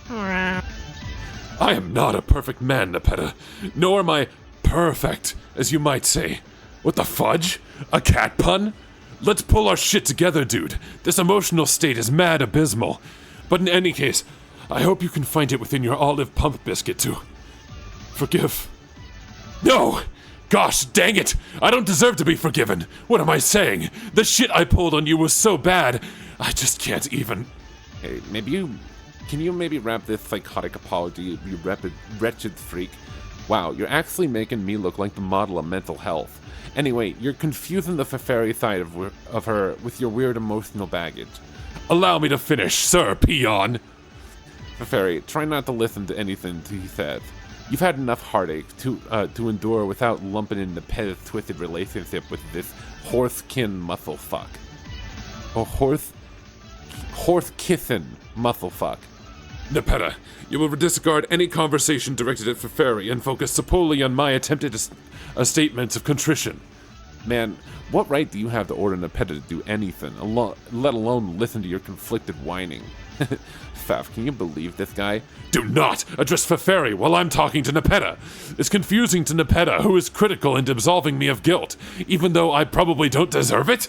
I am not a perfect man, Nepeta, nor am I perfect, as you might say. What the fudge? A cat pun? Let's pull our shit together, dude. This emotional state is mad abysmal. But in any case, I hope you can find it within your olive pump biscuit to forgive. No! Gosh, dang it! I don't deserve to be forgiven! What am I saying? The shit I pulled on you was so bad, I just can't even... Hey, can you maybe wrap this psychotic apology, you wretched freak? Wow, you're actually making me look like the model of mental health. Anyway, you're confusing the Feferi side of her with your weird emotional baggage. Allow me to finish, sir, peon! Feferi, try not to listen to anything he says. You've had enough heartache to endure without lumping in the twisted relationship with this horse-kin muscle fuck. Or horse-kissing muscle fuck. Nepeta, you will discard any conversation directed at Feferi and focus solely on my attempted statements of contrition. Man, what right do you have to order Nepeta to do anything, let alone listen to your conflicted whining? Faf, can you believe this guy? Do not address Feferi while I'm talking to Nepeta. It's confusing to Nepeta, who is critical in absolving me of guilt, even though I probably don't deserve it.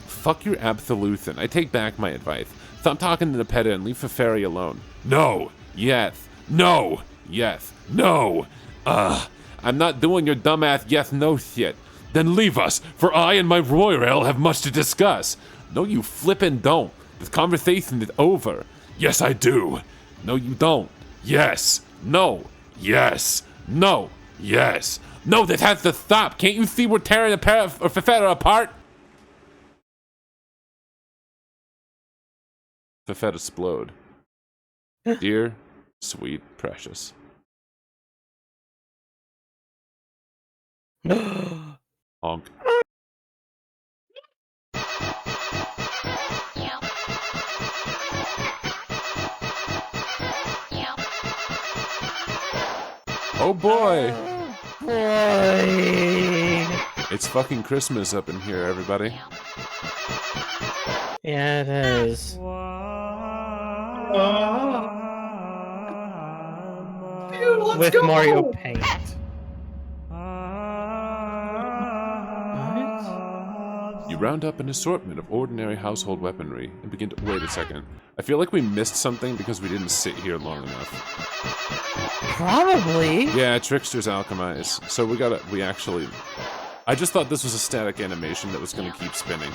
Fuck your absolution. I take back my advice. Stop talking to Nepeta and leave Feferi alone. No. Yes. No. Yes. No. I'm not doing your dumbass yes-no shit. Then leave us, for I and my royal have much to discuss. No, you flippin' don't. This conversation is over. Yes, I do. No, you don't. Yes. No. Yes. No. Yes. No, this has to stop. Can't you see we're tearing a pair of Fefeta apart? Fefeta explode. Dear, sweet, precious. Honk. Oh boy! Boy. It's fucking Christmas up in here, everybody. Yeah, it is. Dude, let's With go! Mario Paint. You round up an assortment of ordinary household weaponry and begin to... Wait a second. I feel like we missed something because we didn't sit here long enough. Probably. Yeah, Trickster's alchemized. So we actually... I just thought this was a static animation that was going to keep spinning.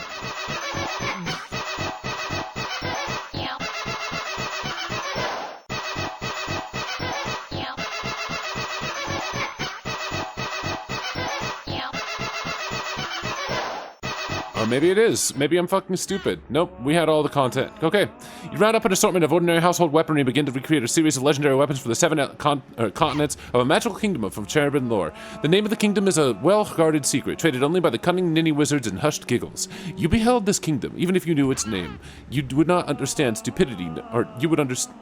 Or maybe it is. Maybe I'm fucking stupid. Nope, we had all the content. Okay. You round up an assortment of ordinary household weaponry and begin to recreate a series of legendary weapons for the 7 continents of a magical kingdom of cherubim lore. The name of the kingdom is a well-guarded secret, traded only by the cunning ninny wizards and hushed giggles. You beheld this kingdom, even if you knew its name. You would not understand stupidity, or you would understand...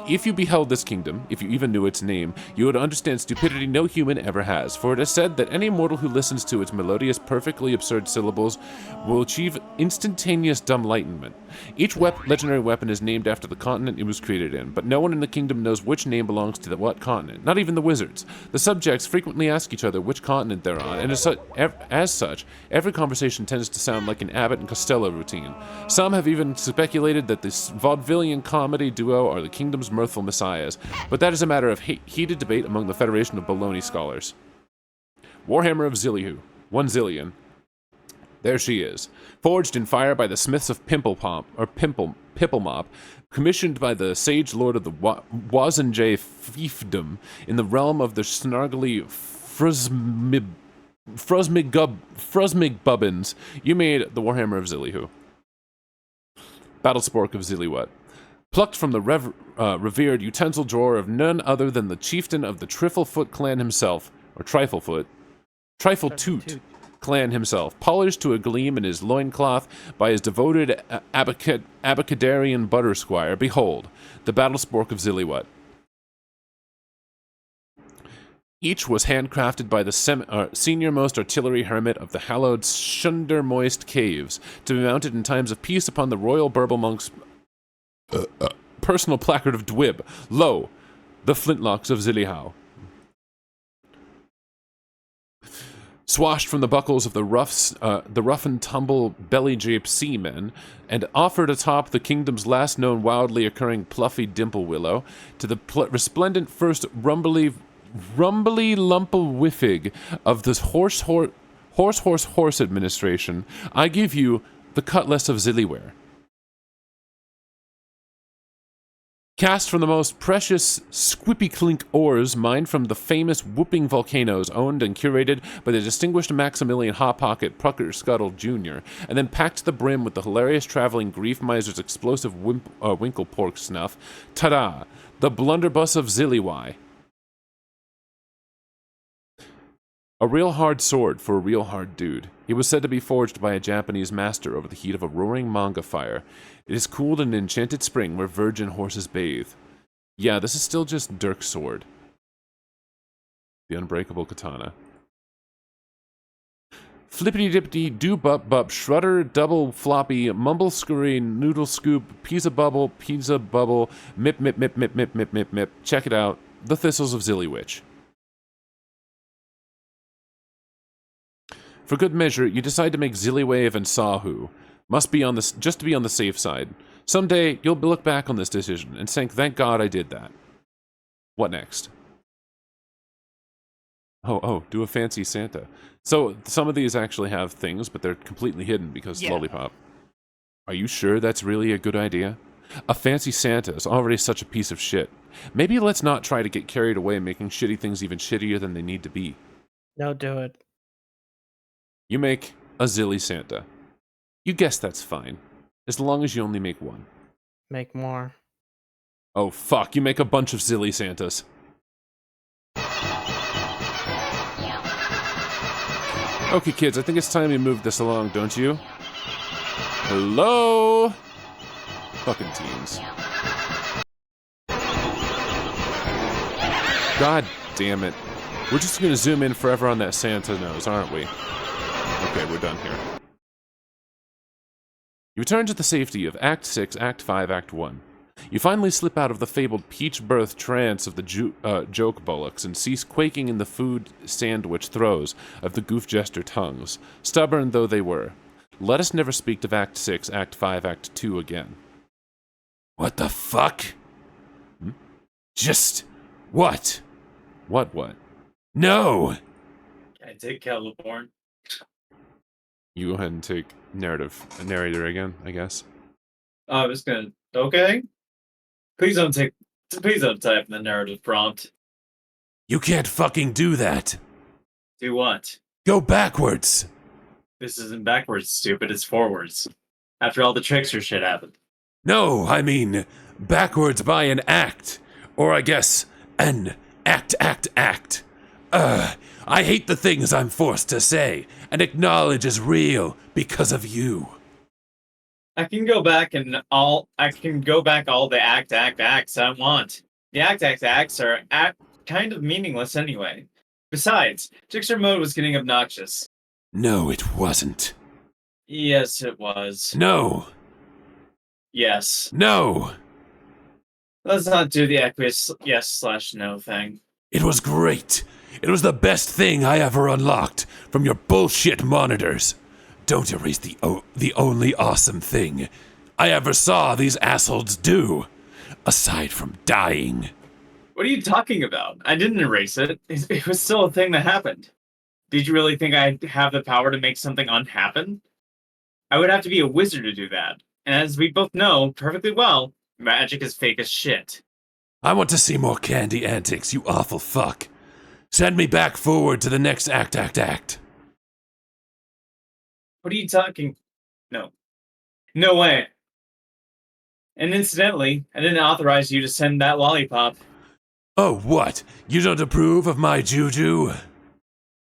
If you beheld this kingdom, if you even knew its name, you would understand stupidity no human ever has, for it is said that any mortal who listens to its melodious, perfectly absurd syllables will achieve instantaneous dumblightment. Each legendary weapon is named after the continent it was created in, but no one in the kingdom knows which name belongs to what continent, not even the wizards. The subjects frequently ask each other which continent they're on, and as such, every conversation tends to sound like an Abbott and Costello routine. Some have even speculated that this vaudevillian comedy duo are the kingdom's mirthful messiahs, but that is a matter of heated debate among the Federation of Baloney scholars. Warhammer of Zillihu, 1 zillion. There she is, forged in fire by the smiths of Pimplemop, commissioned by the sage lord of the Wazenjay fiefdom in the realm of the snargly Fruzmigbubbins. You made the Warhammer of Zillihu. Battlespork of Zilliwut. Plucked from the revered utensil drawer of none other than the chieftain of the Triflefoot clan himself, or Trifletoot clan himself, polished to a gleam in his loincloth by his devoted Abacadarian butter squire. Behold, the Battlespork of Zilliwut. Each was handcrafted by the senior-most artillery hermit of the hallowed Shundermoist caves, to be mounted in times of peace upon the royal Burble monk's personal placard of Dwib. Lo, the flintlocks of Zillihow. Swashed from the buckles of the rough and tumble belly-japed seamen, and offered atop the kingdom's last known wildly occurring pluffy dimple willow, to the resplendent first rumbly lumple-whiffig of the horse administration, I give you the cutlass of Zilliware. Cast from the most precious squippy-clink ores mined from the famous whooping volcanoes owned and curated by the distinguished Maximilian Hot Pocket Pucker Scuttle Jr., and then packed to the brim with the hilarious traveling grief miser's explosive winkle pork snuff. Ta-da! The blunderbuss of Zilliwai. A real hard sword for a real hard dude. He was said to be forged by a Japanese master over the heat of a roaring manga fire. It is cooled in an enchanted spring where virgin horses bathe. Yeah, this is still just Dirk's sword. The unbreakable katana. Flippity-dippity, doo-bup-bup, shredder, double floppy, mumble scurry, noodle scoop, pizza bubble, mip mip mip mip mip mip mip mip. Check it out. The Thistles of Zilliwitch. For good measure, you decide to make Zilliwave and Sahu. Must be on this just to be on the safe side. Someday, you'll look back on this decision and think, thank God I did that. What next? Oh, do a fancy Santa. So, some of these actually have things, but they're completely hidden because Lollipop. Are you sure that's really a good idea? A fancy Santa is already such a piece of shit. Maybe let's not try to get carried away making shitty things even shittier than they need to be. No, do it. You make a Zilly Santa. You guess that's fine, as long as you only make one. Make more. Oh fuck, you make a bunch of Zilly Santas. Okay kids, I think it's time we move this along, don't you? Hello? Fucking teens. God damn it. We're just gonna zoom in forever on that Santa nose, aren't we? Okay, we're done here. You return to the safety of Act 6, Act 5, Act 1. You finally slip out of the fabled peach birth trance of the joke bullocks and cease quaking in the food sandwich throes of the goof jester tongues, stubborn though they were. Let us never speak of Act 6, Act 5, Act 2 again. What the fuck? Just what? What? No! I take Celeborn. You go ahead and take narrator again, I guess. I was gonna. Okay. Please don't type in the narrative prompt. You can't fucking do that. Do what? Go backwards. This isn't backwards, stupid. It's forwards. After all the trickster shit happened. No, I mean backwards by an act. Or I guess an act. I hate the things I'm forced to say and acknowledge as real because of you. I can go back all the acts I want. The acts are kind of meaningless anyway. Besides, trickster mode was getting obnoxious. No, it wasn't. Yes, it was. No. Yes. No. Let's not do the yes/no thing. It was great. It was the best thing I ever unlocked from your bullshit monitors. Don't erase the only awesome thing I ever saw these assholes do, aside from dying. What are you talking about? I didn't erase it. It was still a thing that happened. Did you really think I have the power to make something unhappen? I would have to be a wizard to do that. And as we both know perfectly well, magic is fake as shit. I want to see more candy antics, you awful fuck. Send me back forward to the next act. What are you talking? No. No way. And incidentally, I didn't authorize you to send that lollipop. Oh, what? You don't approve of my juju?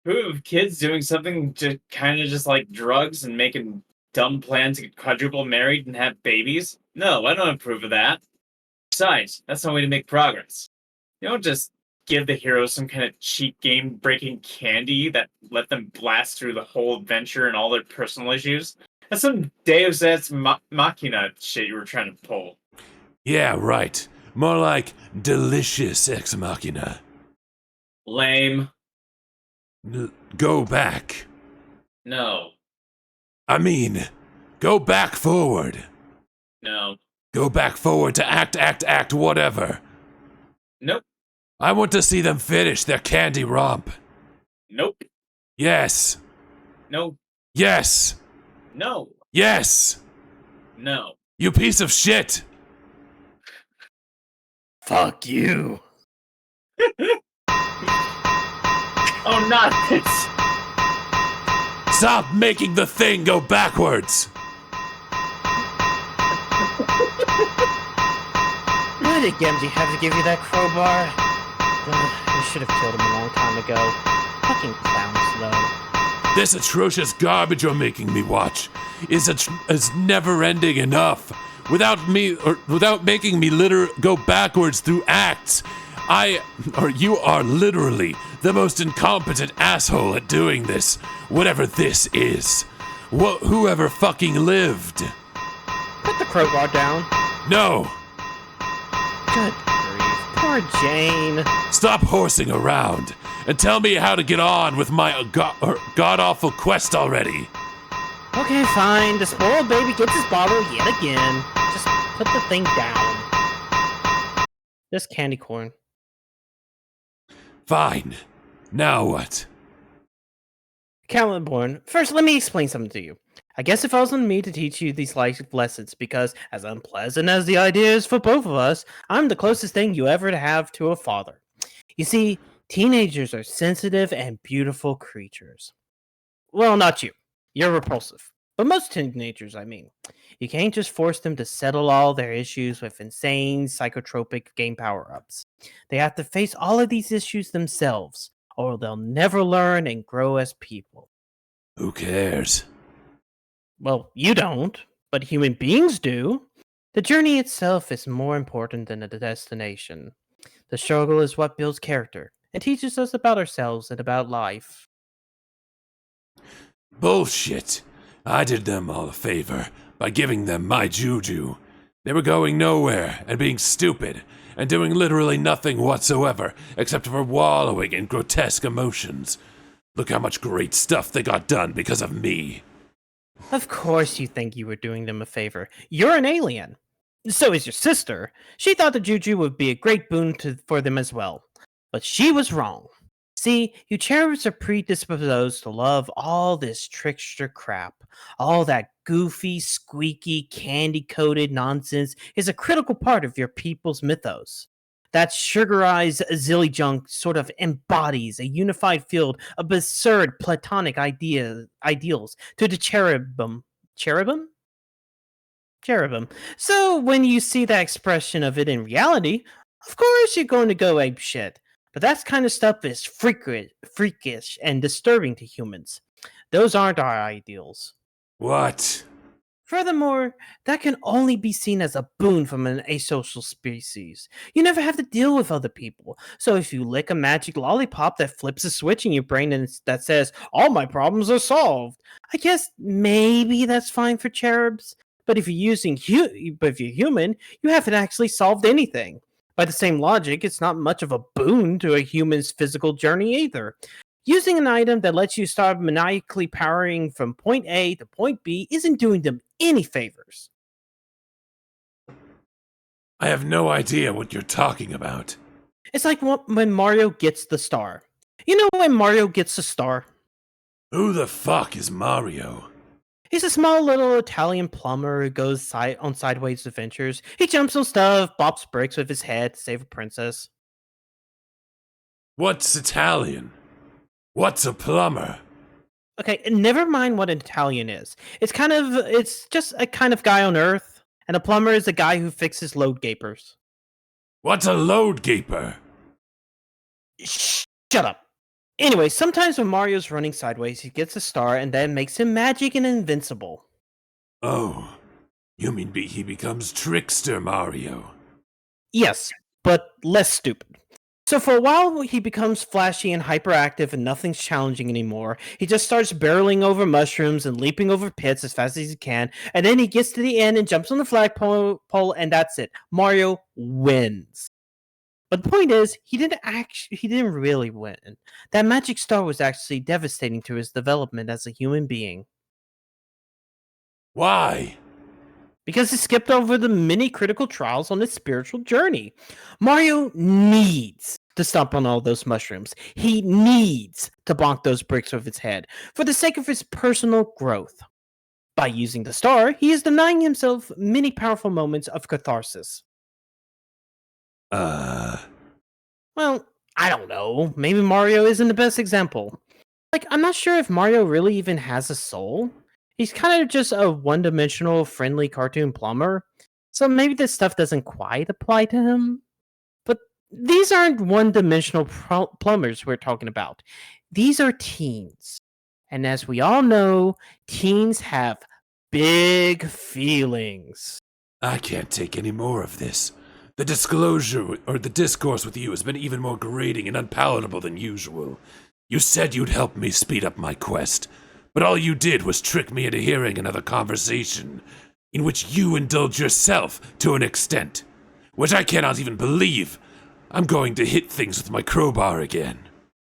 Approve of kids doing something to kind of just like drugs and making dumb plans to get quadruple married and have babies? No, I don't approve of that. Besides, that's no way to make progress. You don't just give the heroes some kind of cheap game-breaking candy that let them blast through the whole adventure and all their personal issues. That's some Deus Ex Machina shit you were trying to pull. Yeah, right. More like delicious ex machina. Lame. Go back. No. I mean, go back forward. No. Go back forward to act, whatever. Nope. I want to see them finish their candy romp. Nope. Yes. No. Yes. No. Yes. No. You piece of shit. Fuck you. Oh, not this. Stop making the thing go backwards. Why did Gemsy have to give you that crowbar? You should have killed him a long time ago. Fucking clowns, though. This atrocious garbage you're making me watch is never ending enough. Without making me go backwards through acts, you are literally the most incompetent asshole at doing this, whatever this is. Whoever fucking lived. Put the crowbar down. No. Good grief. Poor Jane. Stop horsing around and tell me how to get on with my god-awful quest already. Okay, fine. The spoiled baby gets his bottle yet again. Just put the thing down. This candy corn. Fine. Now what? Caliborn, first let me explain something to you. I guess it falls on me to teach you these life lessons because, as unpleasant as the idea is for both of us, I'm the closest thing you ever have to a father. You see, teenagers are sensitive and beautiful creatures. Well, not you. You're repulsive. But most teenagers, I mean. You can't just force them to settle all their issues with insane psychotropic game power-ups. They have to face all of these issues themselves, or they'll never learn and grow as people. Who cares? Well, you don't, but human beings do. The journey itself is more important than the destination. The struggle is what builds character and teaches us about ourselves and about life. Bullshit. I did them all a favor by giving them my juju. They were going nowhere and being stupid and doing literally nothing whatsoever except for wallowing in grotesque emotions. Look how much great stuff they got done because of me. Of course you think you were doing them a favor. You're an alien. So is your sister. She thought the juju would be a great boon for them as well. But she was wrong. See, you cherubs are predisposed to love all this trickster crap. All that goofy, squeaky, candy-coated nonsense is a critical part of your people's mythos. That sugarized zilly junk sort of embodies a unified field of absurd platonic ideals to the cherubim. Cherubim? Cherubim. So when you see that expression of it in reality, of course you're going to go apeshit. But that kind of stuff is freakish and disturbing to humans. Those aren't our ideals. What? Furthermore, that can only be seen as a boon from an asocial species. You never have to deal with other people. So if you lick a magic lollipop that flips a switch in your brain and that says, all my problems are solved, I guess maybe that's fine for cherubs. But if you're human, you haven't actually solved anything. By the same logic, it's not much of a boon to a human's physical journey either. Using an item that lets you start maniacally powering from point A to point B isn't doing them any favors. I have no idea what you're talking about. It's like when Mario gets the star. You know when Mario gets a star? Who the fuck is Mario? He's a small little Italian plumber who goes on sideways adventures. He jumps on stuff, bops bricks with his head to save a princess. What's Italian? What's a plumber? Okay, and never mind what an Italian is. It's just a kind of guy on Earth, and a plumber is a guy who fixes load gapers. What's a load gaper? Shut up. Anyway, sometimes when Mario's running sideways, he gets a star and that makes him magic and invincible. Oh, you mean he becomes Trickster Mario? Yes, but less stupid. So for a while, he becomes flashy and hyperactive and nothing's challenging anymore. He just starts barreling over mushrooms and leaping over pits as fast as he can, and then he gets to the end and jumps on the flagpole, and that's it. Mario wins. But the point is, he didn't really win. That magic star was actually devastating to his development as a human being. Why? Because he skipped over the many critical trials on his spiritual journey. Mario needs to stomp on all those mushrooms. He needs to bonk those bricks with his head for the sake of his personal growth. By using the star, he is denying himself many powerful moments of catharsis. Well, I don't know. Maybe Mario isn't the best example. I'm not sure if Mario really even has a soul. He's kind of just a one-dimensional, friendly cartoon plumber. So maybe this stuff doesn't quite apply to him. But these aren't one-dimensional plumbers we're talking about. These are teens. And as we all know, teens have big feelings. I can't take any more of this. The disclosure or the discourse with you has been even more grating and unpalatable than usual. You said you'd help me speed up my quest, but all you did was trick me into hearing another conversation in which you indulge yourself to an extent, which I cannot even believe. I'm going to hit things with my crowbar again.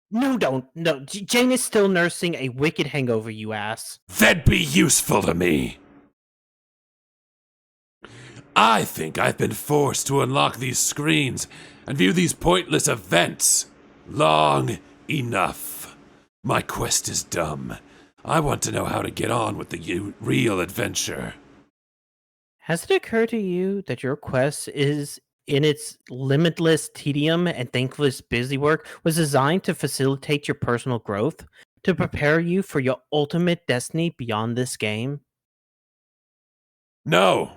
No, don't. No, Jane is still nursing a wicked hangover, you ass. That'd be useful to me. I think I've been forced to unlock these screens and view these pointless events long enough. My quest is dumb. I want to know how to get on with the real adventure. Has it occurred to you that your quest is, in its limitless tedium and thankless busywork, was designed to facilitate your personal growth, to prepare you for your ultimate destiny beyond this game? No.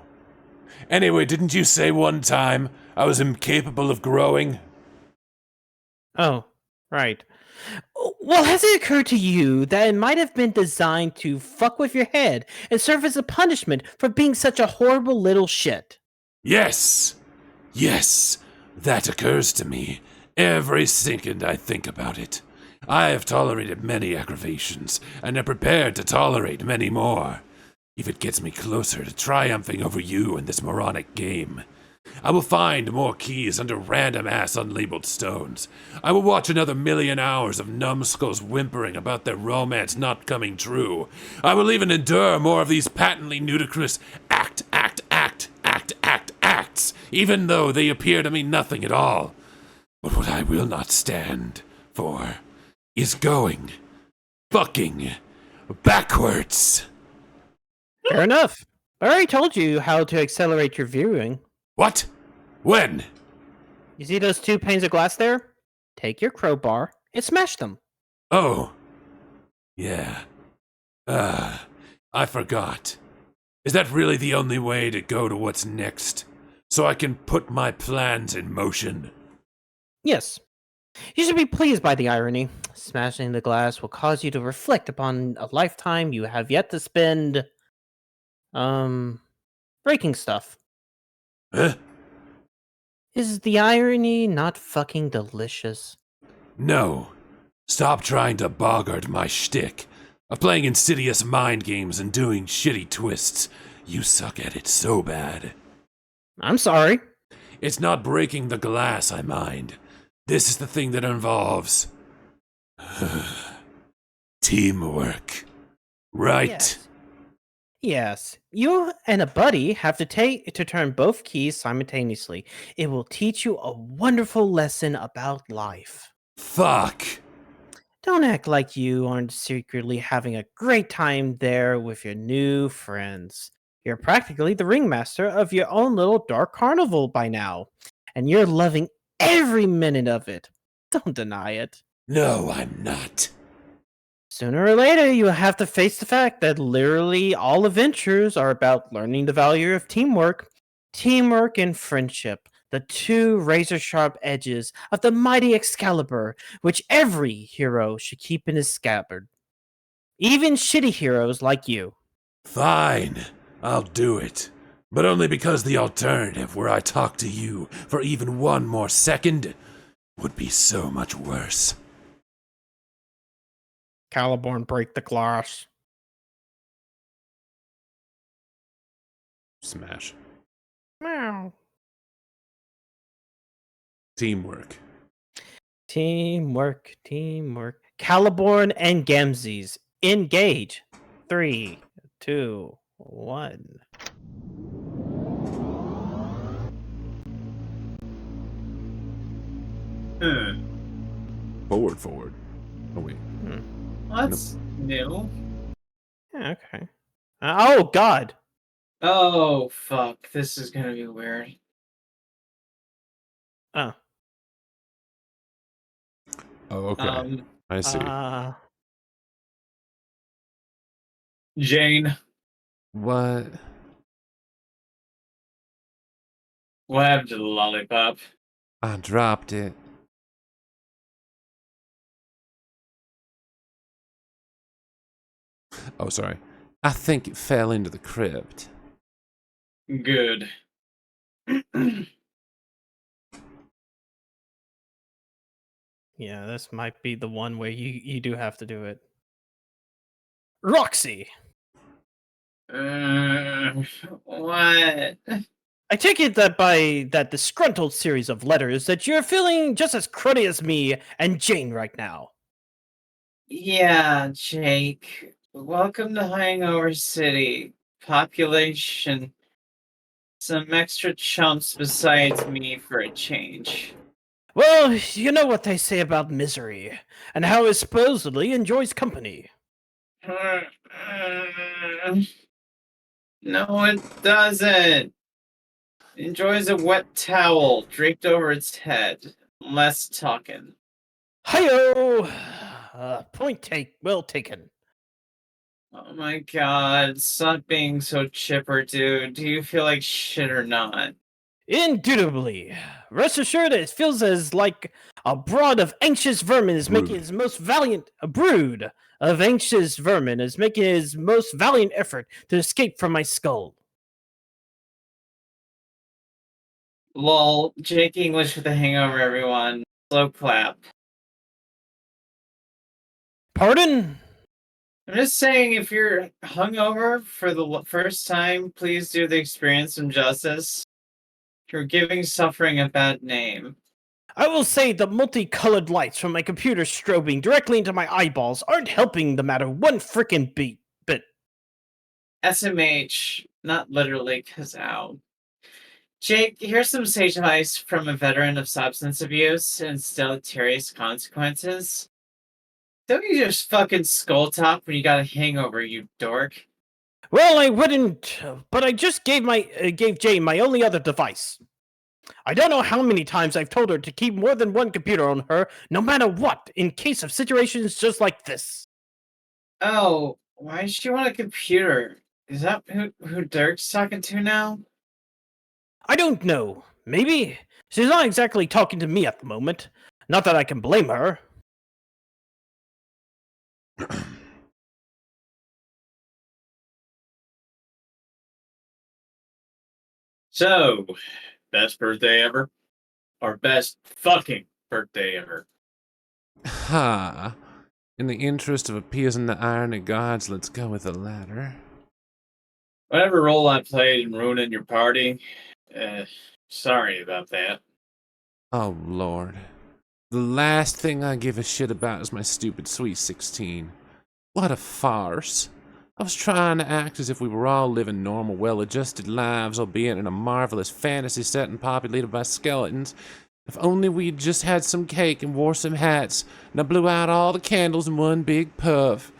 Anyway, didn't you say one time I was incapable of growing? Oh, right. Well, has it occurred to you that it might have been designed to fuck with your head and serve as a punishment for being such a horrible little shit? Yes. Yes, that occurs to me every second I think about it. I have tolerated many aggravations, and am prepared to tolerate many more, if it gets me closer to triumphing over you in this moronic game. I will find more keys under random-ass unlabeled stones. I will watch another 1,000,000 hours of numbskulls whimpering about their romance not coming true. I will even endure more of these patently ludicrous acts, even though they appear to mean nothing at all. But what I will not stand for is going fucking backwards. Fair enough. I already told you how to accelerate your viewing. What? When? You see those 2 panes of glass there? Take your crowbar and smash them. Oh. Yeah. I forgot. Is that really the only way to go to what's next? So I can put my plans in motion? Yes. You should be pleased by the irony. Smashing the glass will cause you to reflect upon a lifetime you have yet to spend, breaking stuff. Huh? Is the irony not fucking delicious? No. Stop trying to boggart my shtick of playing insidious mind games and doing shitty twists. You suck at it so bad. I'm sorry. It's not breaking the glass I mind. This is the thing that involves teamwork. Right? Yes. You and a buddy have to turn both keys simultaneously. It will teach you a wonderful lesson about life. Fuck. Don't act like you aren't secretly having a great time there with your new friends. You're practically the ringmaster of your own little dark carnival by now, and you're loving every minute of it. Don't deny it. No, I'm not. Sooner or later, you will have to face the fact that literally all adventures are about learning the value of teamwork. Teamwork and friendship, the two razor-sharp edges of the mighty Excalibur, which every hero should keep in his scabbard. Even shitty heroes like you. Fine, I'll do it. But only because the alternative, where I talk to you for even one more second, would be so much worse. Caliborn, break the glass. Smash. Meow. Teamwork. Teamwork, teamwork. Caliborn and Gamzees, engage. 3, 2, 1. Forward. Oh, wait. That's new. Yeah, okay. Oh, God. Oh, fuck. This is gonna be weird. Oh. Oh, okay. I see. Jane, What? what happened to the lollipop? I dropped it. Oh, sorry. I think it fell into the crypt. Good. Yeah, this might be the one where you do have to do it. Roxy! What? I take it that by that disgruntled series of letters that you're feeling just as cruddy as me and Jane right now. Yeah, Jake. Welcome to Hangover City. Population. Some extra chumps besides me for a change. Well, you know what they say about misery, and how it supposedly enjoys company. No, it doesn't. It enjoys a wet towel draped over its head. Less talking. Hi-yo! Well taken. Oh my god, stop being so chipper, dude. Do you feel like shit or not? Indubitably. Rest assured it feels as like a brood of anxious vermin is making his most valiant effort to escape from my skull. Lol, Jake English with a hangover, everyone. Slow clap. Pardon? I'm just saying, if you're hungover for the first time, please do the experience some justice. You're giving suffering a bad name. I will say the multicolored lights from my computer strobing directly into my eyeballs aren't helping the matter one frickin' bit. SMH, not literally, cause ow. Jake, here's some sage advice from a veteran of substance abuse and its deleterious consequences. Don't you just fucking skull top when you got a hangover, you dork. Well, I wouldn't, but I just gave Jane my only other device. I don't know how many times I've told her to keep more than one computer on her, no matter what, in case of situations just like this. Oh, why does she want a computer? Is that who Dirk's talking to now? I don't know. Maybe. She's not exactly talking to me at the moment. Not that I can blame her. So, best birthday ever? Or best fucking birthday ever? Ha. In the interest of appeasing the irony gods, let's go with the latter. Whatever role I played in ruining your party, sorry about that. Oh, Lord. The last thing I give a shit about is my stupid Sweet 16. What a farce. I was trying to act as if we were all living normal, well-adjusted lives, albeit in a marvelous fantasy setting populated by skeletons. If only we'd just had some cake and wore some hats, and I blew out all the candles in one big puff.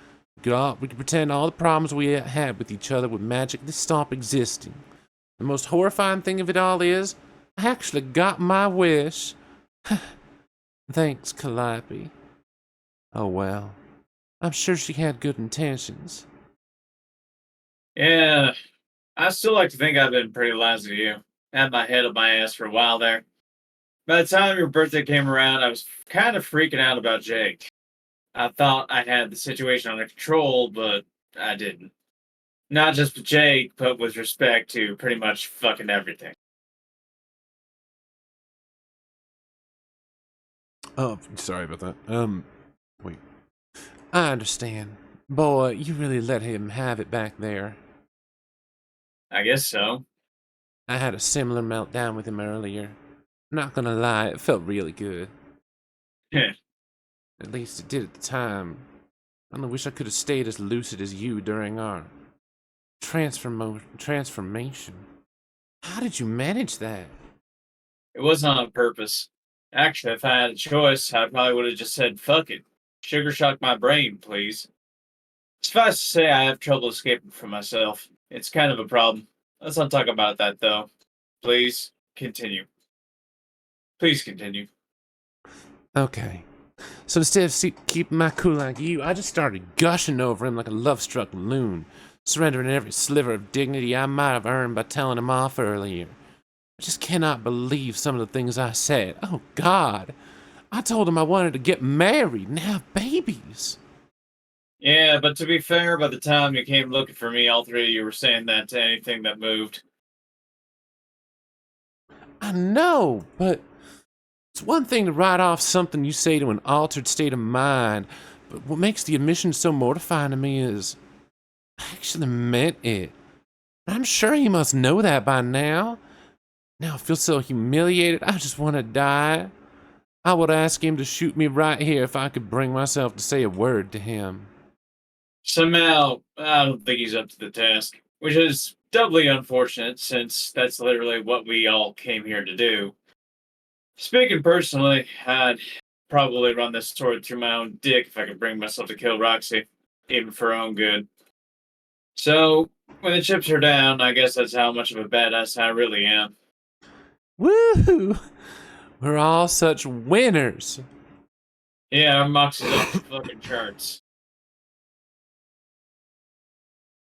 We could pretend all the problems we had with each other would magically stop existing. The most horrifying thing of it all is, I actually got my wish. Thanks, Calliope. Oh well. I'm sure she had good intentions. Yeah, I still like to think I've been pretty lousy to you. Had my head up my ass for a while there. By the time your birthday came around, I was kind of freaking out about Jake. I thought I had the situation under control, but I didn't. Not just with Jake, but with respect to pretty much fucking everything. Oh, sorry about that. Wait. I understand. Boy, you really let him have it back there. I guess so. I had a similar meltdown with him earlier. Not gonna lie, it felt really good. Heh. At least it did at the time. I wish I could have stayed as lucid as you during our transformation. How did you manage that? It wasn't on purpose. Actually, if I had a choice, I probably would have just said, fuck it. Sugar shock my brain, please. Suffice to say, I have trouble escaping from myself. It's kind of a problem. Let's not talk about that, though. Please, continue. Please continue. Okay. So instead of keeping my cool like you, I just started gushing over him like a love-struck loon, surrendering every sliver of dignity I might have earned by telling him off earlier. I just cannot believe some of the things I said. Oh, God. I told him I wanted to get married and have babies. Yeah, but to be fair, by the time you came looking for me, all three of you were saying that to anything that moved. I know, but it's one thing to write off something you say to an altered state of mind, but what makes the admission so mortifying to me is I actually meant it. I'm sure he must know that by now. Now I feel so humiliated, I just want to die. I would ask him to shoot me right here if I could bring myself to say a word to him. Somehow, I don't think he's up to the task, which is doubly unfortunate since that's literally what we all came here to do. Speaking personally, I'd probably run this sword through my own dick if I could bring myself to kill Roxy, even for her own good. So, when the chips are down, I guess that's how much of a badass I really am. Woo! We're all such winners. Yeah, our moxie's off the fucking charts.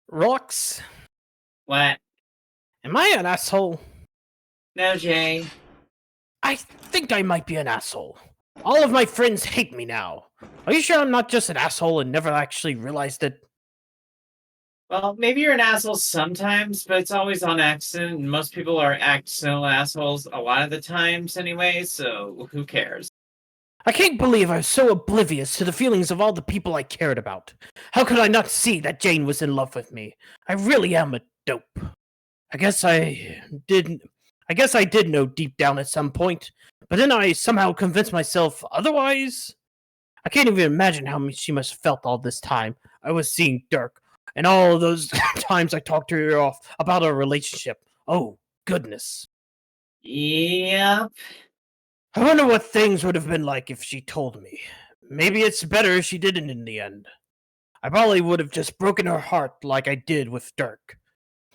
Rox, What? am I an asshole? No, Jay. I think I might be an asshole. All of my friends hate me now. Are you sure I'm not just an asshole and never actually realized it? Well, maybe you're an asshole sometimes, but it's always on accident, and most people are accidental assholes a lot of the times anyway, so who cares? I can't believe I was so oblivious to the feelings of all the people I cared about. How could I not see that Jane was in love with me? I really am a dope. I guess I did know deep down at some point, but then I somehow convinced myself otherwise. I can't even imagine how she must have felt all this time I was seeing Dirk, and all those times I talked to her off about our relationship. Oh, goodness. Yep. I wonder what things would have been like if she told me. Maybe it's better she didn't in the end. I probably would have just broken her heart like I did with Dirk.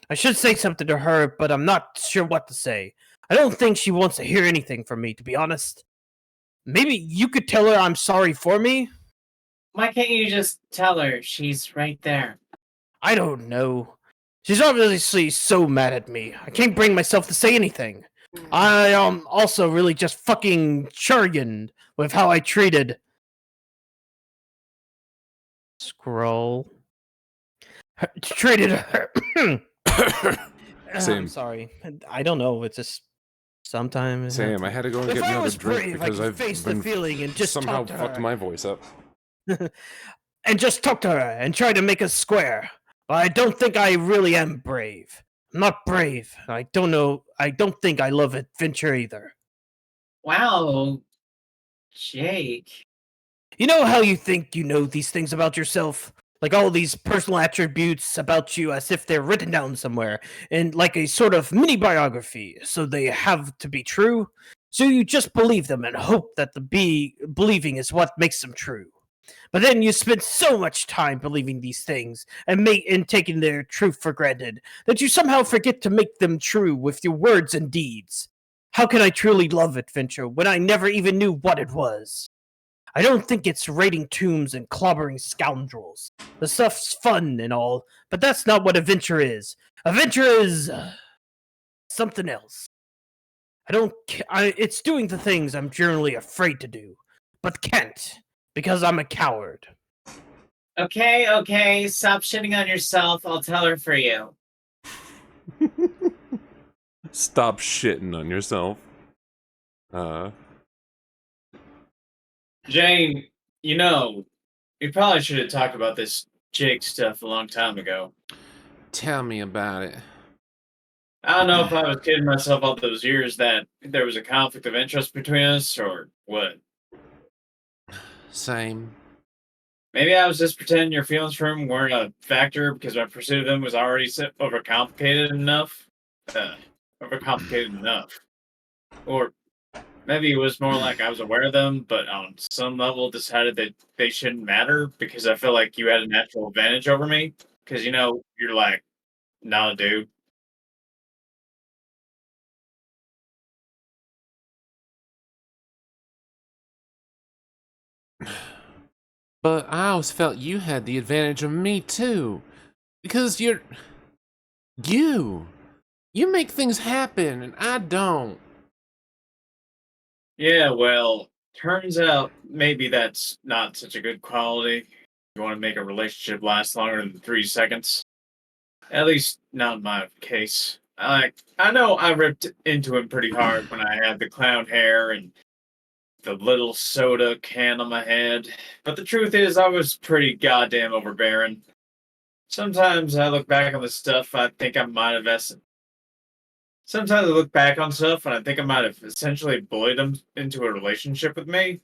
I should say something to her, but I'm not sure what to say. I don't think she wants to hear anything from me, to be honest. Maybe you could tell her I'm sorry for me? Why can't you just tell her she's right there? I don't know. She's obviously so mad at me. I can't bring myself to say anything. I am also really just fucking chagrined with how I treated Scroll. Treated her. Same. I'm sorry. I don't know. It's just sometimes. Same. I had to go and If get I another was drink brave, I because could I've face the been feeling and just somehow talk to fucked her. my voice up. And just talk to her and try to make us square. But I don't think I really am brave. I'm not brave. I don't know. I don't think I love adventure either. Wow, Jake. You know how you think you know these things about yourself? Like all these personal attributes about you as if they're written down somewhere in like a sort of mini biography, so they have to be true? So you just believe them and hope that believing is what makes them true. But then you spend so much time believing these things and taking their truth for granted that you somehow forget to make them true with your words and deeds. How can I truly love adventure when I never even knew what it was? I don't think it's raiding tombs and clobbering scoundrels. The stuff's fun and all, but that's not what adventure is. Adventure is something else. It's doing the things I'm generally afraid to do, but can't, because I'm a coward. Okay, stop shitting on yourself. I'll tell her for you. Stop shitting on yourself. Jane, you know, we probably should have talked about this Jake stuff a long time ago. Tell me about it. I don't know if I was kidding myself all those years that there was a conflict of interest between us, or what. Same. Maybe I was just pretending your feelings for him weren't a factor because my pursuit of him was already overcomplicated enough. Overcomplicated enough. Or maybe it was more like I was aware of them, but on some level decided that they shouldn't matter because I feel like you had a natural advantage over me. Because, you know, you're like, nah, dude. But I always felt you had the advantage of me too. Because you make things happen and I don't. Yeah, well, turns out maybe that's not such a good quality. You want to make a relationship last longer than 3 seconds. At least not in my case. I know I ripped into him pretty hard when I had the clown hair and the little soda can on my head, but the truth is I was pretty goddamn overbearing. Sometimes I look back on the stuff I think I might have Sometimes I look back on stuff and I think I might have essentially bullied him into a relationship with me.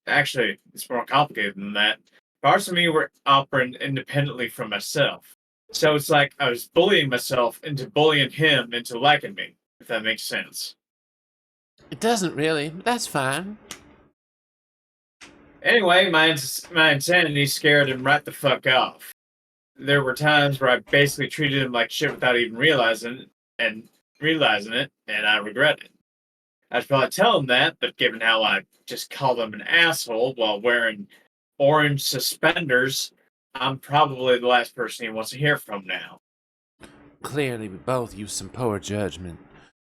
Actually, it's more complicated than that. Parts of me were operating independently from myself. So it's like I was bullying myself into bullying him into liking me, if that makes sense. It doesn't really, but that's fine. Anyway, my insanity scared him right the fuck off. There were times where I basically treated him like shit without even realizing it, and I regret it. I should probably tell him that, but given how I just called him an asshole while wearing orange suspenders, I'm probably the last person he wants to hear from now. Clearly, we both used some poor judgment.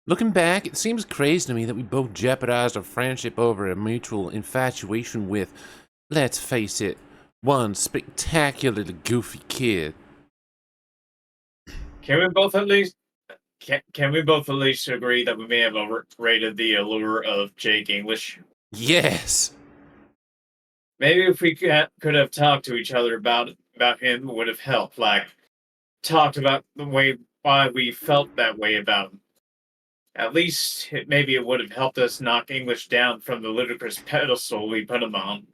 Looking back, it seems crazy to me that we both jeopardized our friendship over a mutual infatuation with, let's face it, one spectacularly goofy kid. Can we both at least agree that we may have overrated the allure of Jake English? Yes! Maybe if we could have talked to each other about him, it would have helped. Like, talked about the way why we felt that way about him. At least maybe it would have helped us knock English down from the ludicrous pedestal we put him on.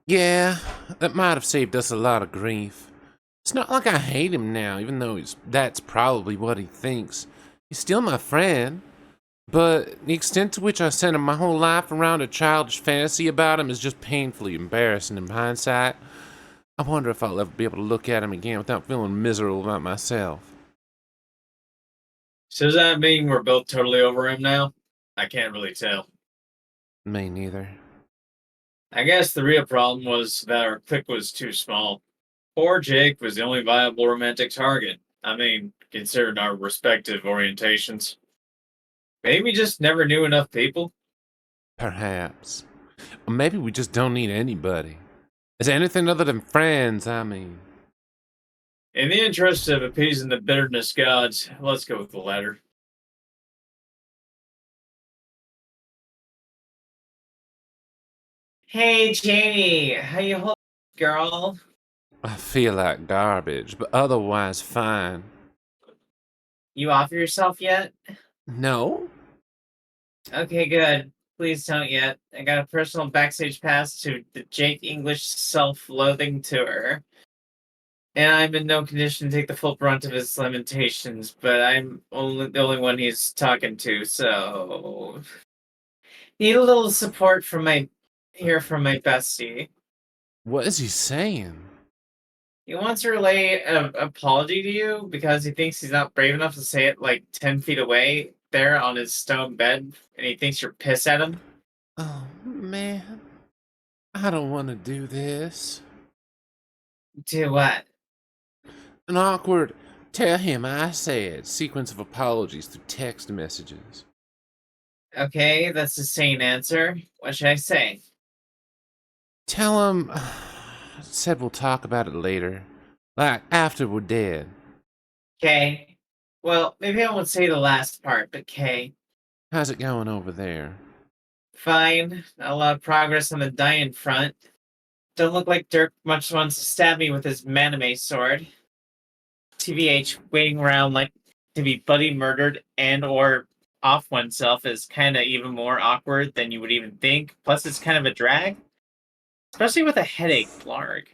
Yeah, that might have saved us a lot of grief. It's not like I hate him now, even though that's probably what he thinks. He's still my friend. But the extent to which I centered my whole life around a childish fantasy about him is just painfully embarrassing in hindsight. I wonder if I'll ever be able to look at him again without feeling miserable about myself. So does that mean we're both totally over him now? I can't really tell. Me neither. I guess the real problem was that our clique was too small. Poor Jake was the only viable romantic target. I mean, considering our respective orientations. Maybe we just never knew enough people. Perhaps. Or maybe we just don't need anybody. Is anything other than friends, I mean. In the interest of appeasing the bitterness gods, let's go with the latter. Hey, Janie, how you holding, girl? I feel like garbage, but otherwise fine. You off yourself yet? No? Okay, good. Please don't yet. I got a personal backstage pass to the Jake English self-loathing tour. And I'm in no condition to take the full brunt of his lamentations, but I'm the only one he's talking to, so need a little support from my bestie. What is he saying? He wants to relay an apology to you because he thinks he's not brave enough to say it like 10 feet away there on his stone bed, and he thinks you're pissed at him. Oh, man. I don't want to do this. Do what? An awkward, tell him I said sequence of apologies through text messages. Okay, that's the sane answer. What should I say? Tell him, said we'll talk about it later. Like, after we're dead. Okay. Well, maybe I won't say the last part, but okay. How's it going over there? Fine. Not a lot of progress on the dying front. Don't look like Dirk much wants to stab me with his manime sword. TVH, waiting around like to be buddy murdered and or off oneself is kind of even more awkward than you would even think. Plus, it's kind of a drag. Especially with a headache, Blarg.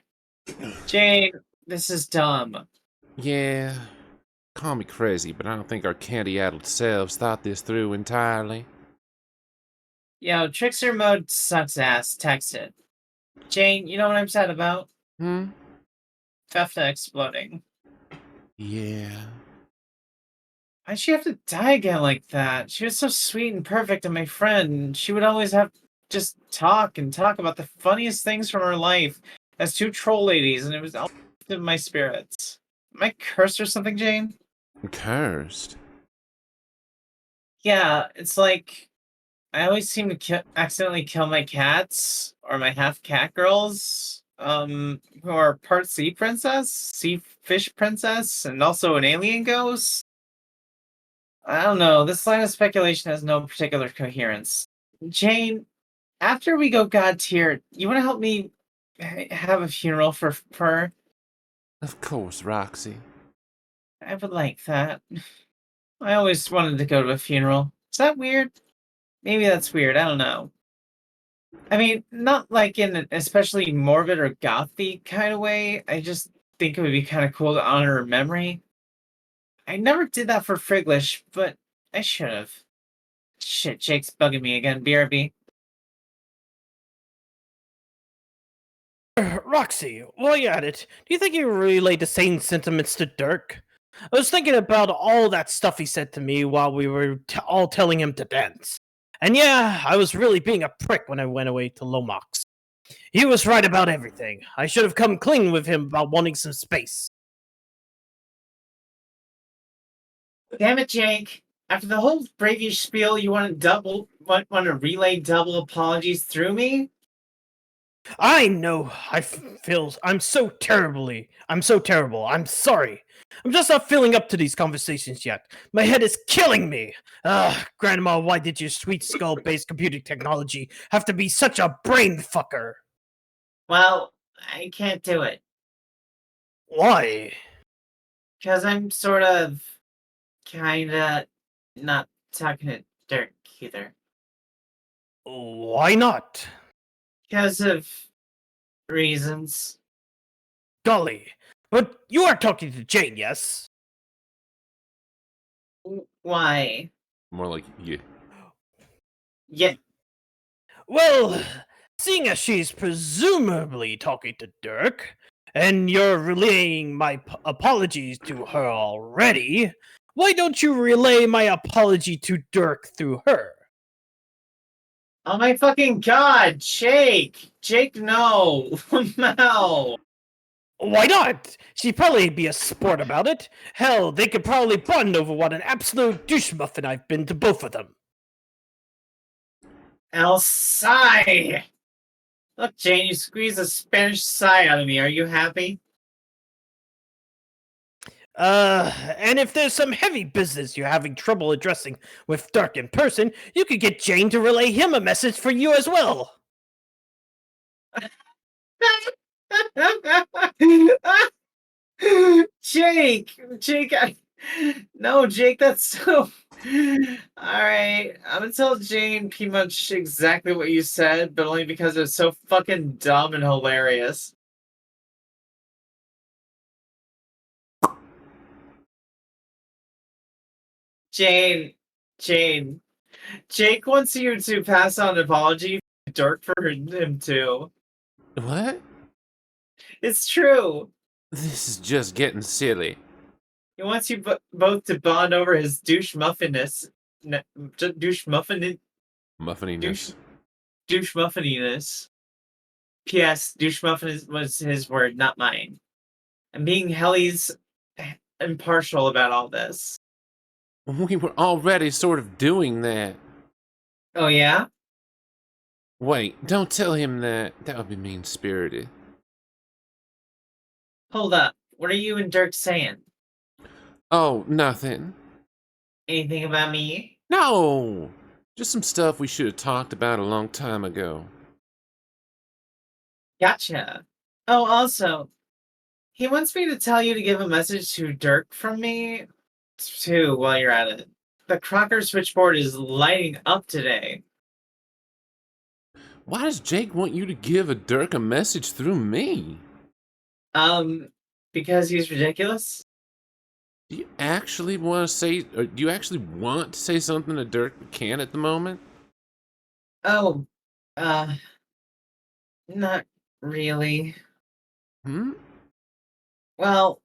Jane, this is dumb. Yeah, call me crazy, but I don't think our candy-addled selves thought this through entirely. Yo, Trickster mode sucks ass. Text it. Jane, you know what I'm sad about? Fefta exploding. Yeah. Why'd she have to die again like that? She was so sweet and perfect and my friend. She would always have just talk and talk about the funniest things from her life as two troll ladies, and it was all in my spirits. Am I cursed or something, Jane? Cursed? Yeah, it's like I always seem to accidentally kill my cats or my half cat girls, who are part sea princess, sea fish princess, and also an alien ghost. I don't know. This line of speculation has no particular coherence. Jane, after we go God tier, you want to help me have a funeral for her? Of course, Roxy. I would like that. I always wanted to go to a funeral. Is that weird? Maybe that's weird. I don't know. I mean, not like in an especially morbid or gothy kind of way. I just think it would be kind of cool to honor her memory. I never did that for Friglish, but I should have. Shit, Jake's bugging me again. BRB. Roxy, while you're at it, do you think you relayed the same sentiments to Dirk? I was thinking about all that stuff he said to me while we were all telling him to dance. And yeah, I was really being a prick when I went away to Lomax. He was right about everything. I should have come clean with him about wanting some space. Damn it, Jake. After the whole Bravish spiel, you want to relay double apologies through me? I know. I'm so terrible. I'm sorry. I'm just not feeling up to these conversations yet. My head is killing me. Grandma, why did your sweet skull-based computing technology have to be such a brain fucker? Well, I can't do it. Why? Because I'm sort of, kinda, not talking to Dirk either. Why not? Because of reasons. Golly. But you are talking to Jane, yes? Why? More like you. Yeah. Well, seeing as she's presumably talking to Dirk, and you're relaying my apologies to her already, why don't you relay my apology to Dirk through her? Oh my fucking god, Jake! Jake, no! No! Why not? She'd probably be a sport about it. Hell, they could probably bond over what an absolute douche muffin I've been to both of them. El sigh! Look, Jane, you squeezed a Spanish sigh out of me. Are you happy? And if there's some heavy business you're having trouble addressing with Dirk in person, you could get Jane to relay him a message for you as well. Jake! No, Jake, that's so... Alright, I'm gonna tell Jane pretty much exactly what you said, but only because it's so fucking dumb and hilarious. Jane, Jake wants you to pass on an apology to Dirk for him too. What? It's true. This is just getting silly. He wants you both to bond over his douche muffininess. Muffininess. Douche muffininess. P.S. Douche muffin was his word, not mine. I'm being Helly's impartial about all this. We were already sort of doing that. Oh yeah? Wait, don't tell him that. That would be mean-spirited. Hold up. What are you and Dirk saying? Oh, nothing. Anything about me? No! Just some stuff we should have talked about a long time ago. Gotcha. Oh, also, he wants me to tell you to give a message to Dirk from me, too, while you're at it. The Crocker switchboard is lighting up today. Why does Jake want you to give a Dirk a message through me? Because he's ridiculous? Do you actually want to say, or do you actually want to say something to Dirk but can't at the moment? Oh, not really. Hmm? Well,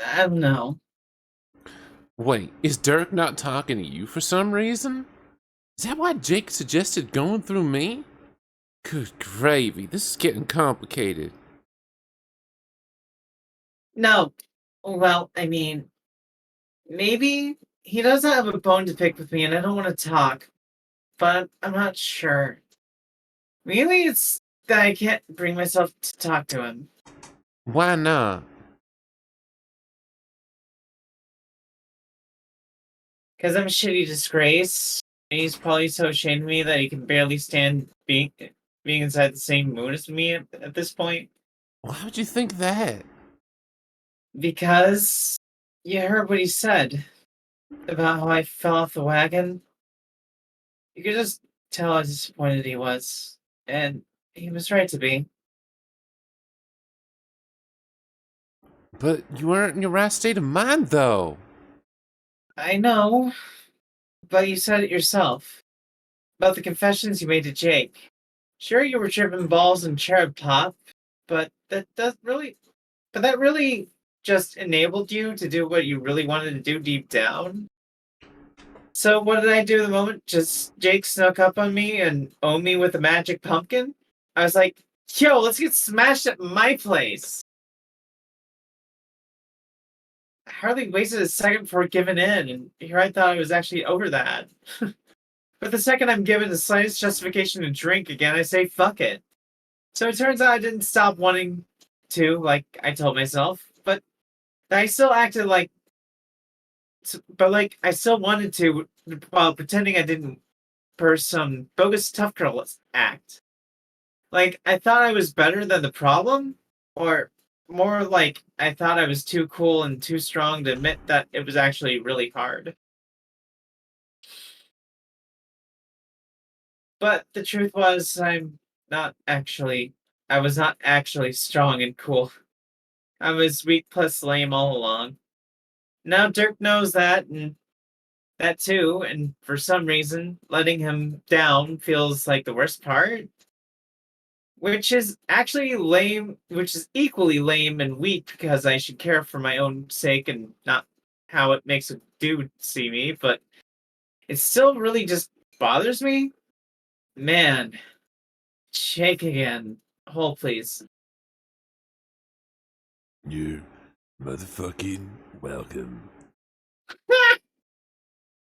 I don't know. Wait, is Dirk not talking to you for some reason? Is that why Jake suggested going through me? Good gravy, this is getting complicated. No. Well, I mean, maybe he doesn't have a bone to pick with me and I don't want to talk, but I'm not sure. Maybe it's that I can't bring myself to talk to him. Why not? Because I'm a shitty disgrace. And he's probably so ashamed of me that he can barely stand being inside the same mood as me at this point. Why would you think that? Because you heard what he said about how I fell off the wagon. You could just tell how disappointed he was. And he was right to be. But you weren't in your right state of mind, though. I know, but you said it yourself. About the confessions you made to Jake. Sure, you were tripping balls and cherub pop, but that really just enabled you to do what you really wanted to do deep down. So what did I do the moment just Jake snuck up on me and owned me with a magic pumpkin? I was like, yo, let's get smashed at my place. I hardly wasted a second before giving in, and here I thought I was actually over that. But the second I'm given the slightest justification to drink again, I say fuck it. So it turns out I didn't stop wanting to, like I told myself, but I still acted like, I still wanted to while pretending I didn't for some bogus tough girl act. Like, I thought I was better than the problem, or more like I thought I was too cool and too strong to admit that it was actually really hard. But the truth was, I was not actually strong and cool. I was weak plus lame all along. Now Dirk knows that, and that too, and for some reason, letting him down feels like the worst part. Which is actually lame, which is equally lame and weak because I should care for my own sake and not how it makes a dude see me, but it still really just bothers me. Man, shake again. Hold, please. You're motherfucking welcome.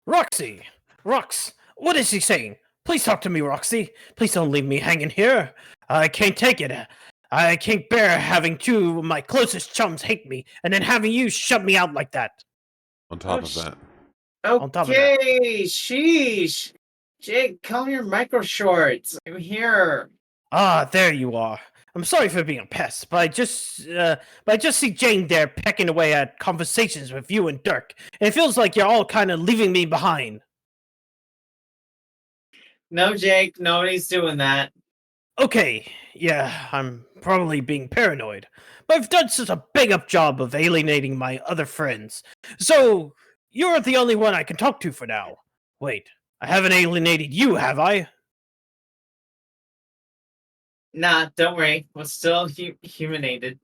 Roxy! Rox! What is he saying? Please talk to me, Roxy. Please don't leave me hanging here. I can't take it. I can't bear having two of my closest chums hate me and then having you shut me out like that. On top of that. On top of that. Okay, sheesh. Jake, calm your micro shorts. I'm here. Ah, there you are. I'm sorry for being a pest, but I just see Jane there pecking away at conversations with you and Dirk, and it feels like you're all kind of leaving me behind. No, Jake, nobody's doing that. Okay, yeah, I'm probably being paranoid, but I've done such a big up job of alienating my other friends. So, you're the only one I can talk to for now. Wait, I haven't alienated you, have I? Nah, don't worry. We're still humanated.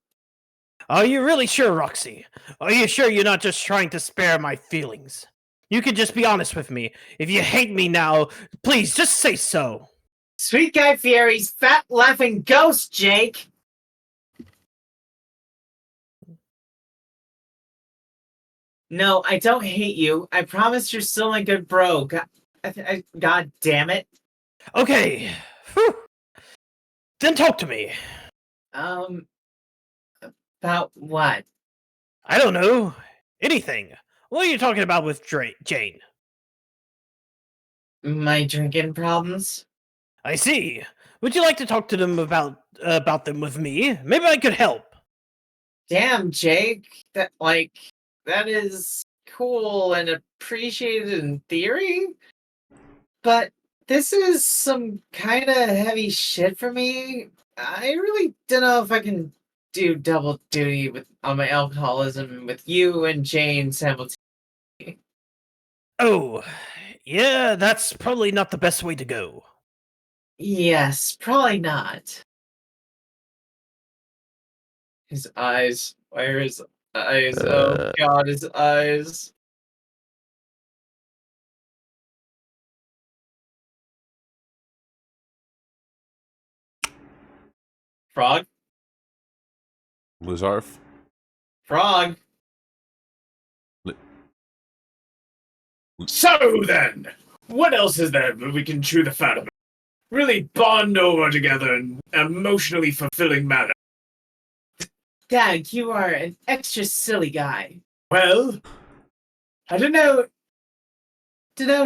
Are you really sure, Roxy? Are you sure you're not just trying to spare my feelings? You can just be honest with me. If you hate me now, please just say so. Sweet Guy Fieri's fat laughing ghost, Jake! No, I don't hate you. I promise you're still my good bro. God damn it. Okay. Whew. Then talk to me. About what? I don't know. Anything. What are you talking about with Jane? My drinking problems? I see. Would you like to talk to them about them with me? Maybe I could help. Damn, Jake. That is cool and appreciated in theory, but this is some kind of heavy shit for me. I really don't know if I can do double duty on my alcoholism with you and Jane simultaneously. Oh, yeah, that's probably not the best way to go. Yes, probably not. His eyes. Why are his eyes? Oh god, his eyes. Frog? Lizarf? Frog? So then, what else is there that we can chew the fat about? Really bond over together in an emotionally fulfilling manner. Dad, you are an extra silly guy. Well, I don't know.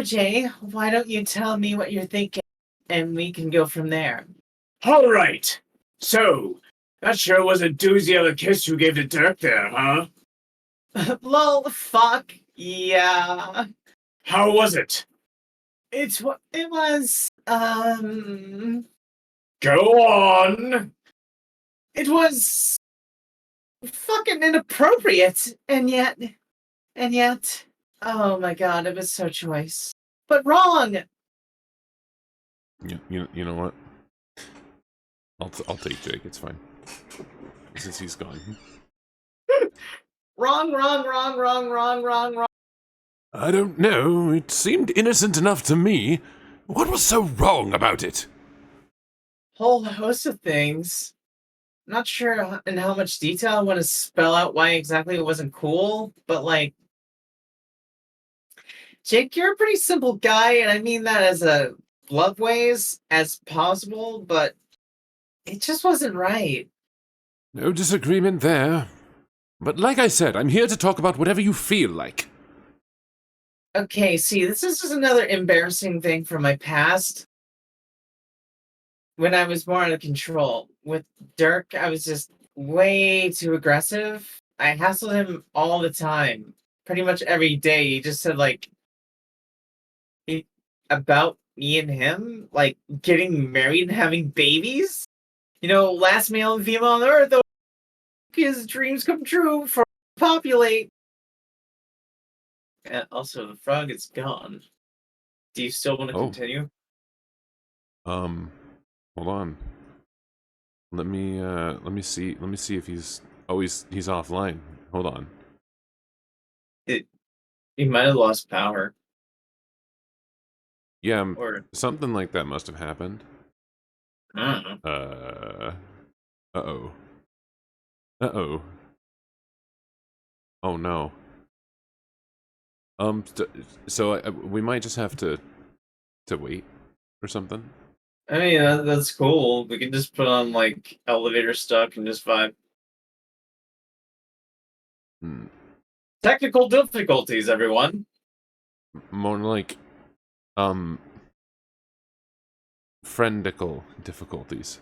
Jay. Why don't you tell me what you're thinking, and we can go from there. all right. So, that sure was a doozy of a kiss you gave to Dirk there, huh? Lol, fuck. Yeah. How was it? It was, Go on. it was fucking inappropriate, and yet, oh my god, it was so choice. But wrong! You know what? I'll take Jake. It's fine. Since he's gone. Wrong. I don't know. It seemed innocent enough to me. What was so wrong about it? Whole host of things. Not sure in how much detail I want to spell out why exactly it wasn't cool, but like, Jake, you're a pretty simple guy, and I mean that as a love ways as possible, but it just wasn't right. No disagreement there. But like I said, I'm here to talk about whatever you feel like. Okay, see, this is just another embarrassing thing from my past. When I was more out of control. With Dirk, I was just way too aggressive. I hassled him all the time. Pretty much every day. He just said, like, about me and him, like, getting married and having babies. You know, last male and female on Earth, his dreams come true for populate. And also, the frog is gone. Do you still want to continue? Hold on. Let me see if he's he's offline. Hold on. He might have lost power. Yeah, Or something like that must have happened. I don't know. Uh-oh. Oh no. So we might just have to wait or something. I mean, that's cool. We can just put on, like, elevator stuck and just vibe. Technical difficulties, everyone. More like, friendical difficulties.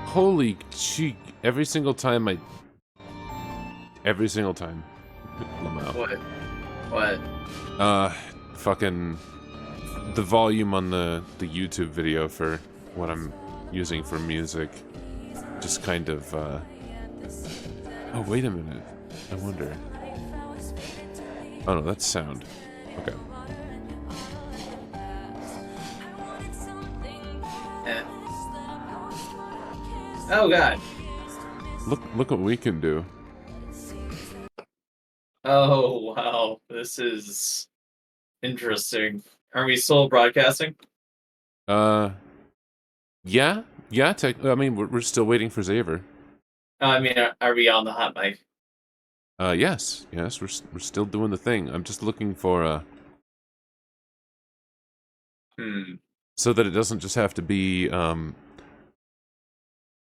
Holy cheek! Every single time. Lamau. What? Fucking the volume on the YouTube video for what I'm using for music just kind of, Oh, wait a minute. I wonder. Oh no, that's sound. Okay. Yeah. Oh god. Look what we can do. Oh wow. This is interesting. Are we still broadcasting? Yeah, I mean, we're still waiting for Xavier. I mean, are we on the hot mic? Yes, we're still doing the thing. I'm just looking for so that it doesn't just have to be me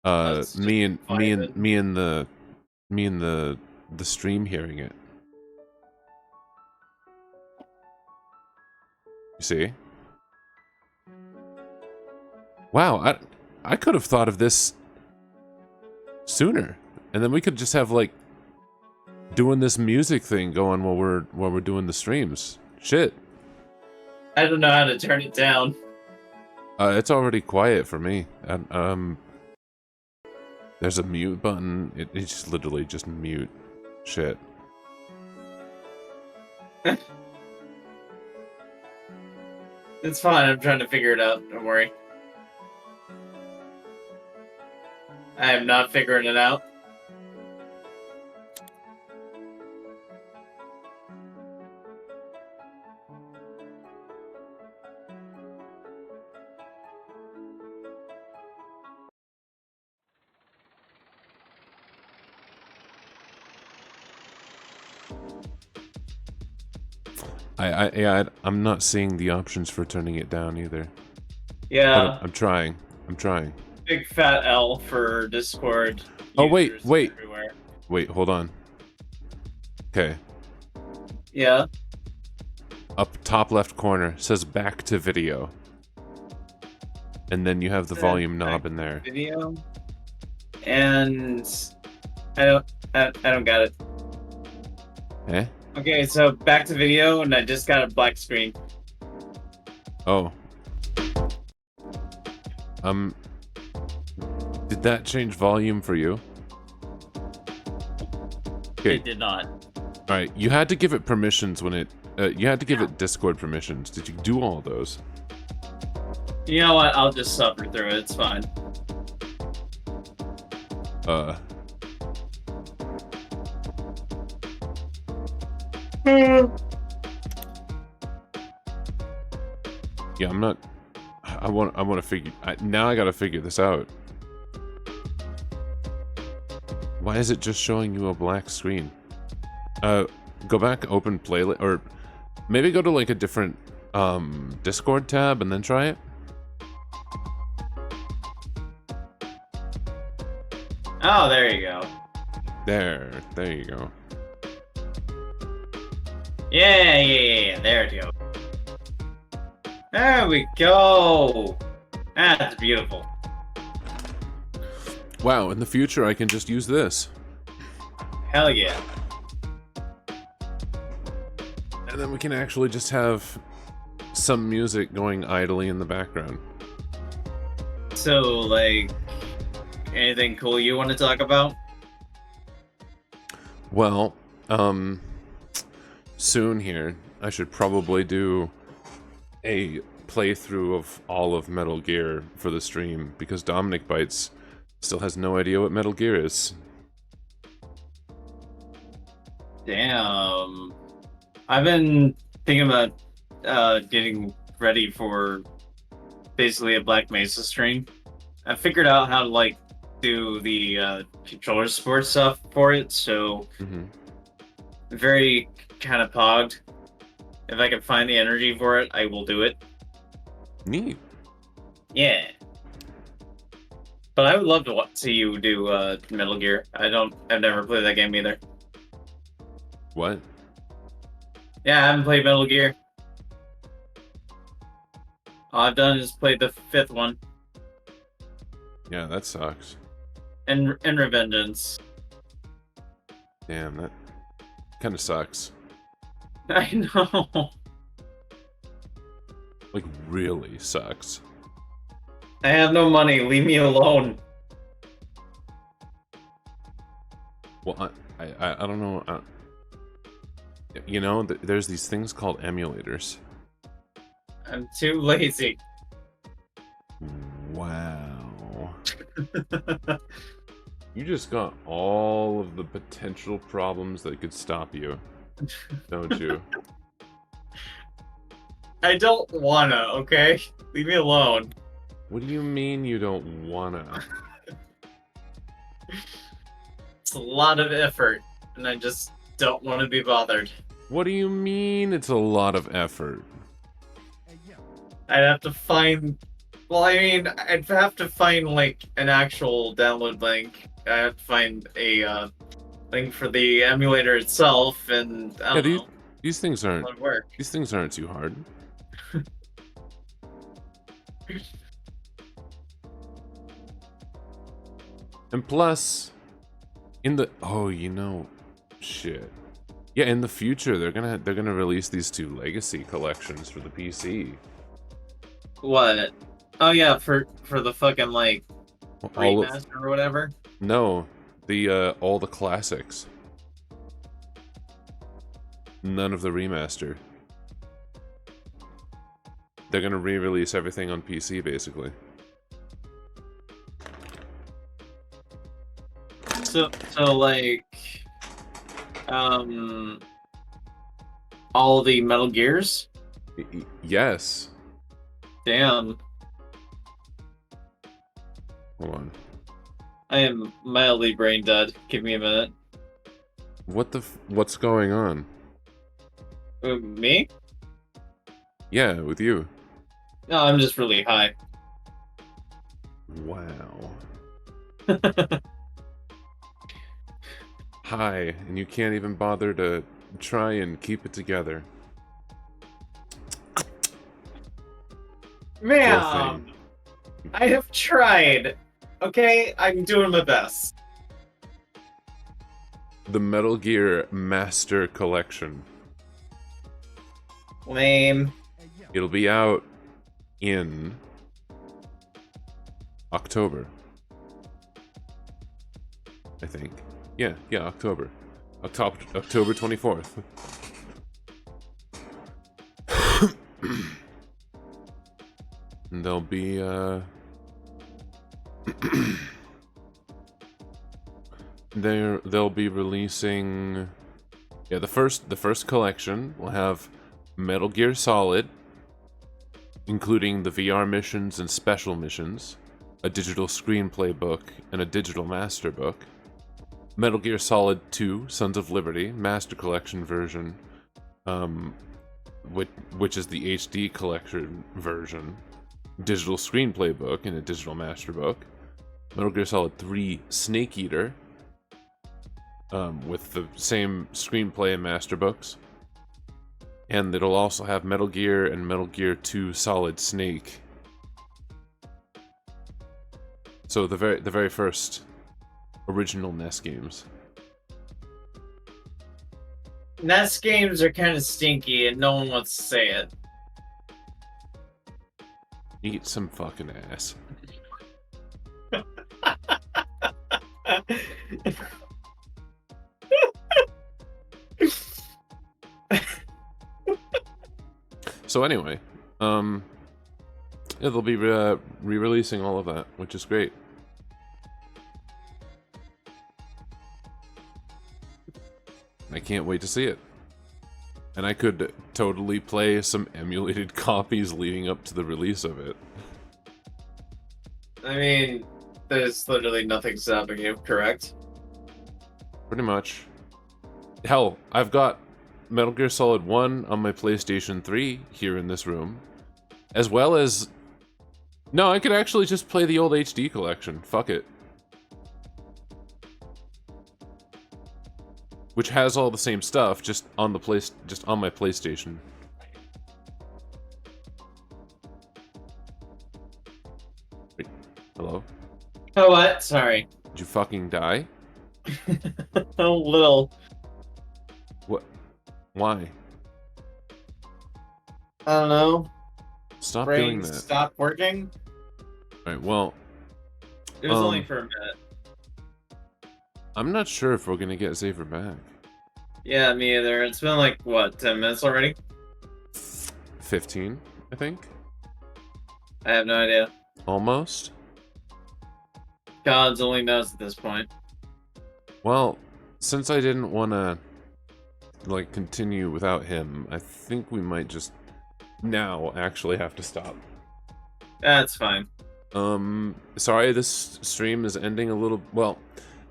and the stream hearing it. You see? Wow, I could have thought of this sooner, and then we could just have like doing this music thing going while we're doing the streams. Shit. I don't know how to turn it down. It's already quiet for me. There's a mute button. It's just literally just mute. Shit. It's fine. I'm trying to figure it out. Don't worry. I am not figuring it out. I'm not seeing the options for turning it down either. Yeah. But I'm trying. Big fat L for Discord. Oh, wait. Everywhere. Wait, hold on. Okay. Yeah. Up top left corner says back to video. And then you have the volume knob in there. Video. And I don't got it. Eh? Okay, so back to video, and I just got a black screen. Oh. Did that change volume for you? Okay. It did not. Alright, you had to give it permissions when it... you had to give it Discord permissions. Did you do all those? You know what? I'll just suffer through it. It's fine. Yeah, I'm not... I want to figure... now I gotta figure this out. Why is it just showing you a black screen? Go back, open playlist, or maybe go to like a different Discord tab and then try it. Oh, there you go. There you go. Yeah. There it goes. There we go. That's beautiful. Wow, in the future I can just use this. Hell yeah. And then we can actually just have some music going idly in the background. So, like, anything cool you want to talk about? Well, soon here, I should probably do a playthrough of all of Metal Gear for the stream, because Dominic Bites still has no idea what Metal Gear is. Damn. I've been thinking about getting ready for basically a Black Mesa stream. I figured out how to, like, do the controller support stuff for it, so very kind of pogged. If I can find the energy for it, I will do it. Neat. Yeah. But I would love to see you do Metal Gear. I've never played that game either. What? Yeah, I haven't played Metal Gear. All I've done is play the 5th one. Yeah, that sucks. And Revengeance. Damn, that kind of sucks. I know. Like, really sucks. I have no money. Leave me alone. Well, I don't know. You know, there's these things called emulators. I'm too lazy. Wow. You just got all of the potential problems that could stop you, don't you? I don't wanna, okay? Leave me alone. What do you mean you don't wanna? It's a lot of effort, and I just don't want to be bothered. What do you mean it's a lot of effort? I'd have to find... Well, I mean, I'd have to find, like, an actual download link. I have to find a, link for the emulator itself, and I don't know. These things aren't... A lot of work. These things aren't too hard. And plus, in the shit. Yeah, in the future they're gonna release these 2 legacy collections for the PC. What? Oh yeah, for the fucking like All remaster or whatever. No, the all the classics. None of the remaster. They're gonna re-release everything on PC basically. So like, all the Metal Gears. Yes. Damn. Hold on. I am mildly brain dead. Give me a minute. What's going on? Me? Yeah, with you. No, I'm just really high. Wow. Hi, and you can't even bother to try and keep it together. Man, I have tried. Okay, I'm doing my best. The Metal Gear Master Collection. Lame. It'll be out in October. I think. Yeah, October. October 24th. And there'll be they'll be releasing the first collection will have Metal Gear Solid, including the VR missions and special missions, a digital screenplay book, and a digital master book. Metal Gear Solid 2, Sons of Liberty, Master Collection version, which is the HD collection version, digital screenplay book, and a digital master book. Metal Gear Solid 3, Snake Eater, with the same screenplay and master books. And it'll also have Metal Gear and Metal Gear 2 Solid Snake. So the very first original NES games. NES games are kind of stinky and no one wants to say it. Eat some fucking ass. So anyway, they'll be re-releasing all of that, which is great. I can't wait to see it. And I could totally play some emulated copies leading up to the release of it. I mean, there's literally nothing stopping you, correct? Pretty much. Hell, I've got Metal Gear Solid 1 on my PlayStation 3 here in this room. As well as... No, I could actually just play the old HD collection. Fuck it. Which has all the same stuff, just on my PlayStation. Wait, hello? Oh, what? Sorry. Did you fucking die? A little. What? Why? I don't know. Stop Brain doing that. stopped working. Alright, well... It was only for a minute. I'm not sure if we're gonna get Xavier back. Yeah, me either. It's been like, what, 10 minutes already? 15, I think. I have no idea. Almost. Gods only knows at this point. Well, since I didn't want to, like, continue without him, I think we might just now actually have to stop. That's fine. Sorry, this stream is ending a little. Well,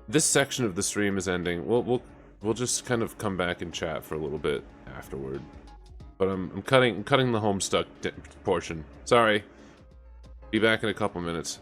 this section of the stream is ending. We'll just kind of come back and chat for a little bit afterward. But I'm cutting the Homestuck portion. Sorry. Be back in a couple minutes.